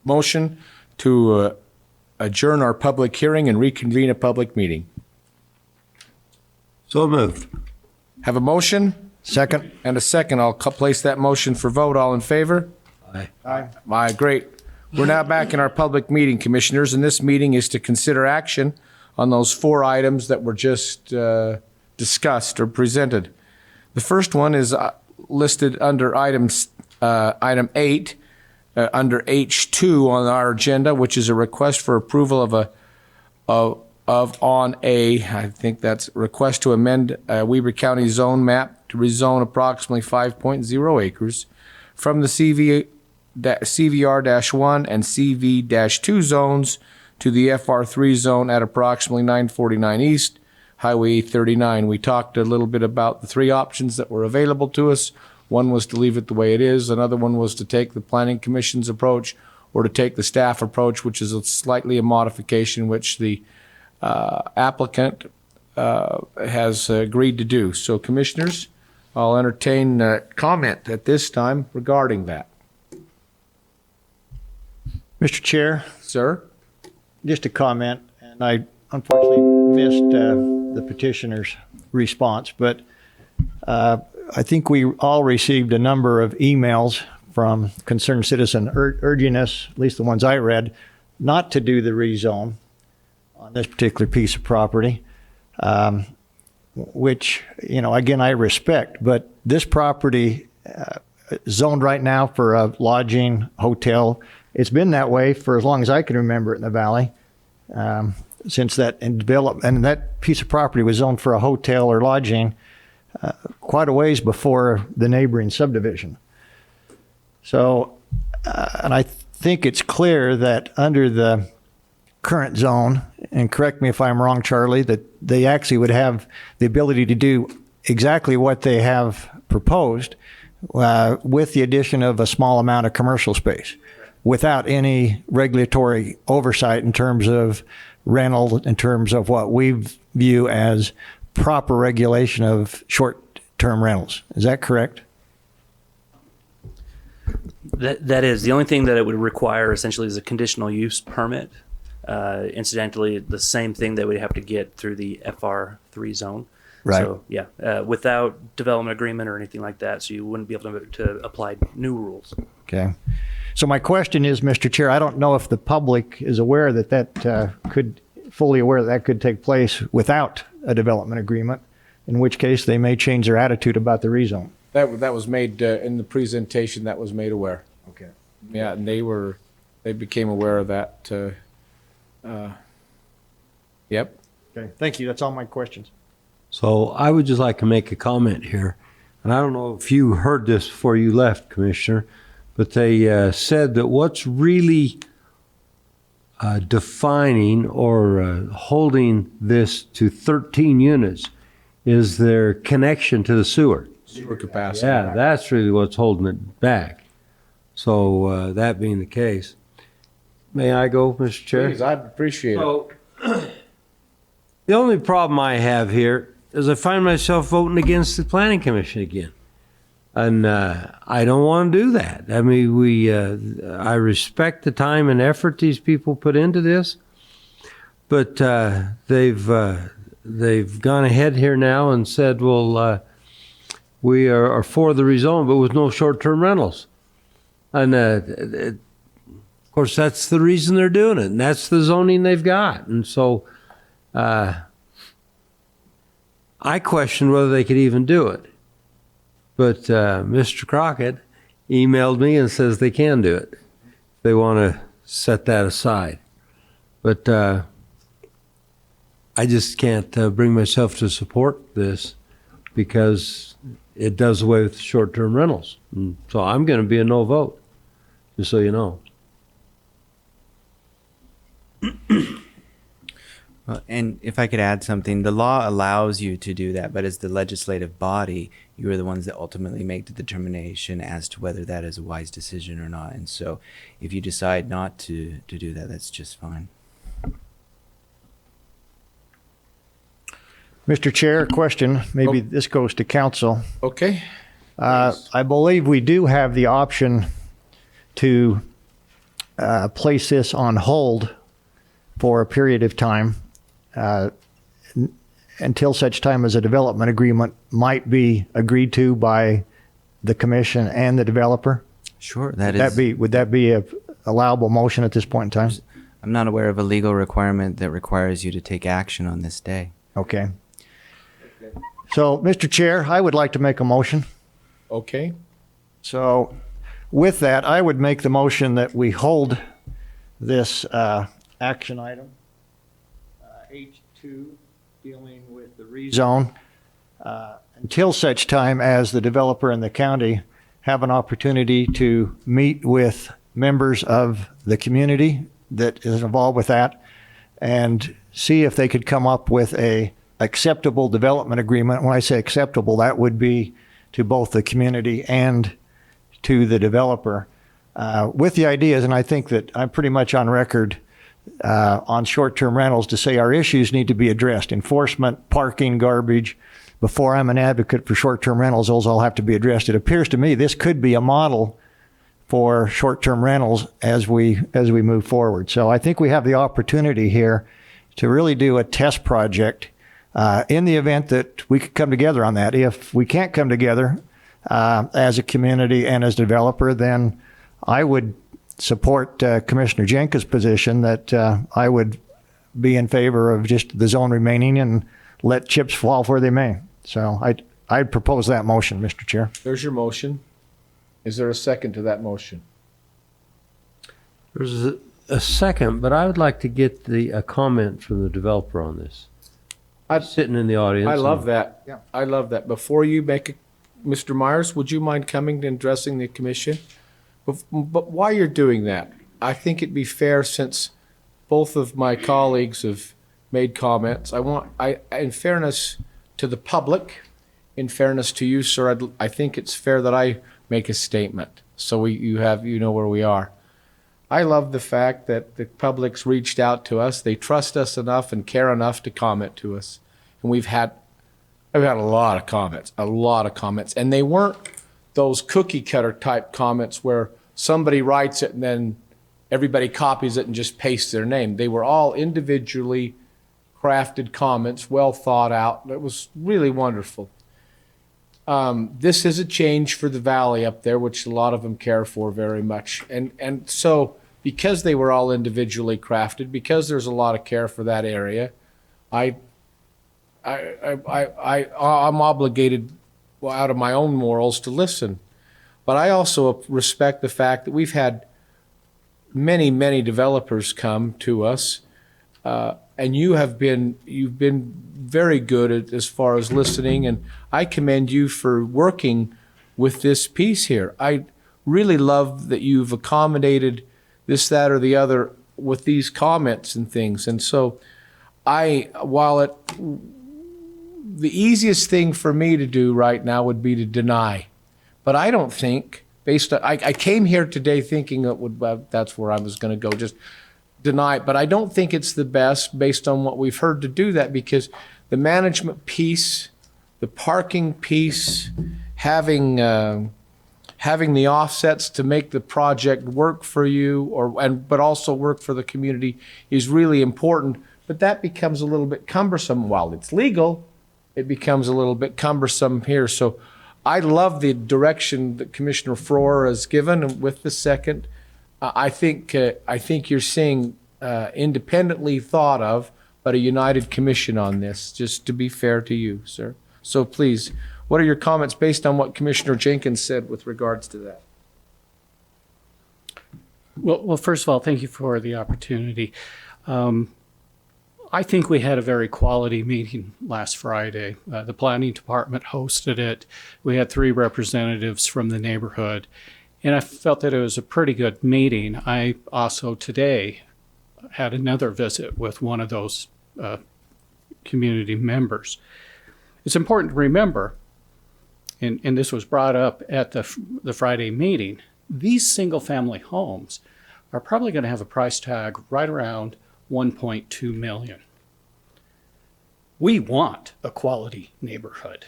motion to adjourn our public hearing and reconvene a public meeting. So moved. Have a motion? Second. And a second. I'll place that motion for vote. All in favor? Aye. Aye, great. We're now back in our public meeting, commissioners, and this meeting is to consider action on those 4 items that were just discussed or presented. The first one is listed under item 8, under H2 on our agenda, which is a request for approval I think that's request to amend Weber County zone map to rezone approximately 5.0 acres from the CVR-1 and CV-2 zones to the FR3 zone at approximately 949 East, Highway 39. We talked a little bit about the 3 options that were available to us. One was to leave it the way it is. Another one was to take the Planning Commission's approach or to take the staff approach, which is slightly a modification, which the applicant has agreed to do. So, commissioners, I'll entertain comment at this time regarding that. Mr. Chair. Sir? Just a comment, and I unfortunately missed the petitioner's response, but I think we all received a number of emails from concerned citizen urging us, at least the ones I read, not to do the rezone on this particular piece of property, which, again, I respect, but this property zoned right now for a lodging hotel. It's been that way for as long as I can remember it in the valley, since that developed, and that piece of property was zoned for a hotel or lodging quite a ways before the neighboring subdivision. So, and I think it's clear that under the current zone, and correct me if I'm wrong, Charlie, that they actually would have the ability to do exactly what they have proposed with the addition of a small amount of commercial space without any regulatory oversight in terms of rental, in terms of what we view as proper regulation of short-term rentals. Is that correct? That is. The only thing that it would require essentially is a conditional use permit. Incidentally, the same thing that we'd have to get through the FR3 zone. Right. So, yeah, without development agreement or anything like that, so you wouldn't be able to apply new rules. Okay. So my question is, Mr. Chair, I don't know if the public is aware that fully aware that could take place without a development agreement, in which case they may change their attitude about the rezone. That was made in the presentation. That was made aware. Okay. Yeah, and they became aware of that. Yep. Okay. Thank you. That's all my questions. So I would just like to make a comment here. And I don't know if you heard this before you left, Commissioner, but they said that what's really defining or holding this to 13 units is their connection to the sewer. Sewer capacity. Yeah, that's really what's holding it back. So that being the case, may I go, Mr. Chair? Please, I'd appreciate it. So, the only problem I have here is I find myself voting against the Planning Commission again. And I don't want to do that. I mean, I respect the time and effort these people put into this, but they've gone ahead here now and said, well, we are for the rezone, but with no short-term rentals. And of course, that's the reason they're doing it, and that's the zoning they've got. And so I question whether they could even do it. But Mr. Crockett emailed me and says they can do it. They want to set that aside. But I just can't bring myself to support this because it does away with short-term rentals. And so I'm going to be a no vote, just so you know. And if I could add something, the law allows you to do that, but as the legislative body, you are the ones that ultimately make the determination as to whether that is a wise decision or not. And so if you decide not to do that, that's just fine. Mr. Chair, question. Maybe this goes to council. Okay. I believe we do have the option to place this on hold for a period of time until such time as a development agreement might be agreed to by the commission and the developer. Sure, Would that be a allowable motion at this point in time? I'm not aware of a legal requirement that requires you to take action on this day. Okay. So, Mr. Chair, I would like to make a motion. Okay. So, with that, I would make the motion that we hold this action item, H2, dealing with the rezone, until such time as the developer and the county have an opportunity to meet with members of the community that is involved with that and see if they could come up with a acceptable development agreement. When I say acceptable, that would be to both the community and to the developer, with the ideas, and I think that I'm pretty much on record on short-term rentals to say our issues need to be addressed. Enforcement, parking, garbage. Before I'm an advocate for short-term rentals, those all have to be addressed. It appears to me this could be a model for short-term rentals as we move forward. So I think we have the opportunity here to really do a test project in the event that we could come together on that. If we can't come together as a community and as a developer, then I would support Commissioner Jenkins' position that I would be in favor of just the zone remaining and let chips fall where they may. So I'd propose that motion, Mr. Chair. There's your motion. Is there a second to that motion? There's a second, but I would like to get a comment from the developer on this. I'm sitting in the audience. I love that. Yeah. I love that. Before you make it, Mr. Myers, would you mind coming and addressing the commission? But while you're doing that, I think it'd be fair, since both of my colleagues have made comments. In fairness to the public, in fairness to you, sir, I think it's fair that I make a statement so you know where we are. I love the fact that the public's reached out to us. They trust us enough and care enough to comment to us. And I've had a lot of comments, and they weren't those cookie cutter type comments where somebody writes it and then everybody copies it and just pastes their name. They were all individually crafted comments, well thought out. It was really wonderful. This is a change for the valley up there, which a lot of them care for very much. And so because they were all individually crafted, because there's a lot of care for that area, I'm obligated, well, out of my own morals, to listen. But I also respect the fact that we've had many, many developers come to us, and you've been very good at, as far as listening, and I commend you for working with this piece here. I really love that you've accommodated this, that, or the other with these comments and things. And so the easiest thing for me to do right now would be to deny. But I don't think, based on, I came here today thinking that's where I was going to go, just deny it. But I don't think it's the best, based on what we've heard, to do that, because the management piece, the parking piece, having the offsets to make the project work for you, but also work for the community, is really important. But that becomes a little bit cumbersome. While it's legal, it becomes a little bit cumbersome here. So I love the direction that Commissioner Frohr has given with the second. I think you're seeing independently thought of, but a united commission on this, just to be fair to you, sir. So please, what are your comments based on what Commissioner Jenkins said with regards to that? Well, first of all, thank you for the opportunity. I think we had a very quality meeting last Friday. The planning department hosted it. We had 3 representatives from the neighborhood, and I felt that it was a pretty good meeting. I also today had another visit with one of those community members. It's important to remember, and this was brought up at the Friday meeting, these single-family homes are probably going to have a price tag right around $1.2 million. We want a quality neighborhood.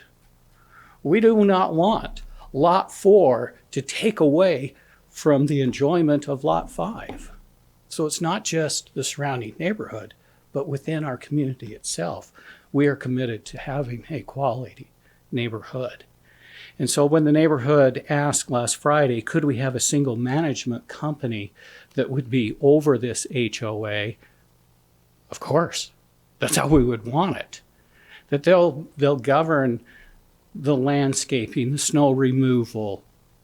We do not want Lot 4 to take away from the enjoyment of Lot 5. So it's not just the surrounding neighborhood, but within our community itself, we are committed to having a quality neighborhood. And so when the neighborhood asked last Friday, could we have a single management company that would be over this HOA? Of course, that's how we would want it. That they'll govern the landscaping, the snow removal,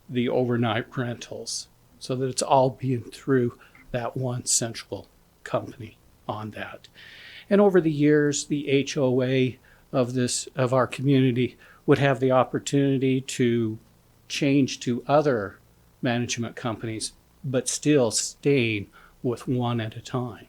the overnight rentals, so that it's all being through that one central company on that. And over the years, the HOA of our community would have the opportunity to change to other management companies, but still staying with one at a time.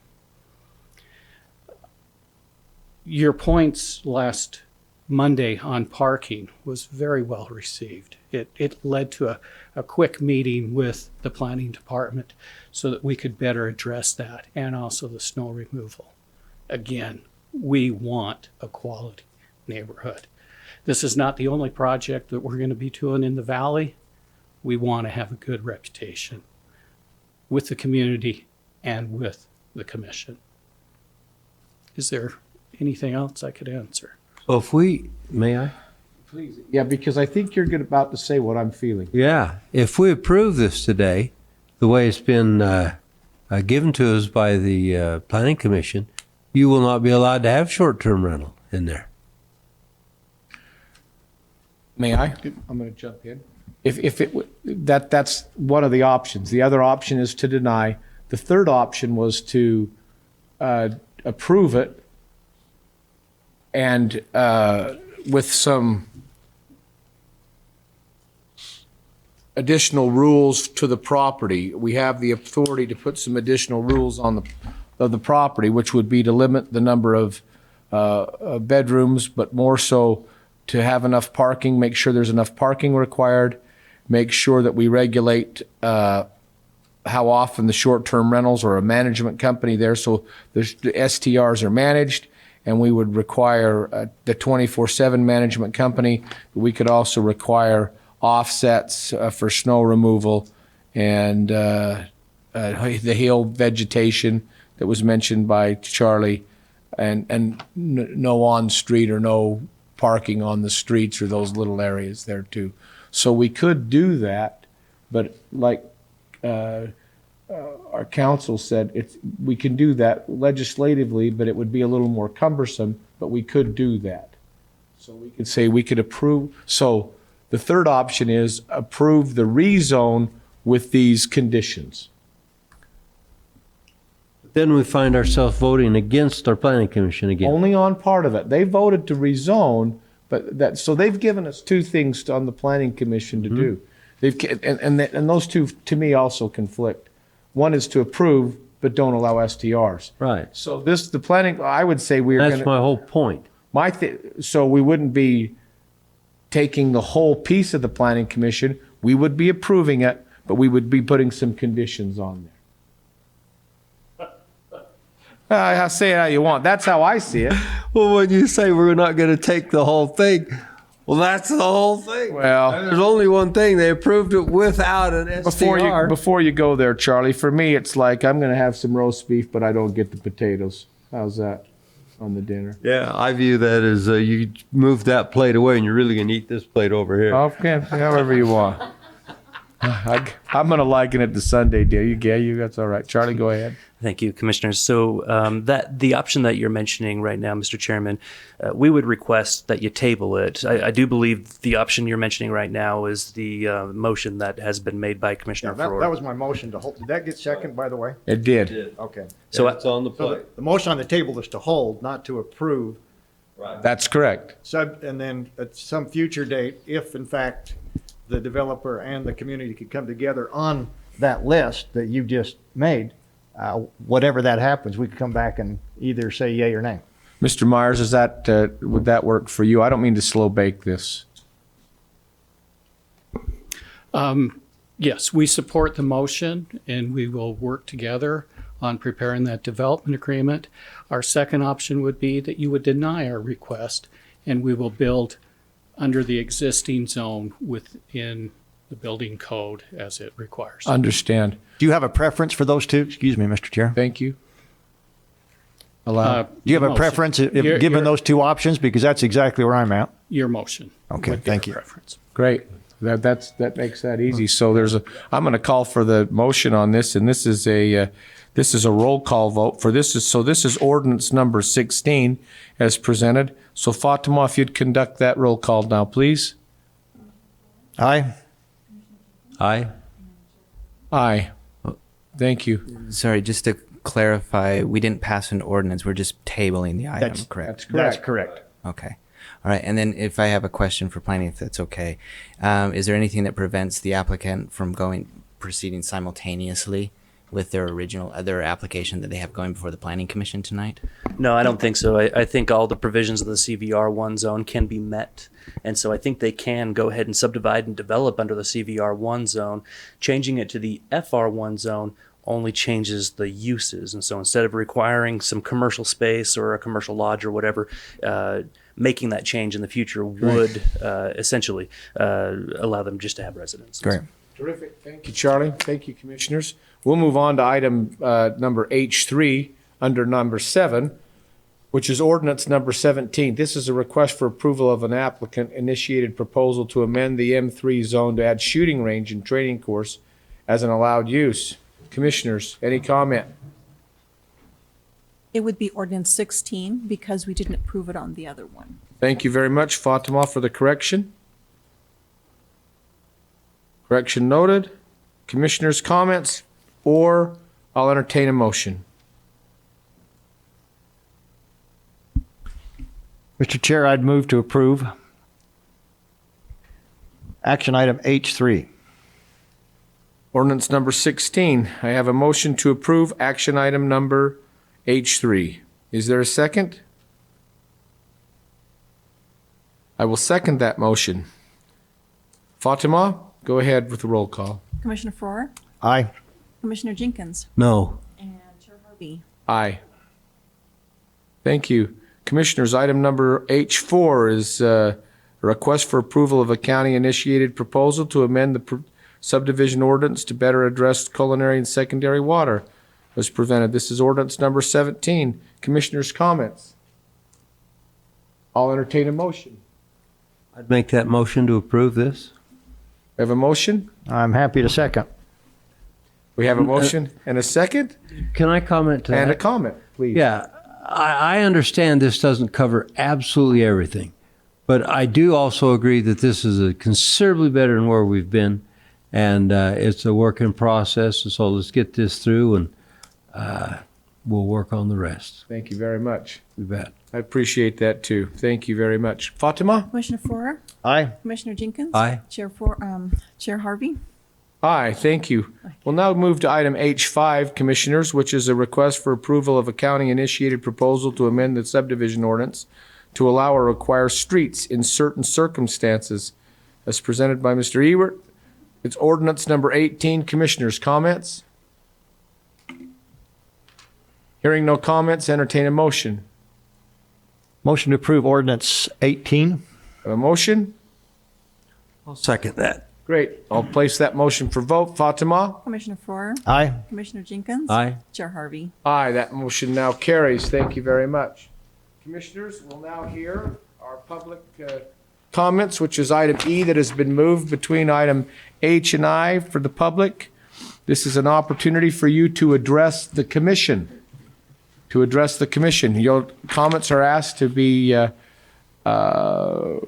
Your points last Monday on parking was very well received. It led to a quick meeting with the planning department so that we could better address that, and also the snow removal. Again, we want a quality neighborhood. This is not the only project that we're going to be doing in the valley. We want to have a good reputation with the community and with the commission. Is there anything else I could answer? So may I? Please. Yeah, because I think you're about to say what I'm feeling. Yeah. If we approve this today, the way it's been given to us by the Planning Commission, you will not be allowed to have short-term rental in there. May I? I'm going to jump in. That's one of the options. The other option is to deny. The third option was to approve it, and with some additional rules to the property. We have the authority to put some additional rules on the property, which would be to limit the number of bedrooms, but more so to have enough parking, make sure there's enough parking required, make sure that we regulate how often the short-term rentals or a management company there, so the STRs are managed, and we would require the 24/7 management company. We could also require offsets for snow removal and the hill vegetation that was mentioned by Charlie, and no on-street or no parking on the streets or those little areas there too. So we could do that, but like our council said, we can do that legislatively, but it would be a little more cumbersome, but we could do that. So we could say we could approve. So the third option is approve the rezone with these conditions. Then we find ourselves voting against our planning commission again. Only on part of it. They voted to rezone, but so they've given us two things on the planning commission to do. And those two to me also conflict. One is to approve, but don't allow STRs. Right. So the planning, I would say That's my whole point. So we wouldn't be taking the whole piece of the planning commission. We would be approving it, but we would be putting some conditions on there. I say it how you want. That's how I see it. Well, when you say we're not going to take the whole thing, well, that's the whole thing. Well, there's only one thing. They approved it without an STR. Before you go there, Charlie, for me, it's like I'm going to have some roast beef, but I don't get the potatoes. How's that on the dinner? Yeah, I view that as you move that plate away and you're really going to eat this plate over here. Okay, however you want. I'm going to liken it to Sunday dinner. That's all right. Charlie, go ahead. Thank you, Commissioners. So that the option that you're mentioning right now, Mr. Chairman, we would request that you table it. I do believe the option you're mentioning right now is the motion that has been made by Commissioner Farrar. That was my motion to hold. Did that get second, by the way? It did. Okay. So it's on the plate. The motion on the table is to hold, not to approve. Right. That's correct. And then at some future date, if in fact the developer and the community could come together on that list that you just made, whatever that happens, we could come back and either say yay or nay. Mr. Myers, would that work for you? I don't mean to slow bake this. Yes, we support the motion and we will work together on preparing that development agreement. Our second option would be that you would deny our request and we will build under the existing zone within the building code as it requires. Understand. Do you have a preference for those two? Excuse me, Mr. Chair. Thank you. Do you have a preference given those two options? Because that's exactly where I'm at. Your motion. Okay, thank you. Preference. Great. That makes that easy. So I'm going to call for the motion on this, and this is a roll call vote for this. This is ordinance number 16 as presented. So Fatima, if you'd conduct that roll call now, please. Aye. Aye. Aye. Thank you. Sorry, just to clarify, we didn't pass an ordinance. We're just tabling the item, correct? That's correct. That's correct. Okay. All right. And then if I have a question for planning, if that's okay, is there anything that prevents the applicant from proceeding simultaneously with their original other application that they have going before the Planning Commission tonight? No, I don't think so. I think all the provisions of the CVR1 zone can be met. And so I think they can go ahead and subdivide and develop under the CVR1 zone. Changing it to the FR1 zone only changes the uses. And so instead of requiring some commercial space or a commercial lodge or whatever, making that change in the future would essentially allow them just to have residence. Great. Terrific. Thank you, Charlie. Thank you, Commissioners. We'll move on to item number H3 under number 7, which is ordinance number 17. This is a request for approval of an applicant-initiated proposal to amend the M3 zone to add shooting range and training course as an allowed use. Commissioners, any comment? It would be ordinance 16 because we didn't approve it on the other one. Thank you very much, Fatima, for the correction. Correction noted. Commissioners' comments, or I'll entertain a motion. Mr. Chair, I'd move to approve action item H3. Ordinance number 16. I have a motion to approve action item number H3. Is there a second? I will second that motion. Fatima, go ahead with the roll call. Commissioner Farrar? Aye. Commissioner Jenkins? No. And Chair Harvey? Aye. Thank you. Commissioners, item number H4 is a request for approval of a county-initiated proposal to amend the subdivision ordinance to better address culinary and secondary water was presented. This is ordinance number 17. Commissioners' comments. I'll entertain a motion. I'd make that motion to approve this. We have a motion. I'm happy to second. We have a motion and a second. Can I comment to that? And a comment, please. Yeah, I understand this doesn't cover absolutely everything, but I do also agree that this is a considerably better than where we've been, and it's a work in process, and so let's get this through, and we'll work on the rest. Thank you very much. You bet. I appreciate that too. Thank you very much. Fatima? Commissioner Forer? Aye. Commissioner Jenkins? Aye. Chair Harvey? Aye, thank you. We'll now move to item H5, Commissioners, which is a request for approval of a county-initiated proposal to amend the subdivision ordinance to allow or require streets in certain circumstances, as presented by Mr. Ewert. It's ordinance number 18. Commissioners' comments? Hearing no comments, entertain a motion. Motion to approve ordinance 18. Have a motion? I'll second that. Great. I'll place that motion for vote. Fatima? Commissioner Forer? Aye. Commissioner Jenkins? Aye. Chair Harvey? Aye, that motion now carries. Thank you very much. Commissioners, we'll now hear our public comments, which is item E that has been moved between item H and I for the public. This is an opportunity for you to address the commission. Your comments are asked to be not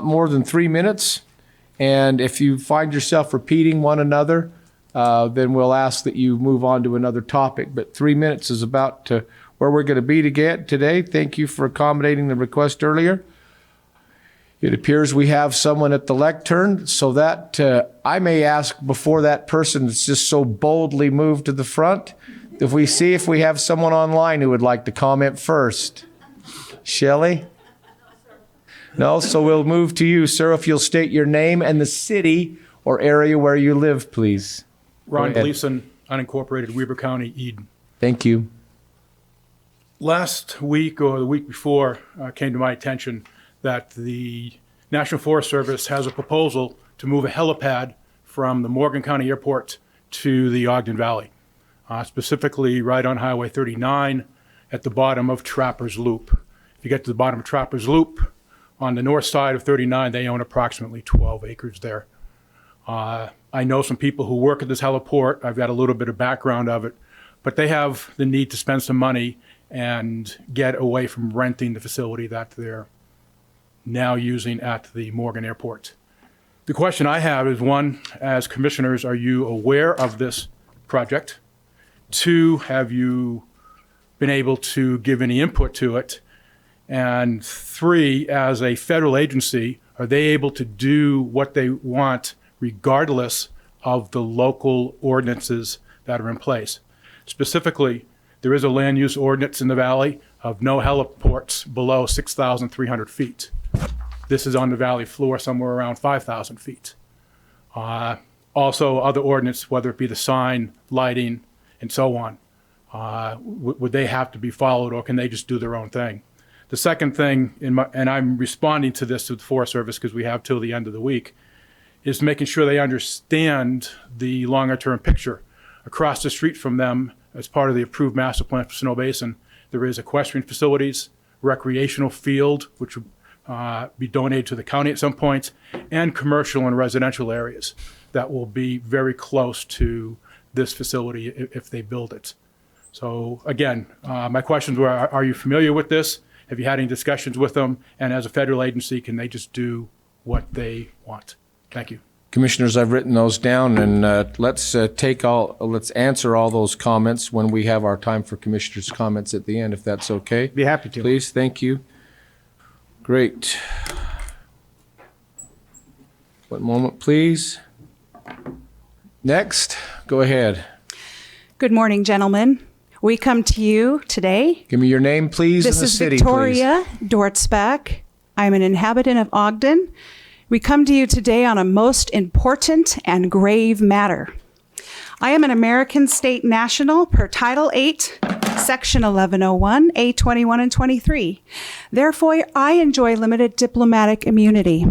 more than 3 minutes. And if you find yourself repeating one another, then we'll ask that you move on to another topic. But 3 minutes is about where we're going to be today. Thank you for accommodating the request earlier. It appears we have someone at the lectern, so that I may ask before that person that's just so boldly moved to the front, if we have someone online who would like to comment first. Shelley? No, so we'll move to you, sir, if you'll state your name and the city or area where you live, please. Ron Gleason, unincorporated, Weber County, Eden. Thank you. Last week or the week before came to my attention that the National Forest Service has a proposal to move a helipad from the Morgan County Airport to the Ogden Valley, specifically right on Highway 39 at the bottom of Trapper's Loop. If you get to the bottom of Trapper's Loop, on the north side of 39, they own approximately 12 acres there. I know some people who work at this heliport. I've got a little bit of background of it, but they have the need to spend some money and get away from renting the facility that they're now using at the Morgan Airport. The question I have is, one, as commissioners, are you aware of this project? Two, have you been able to give any input to it? And three, as a federal agency, are they able to do what they want regardless of the local ordinances that are in place? Specifically, there is a land use ordinance in the valley of no heliports below 6,300 feet. This is on the valley floor somewhere around 5,000 feet. Also, other ordinance, whether it be the sign, lighting, and so on, would they have to be followed, or can they just do their own thing? The second thing, and I'm responding to this to the Forest Service because we have till the end of the week, is making sure they understand the longer-term picture. Across the street from them, as part of the approved master plan for Snow Basin, there is equestrian facilities, recreational field, which would be donated to the county at some point, and commercial and residential areas that will be very close to this facility if they build it. So again, my questions were, are you familiar with this? Have you had any discussions with them? And as a federal agency, can they just do what they want? Thank you. Commissioners, I've written those down, and let's answer all those comments when we have our time for commissioners' comments at the end, if that's okay. Be happy to. Please, thank you. Great. One moment, please. Next, go ahead. Good morning, gentlemen. We come to you today. Give me your name, please, and the city, please. This is Victoria Dortzbach. I'm an inhabitant of Ogden. We come to you today on a most important and grave matter. I am an American state national per Title 8, Section 1101, A21 and 23. Therefore, I enjoy limited diplomatic immunity.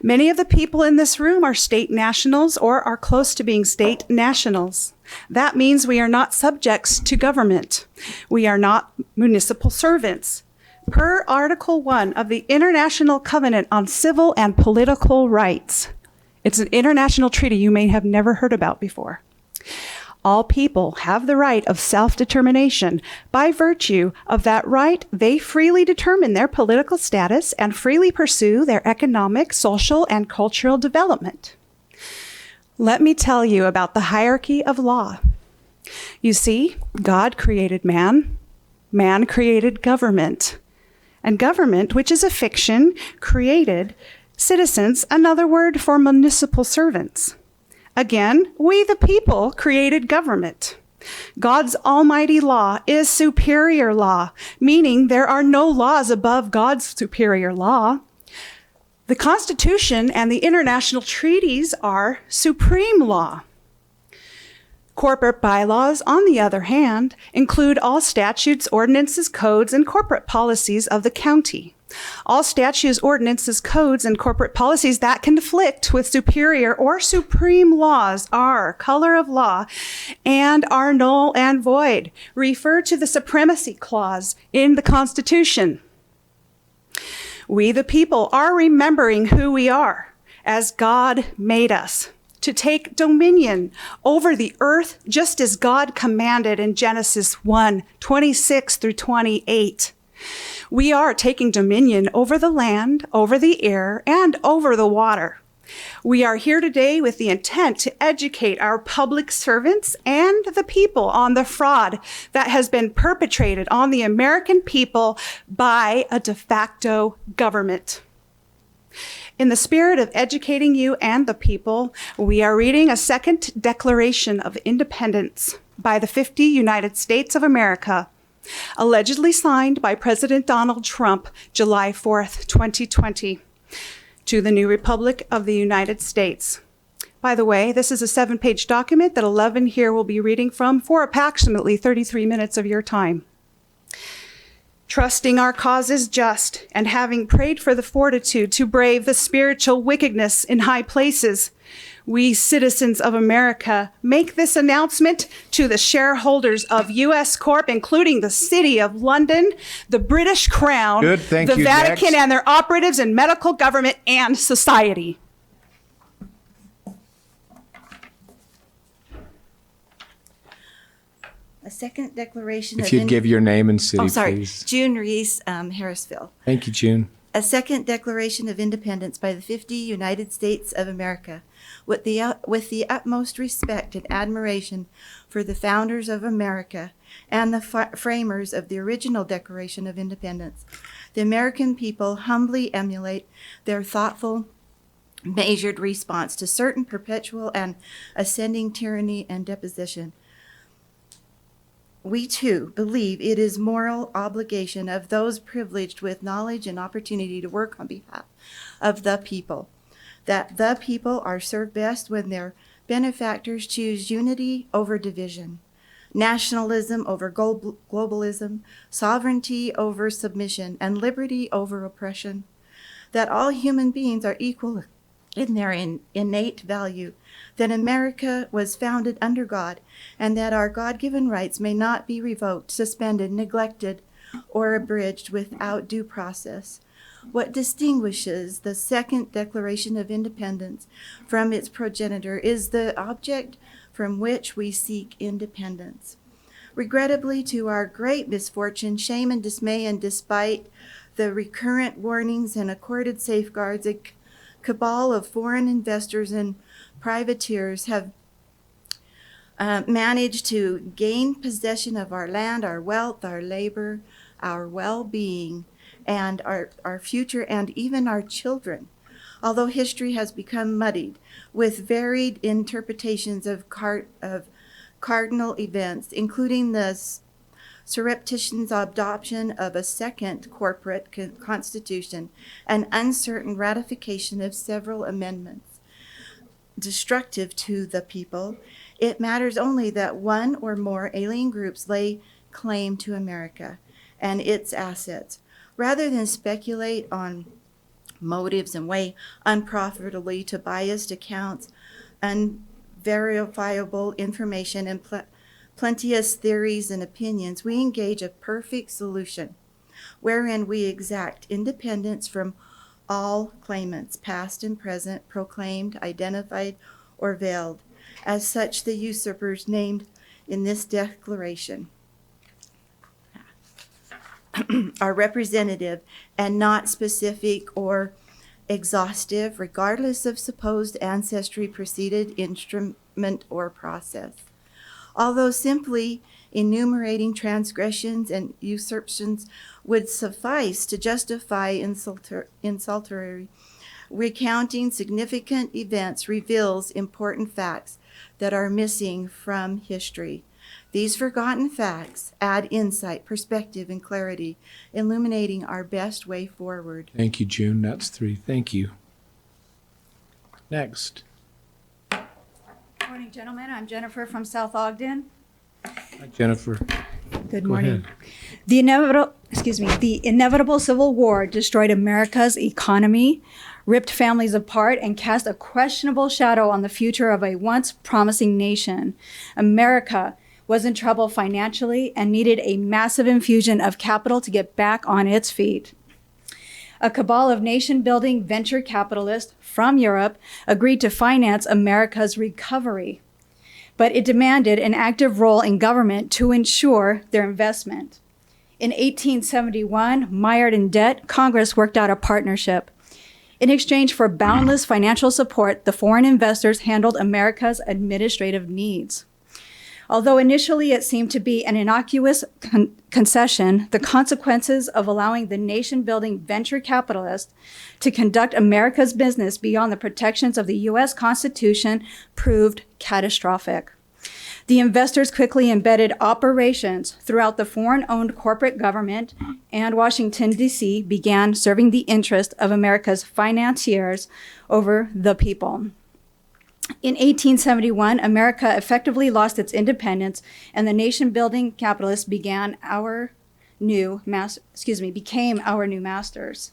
Many of the people in this room are state nationals or are close to being state nationals. That means we are not subjects to government. We are not municipal servants. Per Article 1 of the International Covenant on Civil and Political Rights, it's an international treaty you may have never heard about before. All people have the right of self-determination. By virtue of that right, they freely determine their political status and freely pursue their economic, social, and cultural development. Let me tell you about the hierarchy of law. You see, God created man. Man created government. And government, which is a fiction, created citizens, another word for municipal servants. Again, we the people created government. God's almighty law is superior law, meaning there are no laws above God's superior law. The Constitution and the international treaties are supreme law. Corporate bylaws, on the other hand, include all statutes, ordinances, codes, and corporate policies of the county. All statutes, ordinances, codes, and corporate policies that conflict with superior or supreme laws are color of law and are null and void. Refer to the supremacy clause in the Constitution. We, the people, are remembering who we are as God made us, to take dominion over the earth just as God commanded in Genesis 1:26 through 28. We are taking dominion over the land, over the air, and over the water. We are here today with the intent to educate our public servants and the people on the fraud that has been perpetrated on the American people by a de facto government. In the spirit of educating you and the people, we are reading a second Declaration of Independence by the 50 United States of America, allegedly signed by President Donald Trump, July 4th, 2020, to the new Republic of the United States. By the way, this is a 7-page document that 11 here will be reading from for approximately 33 minutes of your time. Trusting our cause is just, and having prayed for the fortitude to brave the spiritual wickedness in high places, we citizens of America make this announcement to the shareholders of U.S. Corp., including the City of London, the British Crown, Good, thank the you. Vatican, Next. and their operatives in medical, government, and society. A second declaration If of you'd give your name and city, Oh, sorry. please. June Reese, Harrisville. Thank you, June. A second Declaration of Independence by the 50 United States of America, with the utmost respect and admiration for the founders of America and the framers of the original Declaration of Independence. The American people humbly emulate their thoughtful, measured response to certain perpetual and ascending tyranny and deposition. We too believe it is moral obligation of those privileged with knowledge and opportunity to work on behalf of the people, that the people are served best when their benefactors choose unity over division, nationalism over globalism, sovereignty over submission, and liberty over oppression, that all human beings are equal in their innate value, that America was founded under God, and that our God-given rights may not be revoked, suspended, neglected, or abridged without due process. What distinguishes the Second Declaration of Independence from its progenitor is the object from which we seek independence. Regrettably, to our great misfortune, shame, and dismay, and despite the recurrent warnings and accorded safeguards, a cabal of foreign investors and privateers have managed to gain possession of our land, our wealth, our labor, our well-being, and our future, and even our children. Although history has become muddied with varied interpretations of cardinal events, including the surreptitious adoption of a second corporate constitution and uncertain ratification of several amendments destructive to the people, it matters only that one or more alien groups lay claim to America and its assets. Rather than speculate on motives and weigh unprofitably to biased accounts, unverifiable information, and plenteous theories and opinions, we engage a perfect solution wherein we exact independence from all claimants, past and present, proclaimed, identified, or veiled, as such the usurpers named in this declaration are representative and not specific or exhaustive, regardless of supposed ancestry, preceded instrument, or process. Although simply enumerating transgressions and usurpations would suffice to justify insultory recounting significant events reveals important facts that are missing from history. These forgotten facts add insight, perspective, and clarity, illuminating our best way forward. Thank you, June. That's 3. Thank you. Next. Morning, gentlemen. I'm Jennifer from South Ogden. Hi, Jennifer. Good Go morning. ahead. The inevitable Civil War destroyed America's economy, ripped families apart, and cast a questionable shadow on the future of a once promising nation. America was in trouble financially and needed a massive infusion of capital to get back on its feet. A cabal of nation-building venture capitalists from Europe agreed to finance America's recovery, but it demanded an active role in government to ensure their investment. In 1871, mired in debt, Congress worked out a partnership. In exchange for boundless financial support, the foreign investors handled America's administrative needs. Although initially it seemed to be an innocuous concession, the consequences of allowing the nation-building venture capitalists to conduct America's business beyond the protections of the U.S. Constitution proved catastrophic. The investors quickly embedded operations throughout the foreign-owned corporate government, and Washington, D.C. began serving the interest of America's financiers over the people. In 1871, America effectively lost its independence, and the nation-building capitalists became our new masters.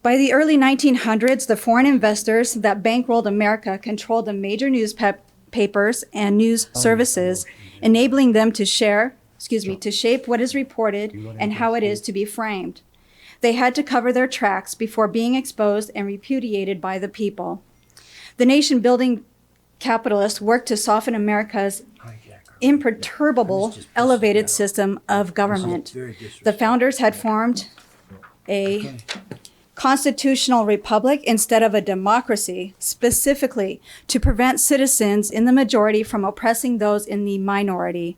By the early 1900s, the foreign investors that bankrolled America controlled the major newspapers and news services, enabling them to shape what is reported and how it is to be framed. They had to cover their tracks before being exposed and repudiated by the people. The nation-building capitalists worked to soften America's imperturbable, elevated system of government. The founders had formed a constitutional republic instead of a democracy, specifically to prevent citizens in the majority from oppressing those in the minority.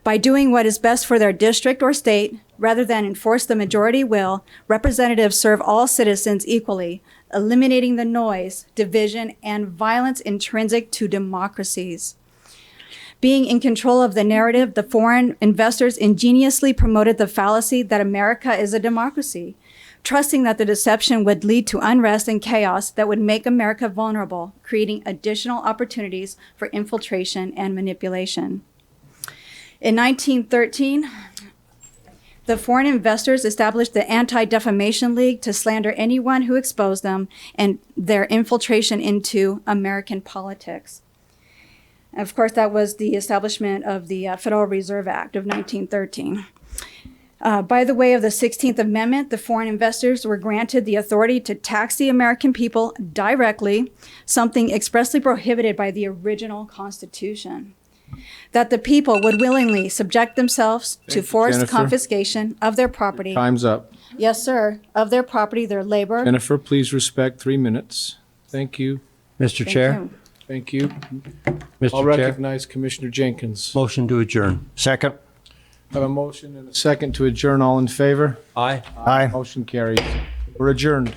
By doing what is best for their district or state, rather than enforce the majority will, representatives serve all citizens equally, eliminating the noise, division, and violence intrinsic to democracies. Being in control of the narrative, the foreign investors ingeniously promoted the fallacy that America is a democracy, trusting that the deception would lead to unrest and chaos that would make America vulnerable, creating additional opportunities for infiltration and manipulation. In 1913, the foreign investors established the Anti-Defamation League to slander anyone who exposed them and their infiltration into American politics. And of course, that was the establishment of the Federal Reserve Act of 1913. By the way of the 16th Amendment, the foreign investors were granted the authority to tax the American people directly, something expressly prohibited by the original Constitution. That the people would willingly subject themselves to forced confiscation of their property. Time's up. Yes, sir. Of their property, their labor. Jennifer, please respect 3 minutes. Thank you. Mr. Chair. Thank you. Mr. I'll Chair. recognize Commissioner Jenkins. Motion to adjourn. Second. I have a motion and a second to adjourn. All in favor? Aye. Aye. Motion carries. We're adjourned.